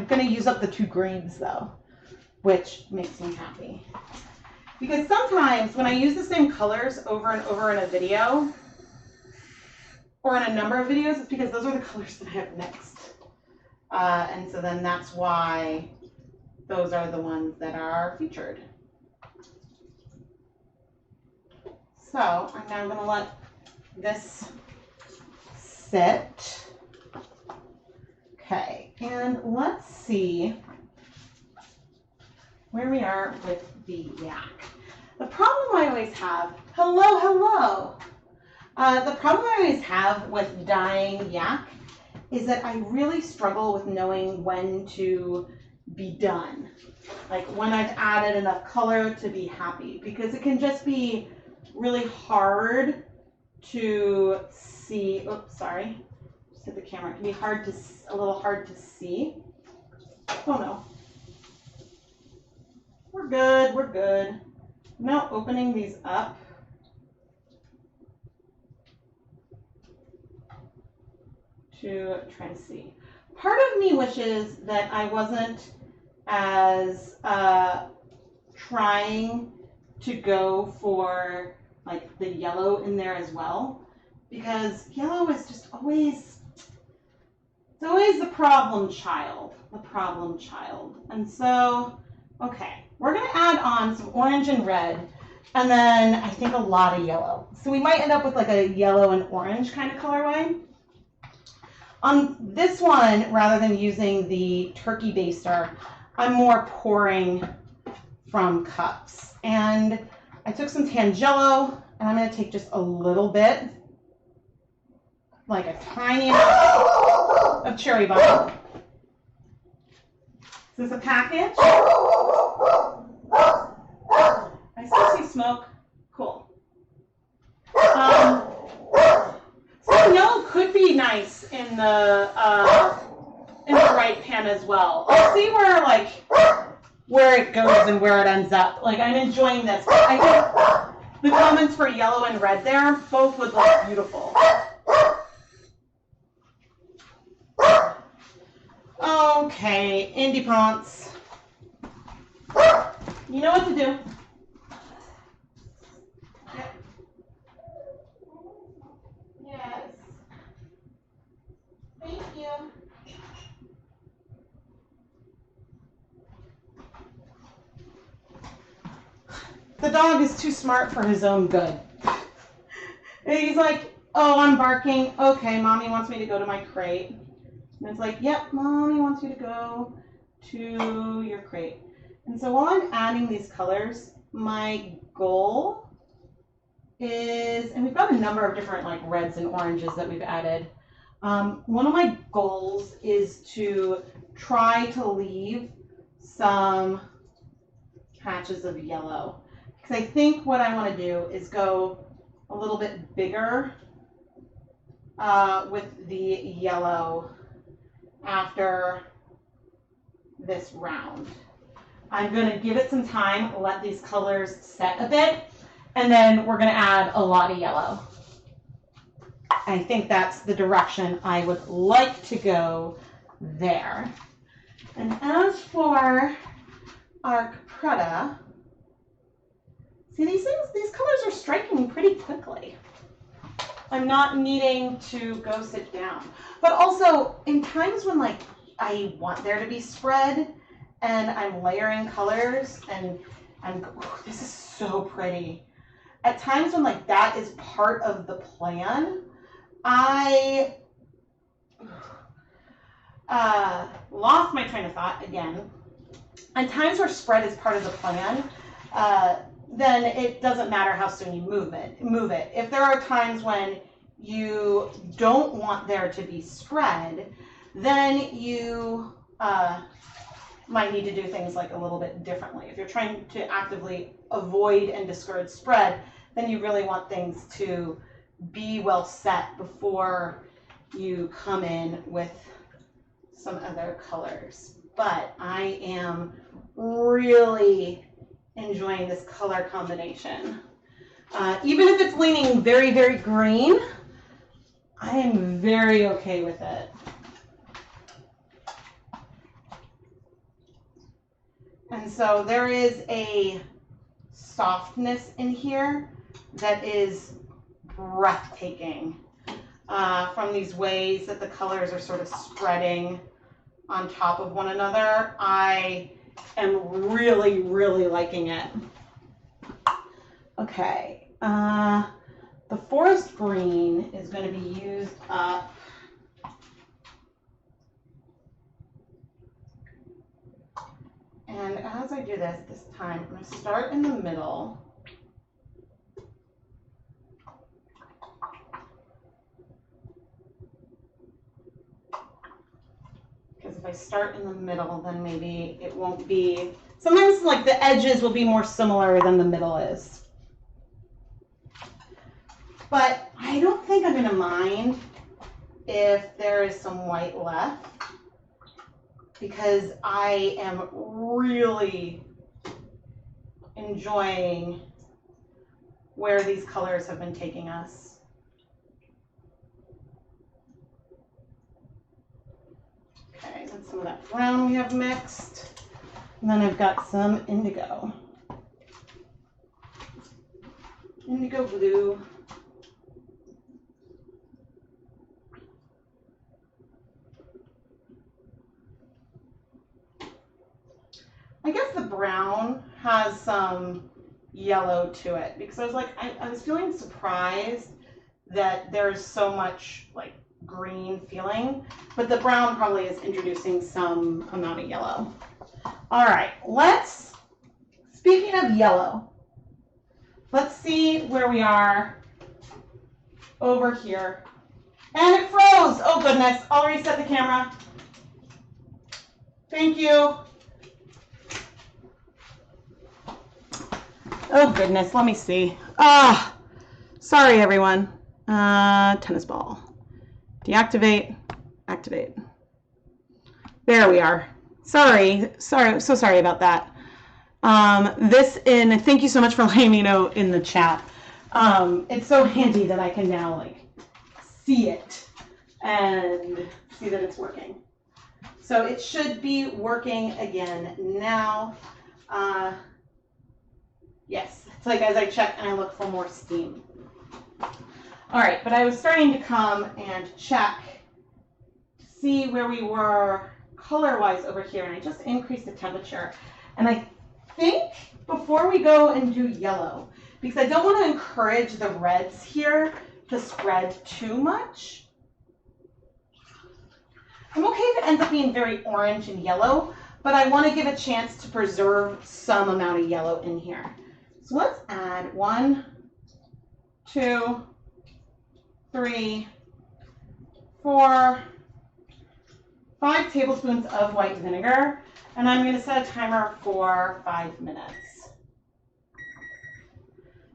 going to use up the two greens though, which makes me happy. Because sometimes when I use the same colors over and over in a video, or in a number of videos, it's because those are the colors that I have next. And so then that's why those are the ones that are featured. So I'm now going to let this sit. Okay, and let's see where we are with the yak. The problem I always have, hello. The problem I always have with dyeing yak is that I really struggle with knowing when to be done. Like when I've added enough color to be happy, because it can just be really hard to see. Oops, sorry. Just hit the camera. It can be a little hard to see. Oh no. We're good. Now opening these up. To try to see. Part of me wishes that I wasn't as trying to go for like the yellow in there as well, because yellow is just always, it's always the problem child. And so, okay, we're gonna add on some orange and red, and then I think a lot of yellow. So we might end up with like a yellow and orange kind of colorway. On this one, rather than using the turkey baster, I'm more pouring from cups. And I took some Tangelo, and I'm going to take just a little bit, like a tiny amount of cherry bomb. Is this a package? I still see smoke. Cool. So yellow could be nice in the right pan as well. I'll see where it goes and where it ends up. Like, I'm enjoying this. But I think the comments for yellow and red there both would look beautiful. Okay, Indie Ponce. You know what to do. Yes. Thank you. The dog is too smart for his own good. He's like, oh, I'm barking. Okay, mommy wants me to go to my crate. And it's like, yep, mommy wants you to go to your crate. And so while I'm adding these colors, my goal is, and we've got a number of different like reds and oranges that we've added. One of my goals is to try to leave some patches of yellow. Because I think what I want to do is go a little bit bigger with the yellow after this round. I'm going to give it some time, let these colors set a bit, and then we're going to add a lot of yellow. I think that's the direction I would like to go there. And as for our Prada, see these colors are striking pretty quickly. I'm not needing to go sit down. But also, in times when like I want there to be spread and I'm layering colors and this is so pretty. At times when like that is part of the plan, I lost my train of thought again. At times where spread is part of the plan, then it doesn't matter how soon you move it. If there are times when you don't want there to be spread, then you might need to do things like a little bit differently. If you're trying to actively avoid and discourage spread, then you really want things to be well set before you come in with some other colors. But I am really enjoying this color combination. Even if it's leaning very, very green, I am very okay with it. And so there is a softness in here that is breathtaking from these ways that the colors are sort of spreading on top of one another. I am really, really liking it. Okay, the forest green is going to be used up. And as I do this time, I'm going to start in the middle. Because if I start in the middle, then maybe it won't be, sometimes like the edges will be more similar than the middle is. But I don't think I'm going to mind if there is some white left, because I am really enjoying where these colors have been taking us. Okay, and some of that brown we have mixed. And then I've got some indigo. Indigo blue. I guess the brown has some yellow to it, because I was like, I was feeling surprised that there's so much like green feeling, but the brown probably is introducing some amount of yellow. All right, speaking of yellow, let's see where we are over here. And it froze. Oh goodness, I'll reset the camera. Thank you. Oh goodness, let me see. Ah, sorry everyone. Tennis ball. Deactivate, activate. There we are. Sorry, so sorry about that. Thank you so much for letting me know in the chat. It's so handy that I can now like see it and see that it's working. So it should be working again now. Yes, it's like as I check and I look for more steam. All right, but I was starting to come and check to see where we were color-wise over here, and I just increased the temperature. And I think before we go and do yellow, because I don't want to encourage the reds here to spread too much. I'm okay if it ends up being very orange and yellow, but I want to give a chance to preserve some amount of yellow in here. So let's add 1, 2, 3, 4, 5 tablespoons of white vinegar, and I'm going to set a timer for 5 minutes.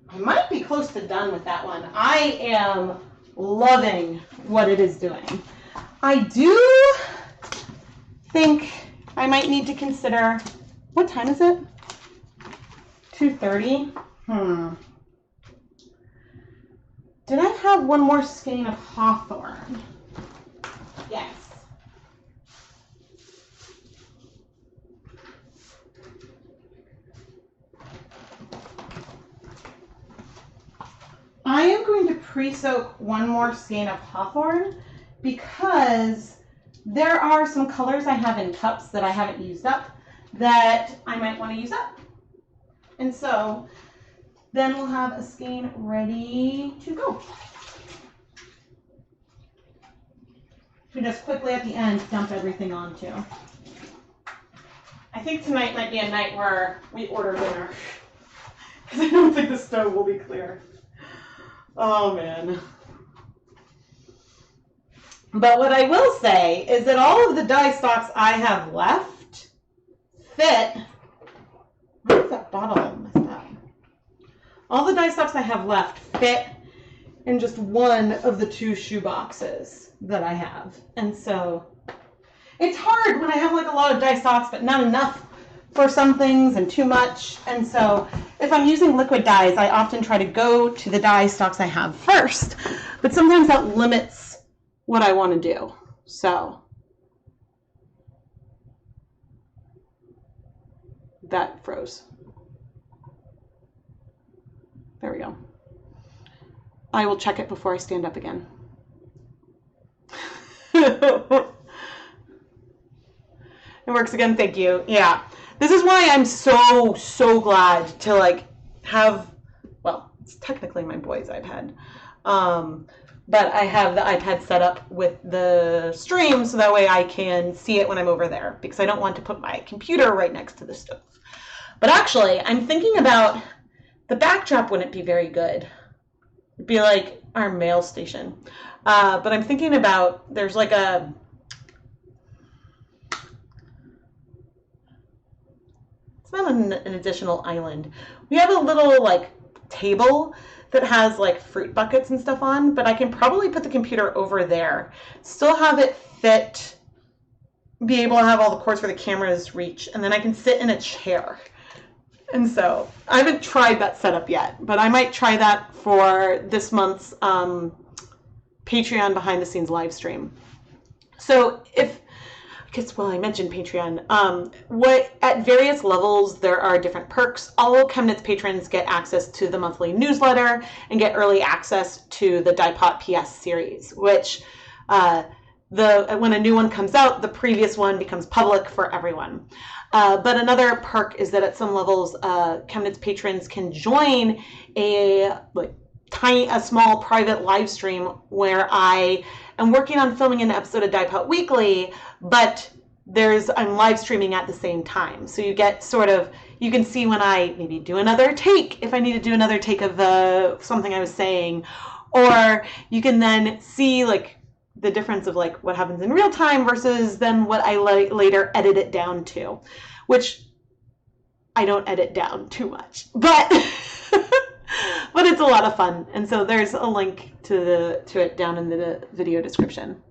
I might be close to done with that one. I am loving what it is doing. I do think I might need to consider, what time is it? 2:30? Did I have one more skein of hawthorn? Yes. I am going to pre-soak one more skein of hawthorn because there are some colors I have in cups that I haven't used up that I might want to use up. And so then we'll have a skein ready to go. We just quickly at the end dump everything on too. I think tonight might be a night where we order dinner because I don't think the stove will be clear. Oh man. But what I will say is that all of the dye stocks I have left fit. Why is that bottle messed up? All the dye stocks I have left fit in just one of the 2 shoe boxes that I have. And so it's hard when I have like a lot of dye stocks, but not enough for some things and too much. And so if I'm using liquid dyes, I often try to go to the dye stocks I have first, but sometimes that limits what I want to do. So that froze. There we go. I will check it before I stand up again. It works again, thank you. Yeah. This is why I'm so glad to like have, well, it's technically my boy's iPad. But I have the iPad set up with the stream so that way I can see it when I'm over there because I don't want to put my computer right next to the stove. But actually, I'm thinking about the backdrop wouldn't be very good. It'd be like our mail station. But I'm thinking about, there's like a, it's not an additional island. We have a little like table that has like fruit buckets and stuff on, but I can probably put the computer over there, still have it fit, be able to have all the cords for the cameras reach, and then I can sit in a chair. And so I haven't tried that setup yet, but I might try that for this month's Patreon behind the scenes live stream. So I mentioned Patreon. At various levels, there are different perks. All ChemKnits patrons get access to the monthly newsletter and get early access to the Dye Pot PS series, which when a new one comes out, the previous one becomes public for everyone. But another perk is that at some levels, ChemKnits patrons can join a small private live stream where I am working on filming an episode of Dye Pot Weekly, but I'm live streaming at the same time. So you get you can see when I maybe do another take, if I need to do another take of something I was saying, or you can then see like the difference of like what happens in real time versus then what I later edit it down to, which I don't edit down too much, but but it's a lot of fun. And so there's a link to it down in the video description.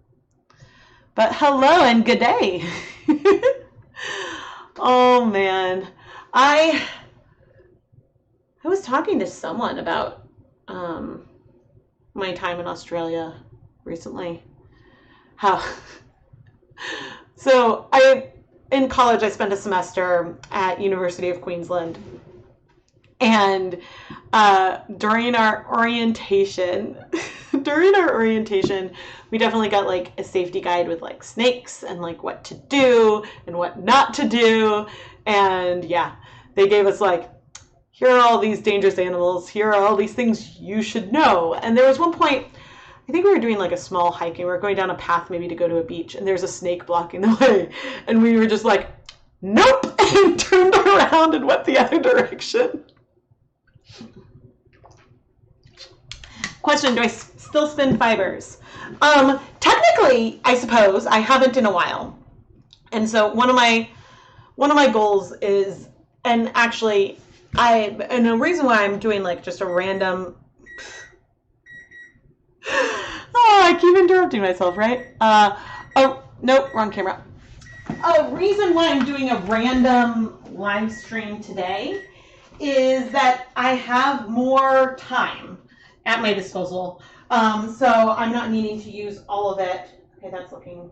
But hello and good day. Oh man, I was talking to someone about my time in Australia recently. How so in college I spent a semester at University of Queensland, and during our orientation we definitely got like a safety guide with like snakes and like what to do and what not to do. And yeah, they gave us like, here are all these dangerous animals, here are all these things you should know. And there was one point, I think we were doing like a small hike, and we were going down a path maybe to go to a beach, and there's a snake blocking the way, and we were just like, nope, and turned around and went the other direction. Question, do I still spin fibers? Technically, I suppose I haven't in a while. And so one of my goals is, and actually and the reason why I'm doing like just a random, oh, I keep interrupting myself, right? Oh, nope, wrong camera. A reason why I'm doing a random live stream today is that I have more time at my disposal. So I'm not needing to use all of it. Okay, that's looking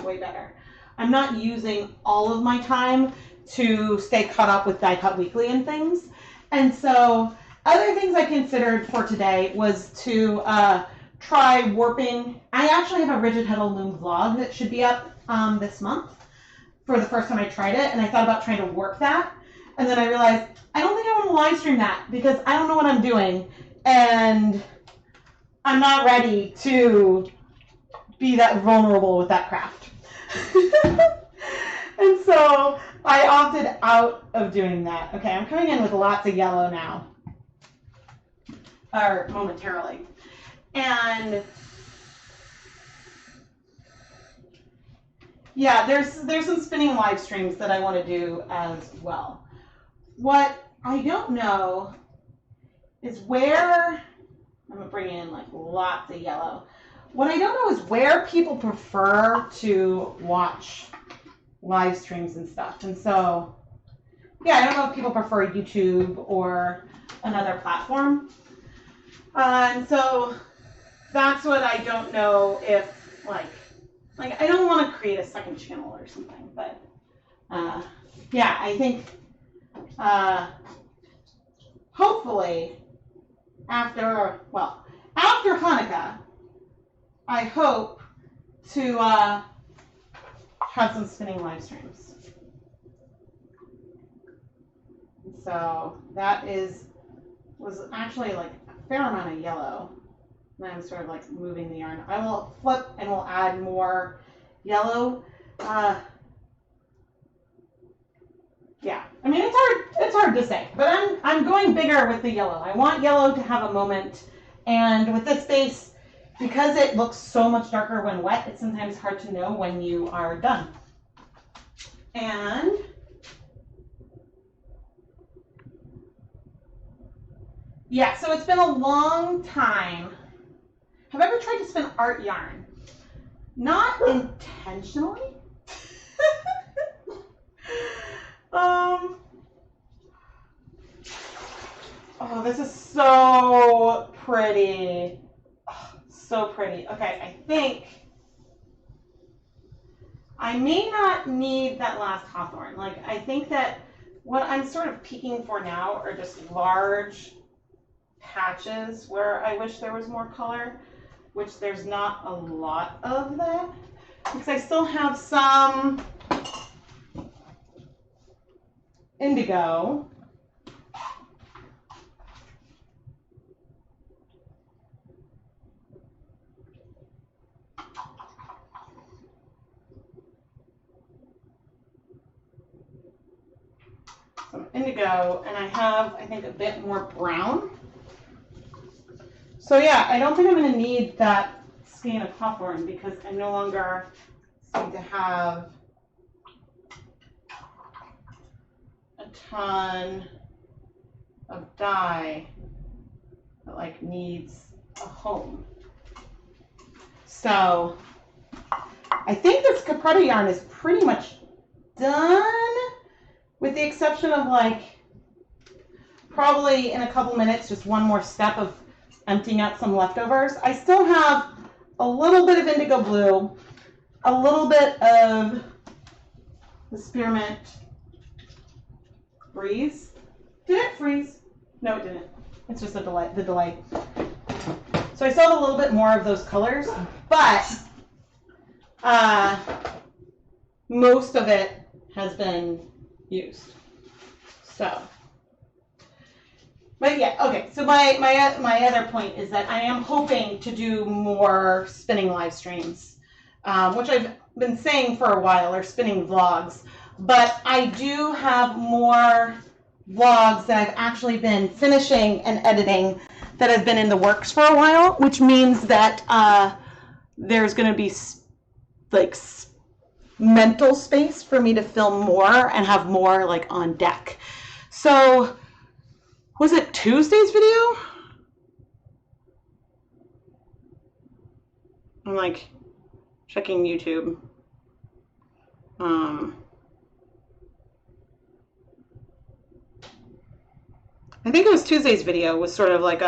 way better. I'm not using all of my time to stay caught up with Die Cut Weekly and things. And so other things I considered for today was to try warping. I actually have a Rigid Heddle Loom vlog that should be up this month for the first time I tried it, and I thought about trying to warp that. And then I realized I don't think I want to live stream that because I don't know what I'm doing, and I'm not ready to be that vulnerable with that craft. And so I opted out of doing that. Okay, I'm coming in with lots of yellow now, or momentarily. And yeah, there's some spinning live streams that I want to do as well. What I don't know is where, I'm going to bring in like lots of yellow. What I don't know is where people prefer to watch live streams and stuff. And so, yeah, I don't know if people prefer YouTube or another platform. And so that's what I don't know if, like I don't want to create a second channel or something. But, yeah, I think hopefully after Hanukkah, I hope to have some spinning live streams. So that was actually like a fair amount of yellow. And I'm sort of like moving the yarn. I will flip and we'll add more yellow. Yeah, I mean it's hard to say, but I'm going bigger with the yellow. I want yellow to have a moment, and with this base, because it looks so much darker when wet, it's sometimes hard to know when you are done. And yeah, so it's been a long time. Have I ever tried to spin art yarn? Not intentionally. Oh, this is so pretty. Oh, so pretty. Okay, I think I may not need that last hawthorn. Like, I think that what I'm sort of peeking for now are just large patches where I wish there was more color, which there's not a lot of that, because I still have some indigo. Some indigo, and I have, I think, a bit more brown. So yeah, I don't think I'm going to need that skein of hawthorn because I no longer seem to have a ton of dye that like needs a home. So I think this capretta yarn is pretty much done, with the exception of like probably in a couple minutes just one more step of emptying out some leftovers. I still have a little bit of indigo blue, a little bit of the spearmint breeze. Did it freeze? No, it didn't. It's just the delay. So I still have a little bit more of those colors, but most of it has been used. So, but yeah, okay. So my other point is that I am hoping to do more spinning live streams, which I've been saying for a while, or spinning vlogs. But I do have more vlogs that I've actually been finishing and editing that have been in the works for a while, which means that there's going to be like mental space for me to film more and have more like on deck. So was it Tuesday's video? I'm like checking YouTube. I think it was Tuesday's video, was sort of like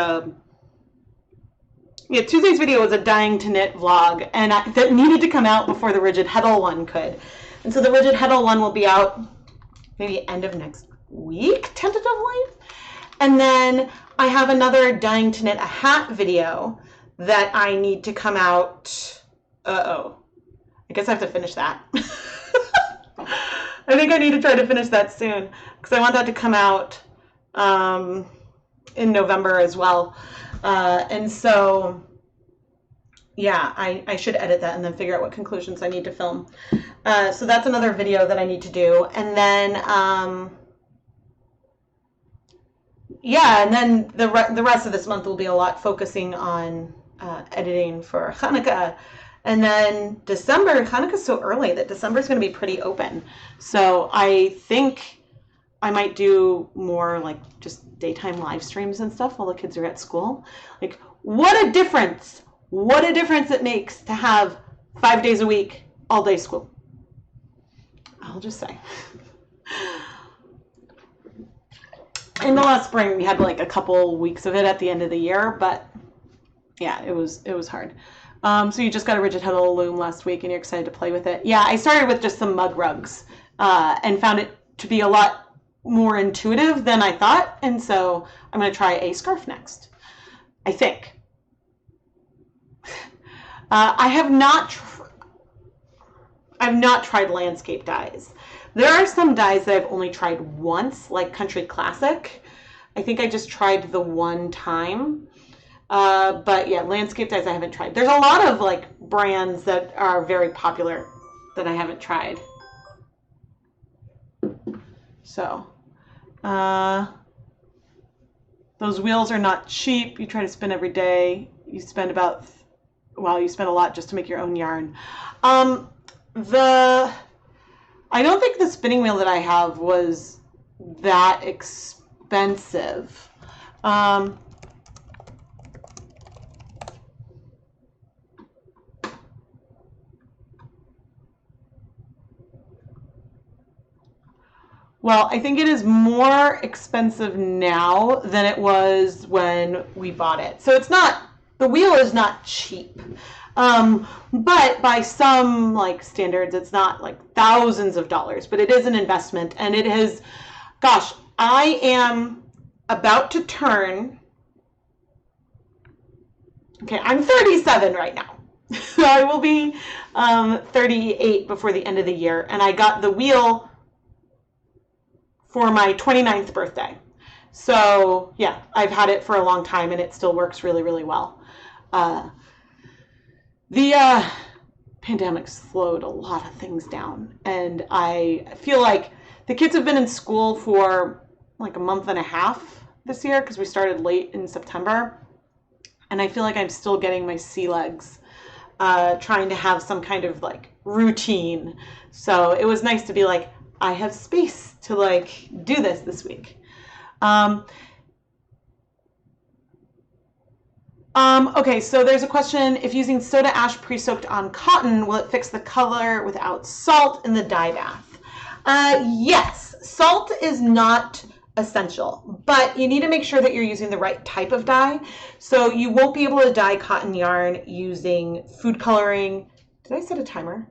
Tuesday's video was a dying to knit vlog, and that needed to come out before the rigid heddle one could. And so the rigid heddle one will be out maybe end of next week, tentatively. And then I have another dying to knit a hat video that I need to come out. I guess I have to finish that. I think I need to try to finish that soon, because I want that to come out in November as well. And so, yeah, I should edit that and then figure out what conclusions I need to film. So that's another video that I need to do. And then, yeah, and then the rest of this month will be a lot focusing on editing for Hanukkah. And then December, Hanukkah's so early that December's going to be pretty open. So I think I might do more like just daytime live streams and stuff while the kids are at school. Like, what a difference! What a difference it makes to have 5 days a week, all day school. I'll just say. In the last spring, we had like a couple weeks of it at the end of the year, but yeah, it was hard. So you just got a rigid heddle loom last week and you're excited to play with it. Yeah, I started with just some mug rugs and found it to be a lot more intuitive than I thought. And so I'm going to try a scarf next, I think. I have not tried landscape dyes. There are some dyes that I've only tried once, like Country Classic. I think I just tried the one time. But yeah, landscape dyes I haven't tried. There's a lot of like brands that are very popular that I haven't tried. So, those wheels are not cheap. You try to spin every day. You spend you spend a lot just to make your own yarn. I don't think the spinning wheel that I have was that expensive. Well, I think it is more expensive now than it was when we bought it. So the wheel is not cheap. But by some like standards, it's not like thousands of dollars, but it is an investment. And it has, gosh, I am about to turn, okay, I'm 37 right now. So I will be 38 before the end of the year. And I got the wheel for my 29th birthday. So yeah, I've had it for a long time and it still works really, really well. The pandemic slowed a lot of things down, and I feel like the kids have been in school for like a month and a half this year because we started late in September, and I feel like I'm still getting my sea legs, trying to have some kind of like routine. So it was nice to be like, I have space to like do this week. Okay, so there's a question, if using soda ash pre-soaked on cotton, will it fix the color without salt in the dye bath? Yes, salt is not essential, but you need to make sure that you're using the right type of dye. So you won't be able to dye cotton yarn using food coloring. Did I set a timer?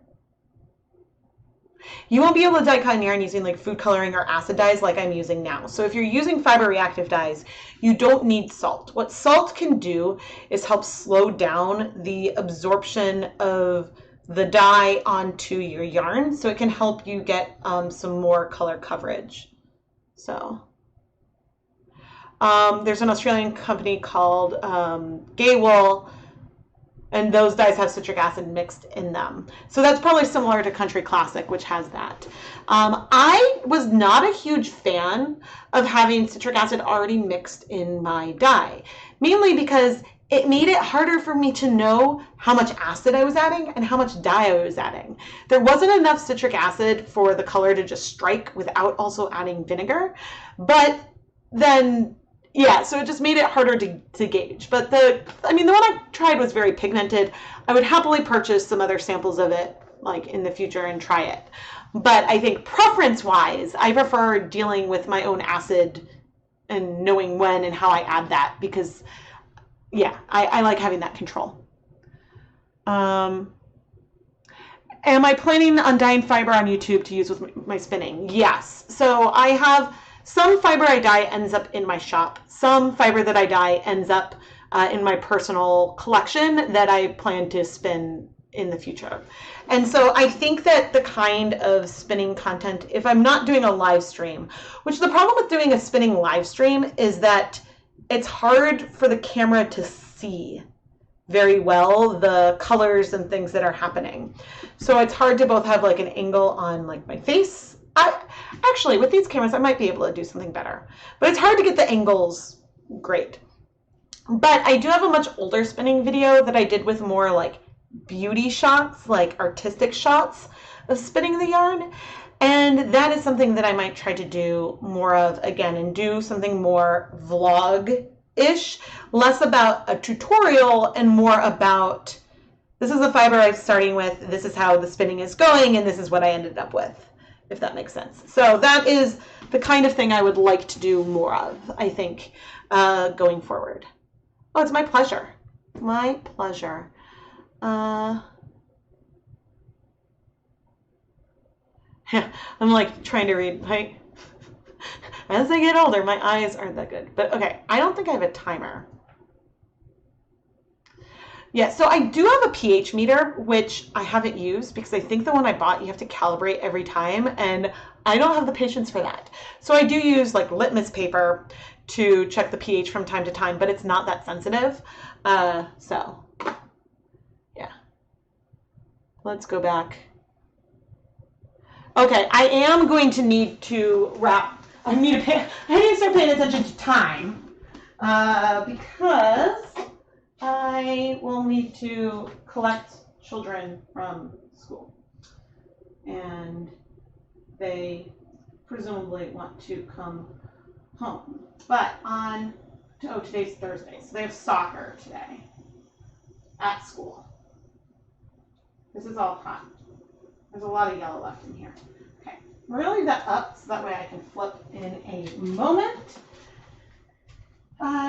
You won't be able to dye cotton yarn using like food coloring or acid dyes like I'm using now. So if you're using fiber reactive dyes, you don't need salt. What salt can do is help slow down the absorption of the dye onto your yarn, so it can help you get some more color coverage. So there's an Australian company called Gay Wool, and those dyes have citric acid mixed in them. So that's probably similar to Country Classic, which has that. I was not a huge fan of having citric acid already mixed in my dye, mainly because it made it harder for me to know how much acid I was adding and how much dye I was adding. There wasn't enough citric acid for the color to just strike without also adding vinegar, but then yeah, so it just made it harder to gauge. But the one I tried was very pigmented. I would happily purchase some other samples of it like in the future and try it. But I think preference-wise, I prefer dealing with my own acid and knowing when and how I add that, because yeah, I like having that control. Am I planning on dyeing fiber on YouTube to use with my spinning? Yes. So I have some fiber I dye ends up in my shop. Some fiber that I dye ends up in my personal collection that I plan to spin in the future. And so I think that the kind of spinning content, if I'm not doing a live stream, which the problem with doing a spinning live stream is that it's hard for the camera to see very well the colors and things that are happening. So it's hard to both have like an angle on like my face. Actually, with these cameras, I might be able to do something better, but it's hard to get the angles great. But I do have a much older spinning video that I did with more like beauty shots, like artistic shots of spinning the yarn. And that is something that I might try to do more of again and do something more vlog-ish, less about a tutorial and more about, this is the fiber I'm starting with, this is how the spinning is going, and this is what I ended up with, if that makes sense. So that is the kind of thing I would like to do more of, I think, going forward. Oh, it's my pleasure. My pleasure. I'm like trying to read. As I get older, my eyes aren't that good. But okay, I don't think I have a timer. Yeah, so I do have a pH meter, which I haven't used because I think the one I bought, you have to calibrate every time, and I don't have the patience for that. So I do use like litmus paper to check the pH from time to time, but it's not that sensitive. So yeah, let's go back. Okay, I am going to need to wrap. I need to start paying attention to time because I will need to collect children from school, and they presumably want to come home. But today's Thursday, so they have soccer today at school. This is all hot. There's a lot of yellow left in here. Okay, we're gonna leave that up so that way I can flip in a moment.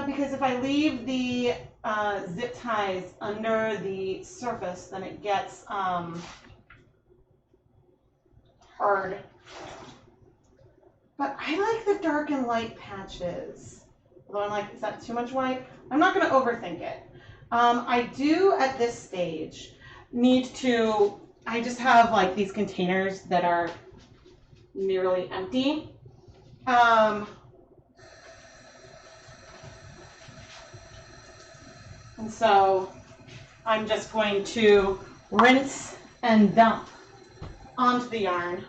Because if I leave the zip ties under the surface, then it gets hard. But I like the dark and light patches. Although I'm like, is that too much white? I'm not going to overthink it. I do at this stage need to, I just have like these containers that are nearly empty. And so I'm just going to rinse and dump onto the yarn.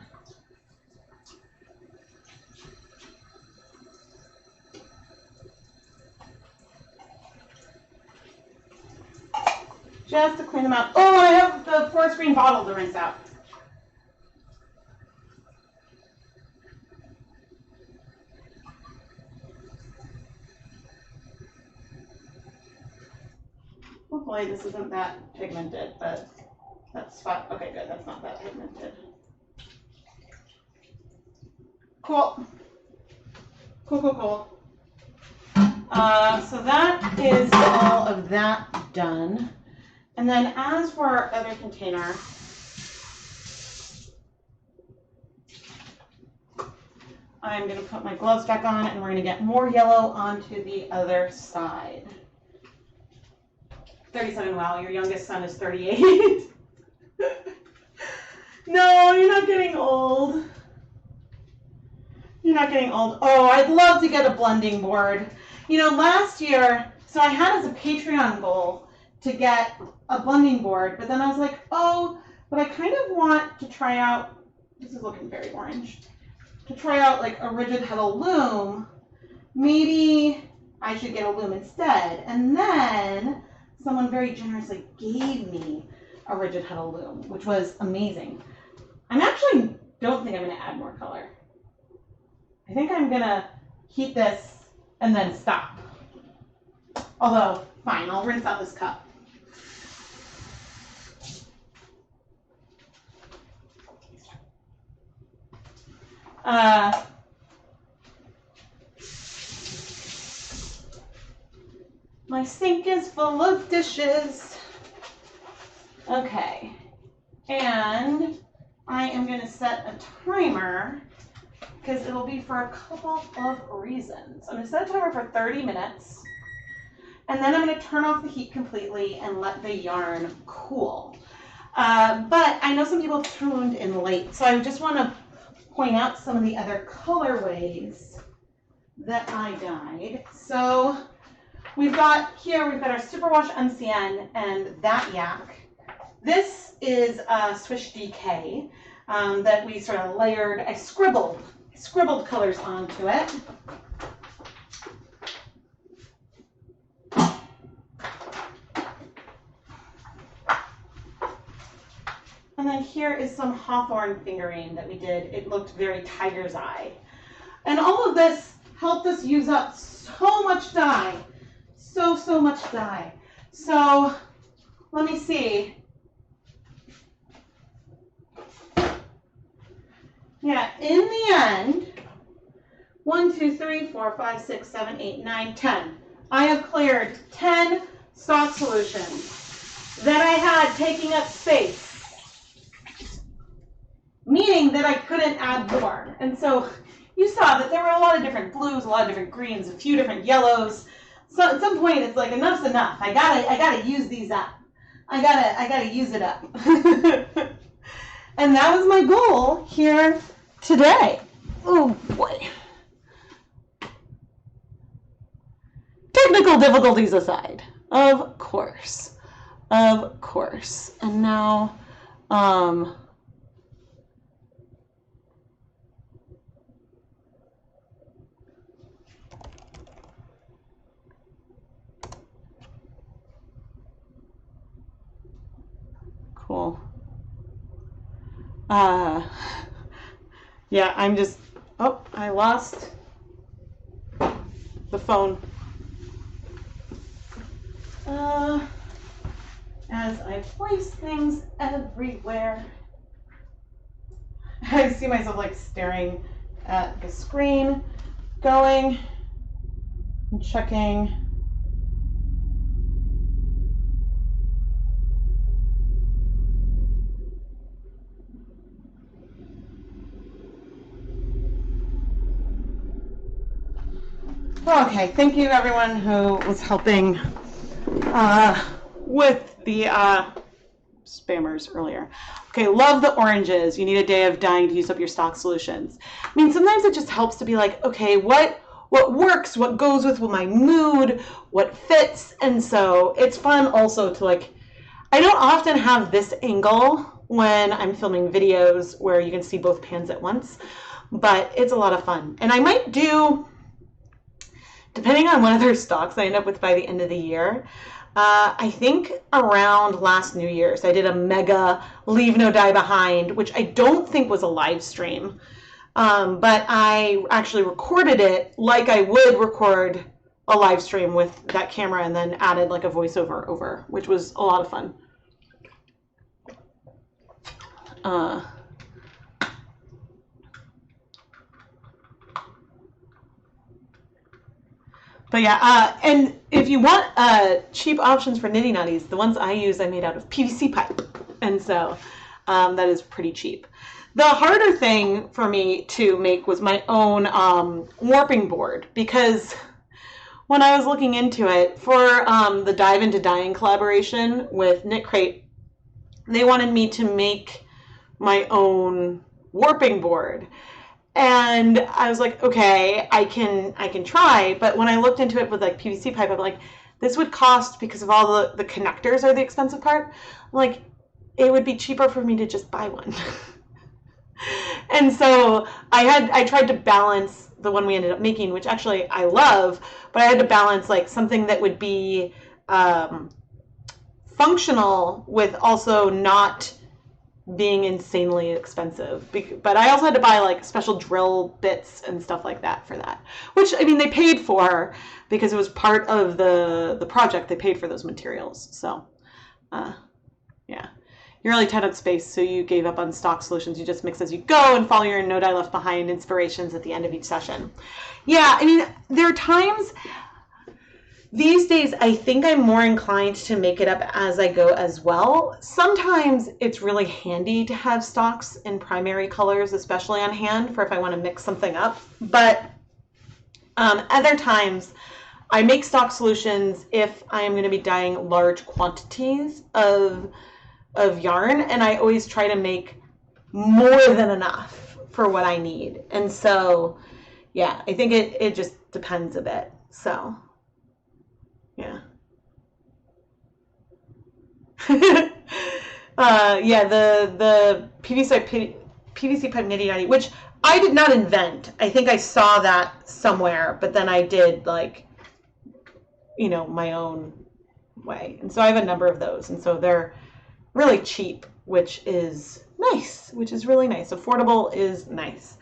Just to clean them out. Oh, I have the forest green bottle to rinse out. Hopefully this isn't that pigmented, but that's fine. Okay, good. That's not that pigmented. Cool. Cool, cool, cool. So that is all of that done. And then as for our other container, I'm going to put my gloves back on and we're going to get more yellow onto the other side. 37, wow, your youngest son is 38. No, you're not getting old. You're not getting old. Oh, I'd love to get a blending board. You know, last year, so I had as a Patreon goal to get a blending board, but then I was like, oh, but I kind of want to try out, this is looking very orange, to try out like a rigid heddle loom. Maybe I should get a loom instead. And then someone very generously gave me a rigid heddle loom, which was amazing. I'm actually don't think I'm going to add more color. I think I'm going to heat this and then stop. Although, fine, I'll rinse out this cup. My sink is full of dishes. Okay, and I am going to set a timer because it'll be for a couple of reasons. I'm going to set a timer for 30 minutes, and then I'm going to turn off the heat completely and let the yarn cool. But I know some people tuned in late, so I just want to point out some of the other colorways that I dyed. So we've got our Superwash MCN and that yak. This is a Swish DK that we sort of layered. I scribbled colors onto it. And then here is some hawthorn fingering that we did. It looked very tiger's eye. And all of this helped us use up so much dye. So much dye. So let me see. Yeah, in the end, 1, 2, 3, 4, 5, 6, 7, 8, 9, 10. I have cleared 10 stock solutions that I had taking up space, meaning that I couldn't add more. And so you saw that there were a lot of different blues, a lot of different greens, a few different yellows. So at some point it's like enough's enough. I gotta use these up. I gotta use it up. And that was my goal here today. Oh boy. Technical difficulties aside, of course. And now, cool. Yeah, I'm just, oh, I lost the phone. As I place things everywhere, I see myself like staring at the screen, going and checking. Okay, thank you everyone who was helping with the spammers earlier. Okay, love the oranges. You need a day of dyeing to use up your stock solutions. I mean, sometimes it just helps to be like, okay, what works, what goes with my mood, what fits. And so it's fun also to like, I don't often have this angle when I'm filming videos where you can see both pans at once, but it's a lot of fun. And I might do, depending on what other stocks I end up with by the end of the year, I think around last New Year's, I did a mega Leave No Dye Behind, which I don't think was a live stream, but I actually recorded it like I would record a live stream with that camera and then added like a voiceover over, which was a lot of fun. But yeah, and if you want cheap options for nitty nutties, the ones I use I made out of PVC pipe, and so that is pretty cheap. The harder thing for me to make was my own warping board, because when I was looking into it for the Dive into Dyeing collaboration with Knit Crate, they wanted me to make my own warping board. And I was like, okay, I can try. But when I looked into it with like PVC pipe, I'm like, this would cost, because of all the connectors are the expensive part. I'm like, it would be cheaper for me to just buy one. And so I tried to balance the one we ended up making, which actually I love, but I had to balance like something that would be functional with also not being insanely expensive. But I also had to buy like special drill bits and stuff like that for that, which I mean they paid for because it was part of the project. They paid for those materials. So yeah, you're really tight on space, so you gave up on stock solutions. You just mix as you go and follow your no dye left behind inspirations at the end of each session. Yeah, I mean there are times these days, I think I'm more inclined to make it up as I go as well. Sometimes it's really handy to have stocks in primary colors, especially on hand for if I want to mix something up. But other times, I make stock solutions if I am going to be dyeing large quantities of yarn, and I always try to make more than enough for what I need. And so, yeah, I think it just depends a bit. So. Yeah. Yeah, the PVC pipe nitty nutty, which I did not invent. I think I saw that somewhere, but then I did like, my own way. And so I have a number of those, and so they're really cheap, which is nice, which is really nice. Affordable is nice.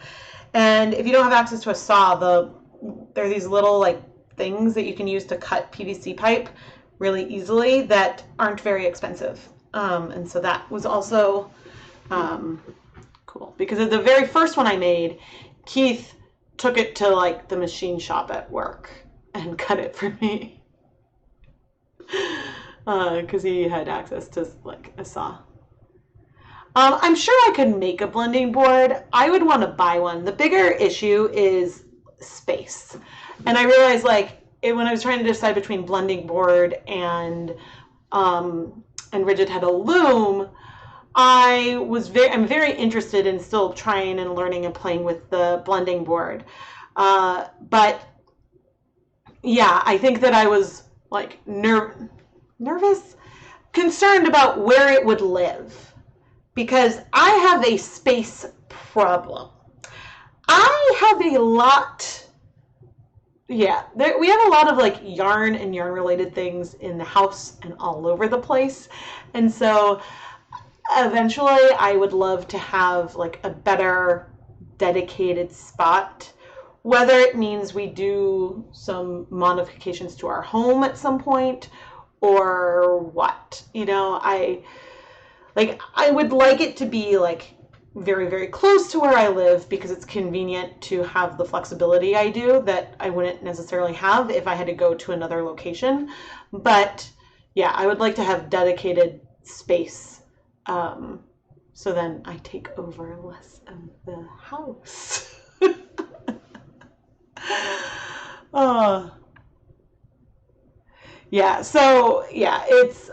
And if you don't have access to a saw, there are these little like things that you can use to cut PVC pipe really easily that aren't very expensive. And so that was also cool, because the very first one I made, Keith took it to like the machine shop at work and cut it for me because he had access to like a saw. I'm sure I could make a blending board. I would want to buy one. The bigger issue is space. And I realized when I was trying to decide between blending board and rigid head loom, I'm very interested in still trying and learning and playing with the blending board. But yeah, I think that I was like nervous, concerned about where it would live, because I have a space problem. I have a lot. Yeah, we have a lot of like yarn and yarn related things in the house and all over the place. And so eventually I would love to have like a better dedicated spot, whether it means we do some modifications to our home at some point or what. I would like it to be like very, very close to where I live, because it's convenient to have the flexibility I do that I wouldn't necessarily have if I had to go to another location. But yeah, I would like to have dedicated space, so then I take over less of the house. Yeah, so yeah, it's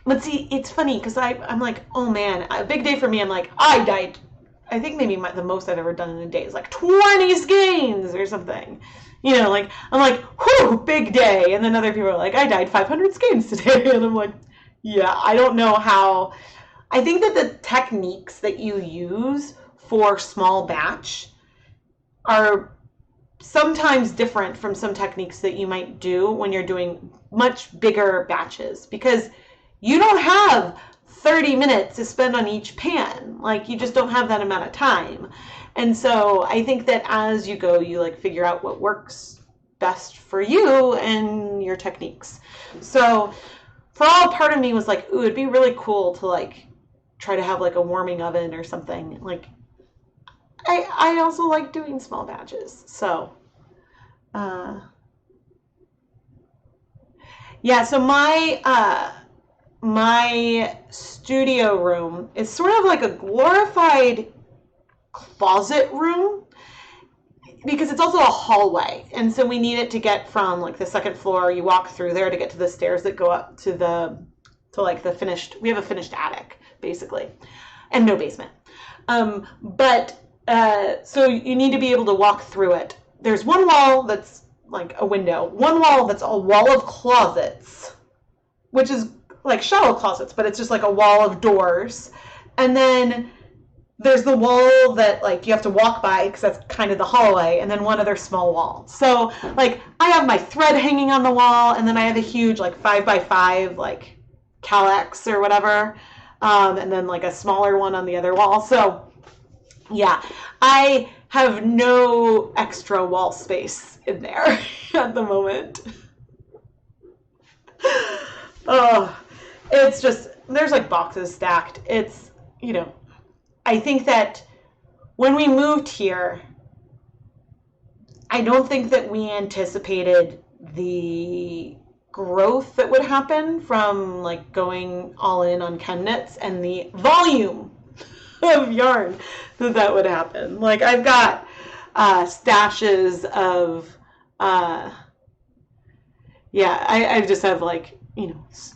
but see, it's funny because I'm like, oh man, a big day for me. I'm like, I dyed, I think maybe the most I've ever done in a day is like 20 skeins or something. I'm like, whew, big day. And then other people are like, I dyed 500 skeins today. And I'm like, yeah, I don't know how. I think that the techniques that you use for small batch are sometimes different from some techniques that you might do when you're doing much bigger batches, because you don't have 30 minutes to spend on each pan. Like, you just don't have that amount of time. And so I think that as you go, you like figure out what works best for you and your techniques. So for all, part of me was like, ooh, it'd be really cool to like try to have like a warming oven or something. Like I also like doing small batches. So yeah, so my studio room is sort of like a glorified closet room because it's also a hallway, and so we need it to get from like the second floor. You walk through there to get to the stairs that go up to like the finished. We have a finished attic basically, and no basement. So you need to be able to walk through it. There's one wall that's like a window, one wall that's a wall of closets, which is like shallow closets, but it's just like a wall of doors, and then there's the wall that like you have to walk by because that's kind of the hallway, and then one other small wall. So like I have my thread hanging on the wall, and then I have a huge like 5x5 like Cal-X or whatever, and then like a smaller one on the other wall. So yeah, I have no extra wall space in there at the moment. Oh, it's just, there's like boxes stacked. It's, I think that when we moved here, I don't think that we anticipated the growth that would happen from like going all in on ChemKnits and the volume of yarn that would happen. Like I've got stashes of, I just have like,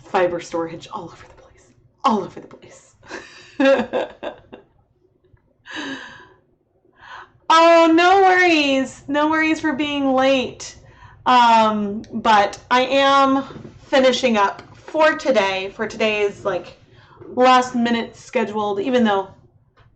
fiber storage all over the place, all over the place. Oh, no worries. No worries for being late. But I am finishing up for today, for today's like last minute scheduled, even though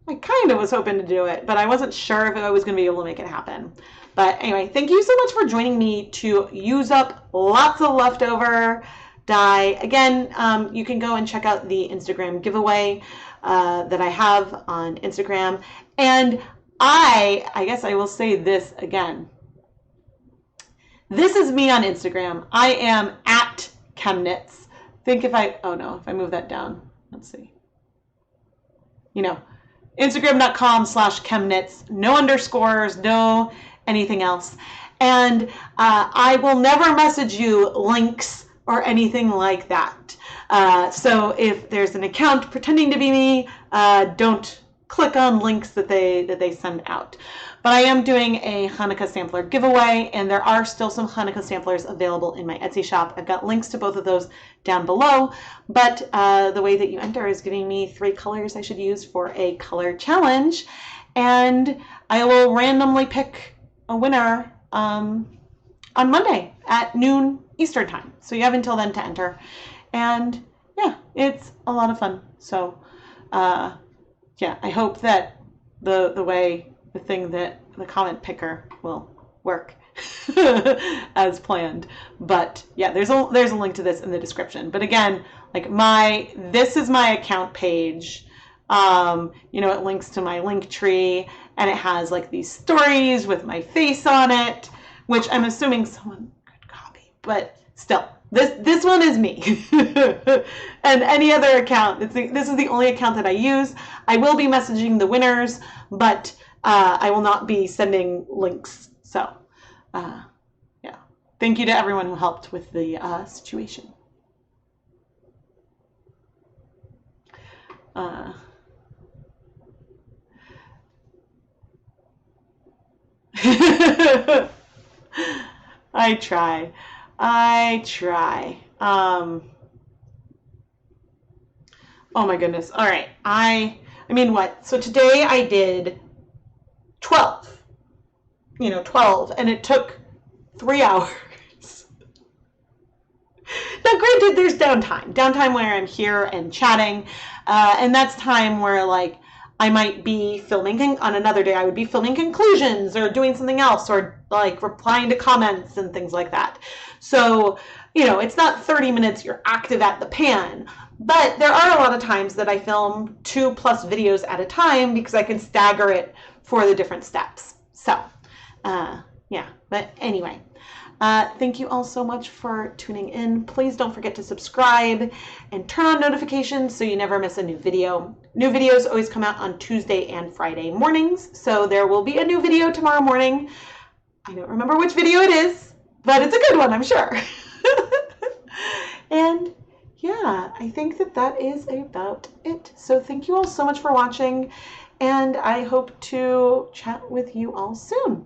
I kind of was hoping to do it, but I wasn't sure if I was going to be able to make it happen. But anyway, thank you so much for joining me to use up lots of leftover dye. Again, you can go and check out the Instagram giveaway that I have on Instagram. And I guess I will say this again. This is me on Instagram. I am at ChemKnits. If I move that down, let's see. Instagram.com/ChemKnits, no underscores, no anything else. And I will never message you links or anything like that. So if there's an account pretending to be me, don't click on links that they send out. But I am doing a Hanukkah sampler giveaway, and there are still some Hanukkah samplers available in my Etsy shop. I've got links to both of those down below, but the way that you enter is giving me 3 colors I should use for a color challenge, and I will randomly pick a winner on Monday at noon Eastern time. So you have until then to enter, and yeah, it's a lot of fun. So I hope that the comment picker will work as planned. But yeah, there's a link to this in the description. But again, like this is my account page. It links to my link tree, and it has like these stories with my face on it, which I'm assuming someone could copy, but still. This one is me. And any other account, this is the only account that I use. I will be messaging the winners, but I will not be sending links. So, yeah. Thank you to everyone who helped with the situation. I try. Oh my goodness. All right. So today I did 12. 12, and it took 3 hours. Now, granted, there's downtime where I'm here and chatting, and that's time where like I might be filming. On another day, I would be filming conclusions or doing something else, or like replying to comments and things like that. So, it's not 30 minutes you're active at the pan, but there are a lot of times that I film 2+ videos at a time because I can stagger it for the different steps. So, yeah, but anyway, Thank you all so much for tuning in. Please don't forget to subscribe and turn on notifications so you never miss a new video. New videos always come out on Tuesday and Friday mornings, so there will be a new video tomorrow morning. I don't remember which video it is, but it's a good one, I'm sure. And yeah, I think that is about it. So thank you all so much for watching, and I hope to chat with you all soon.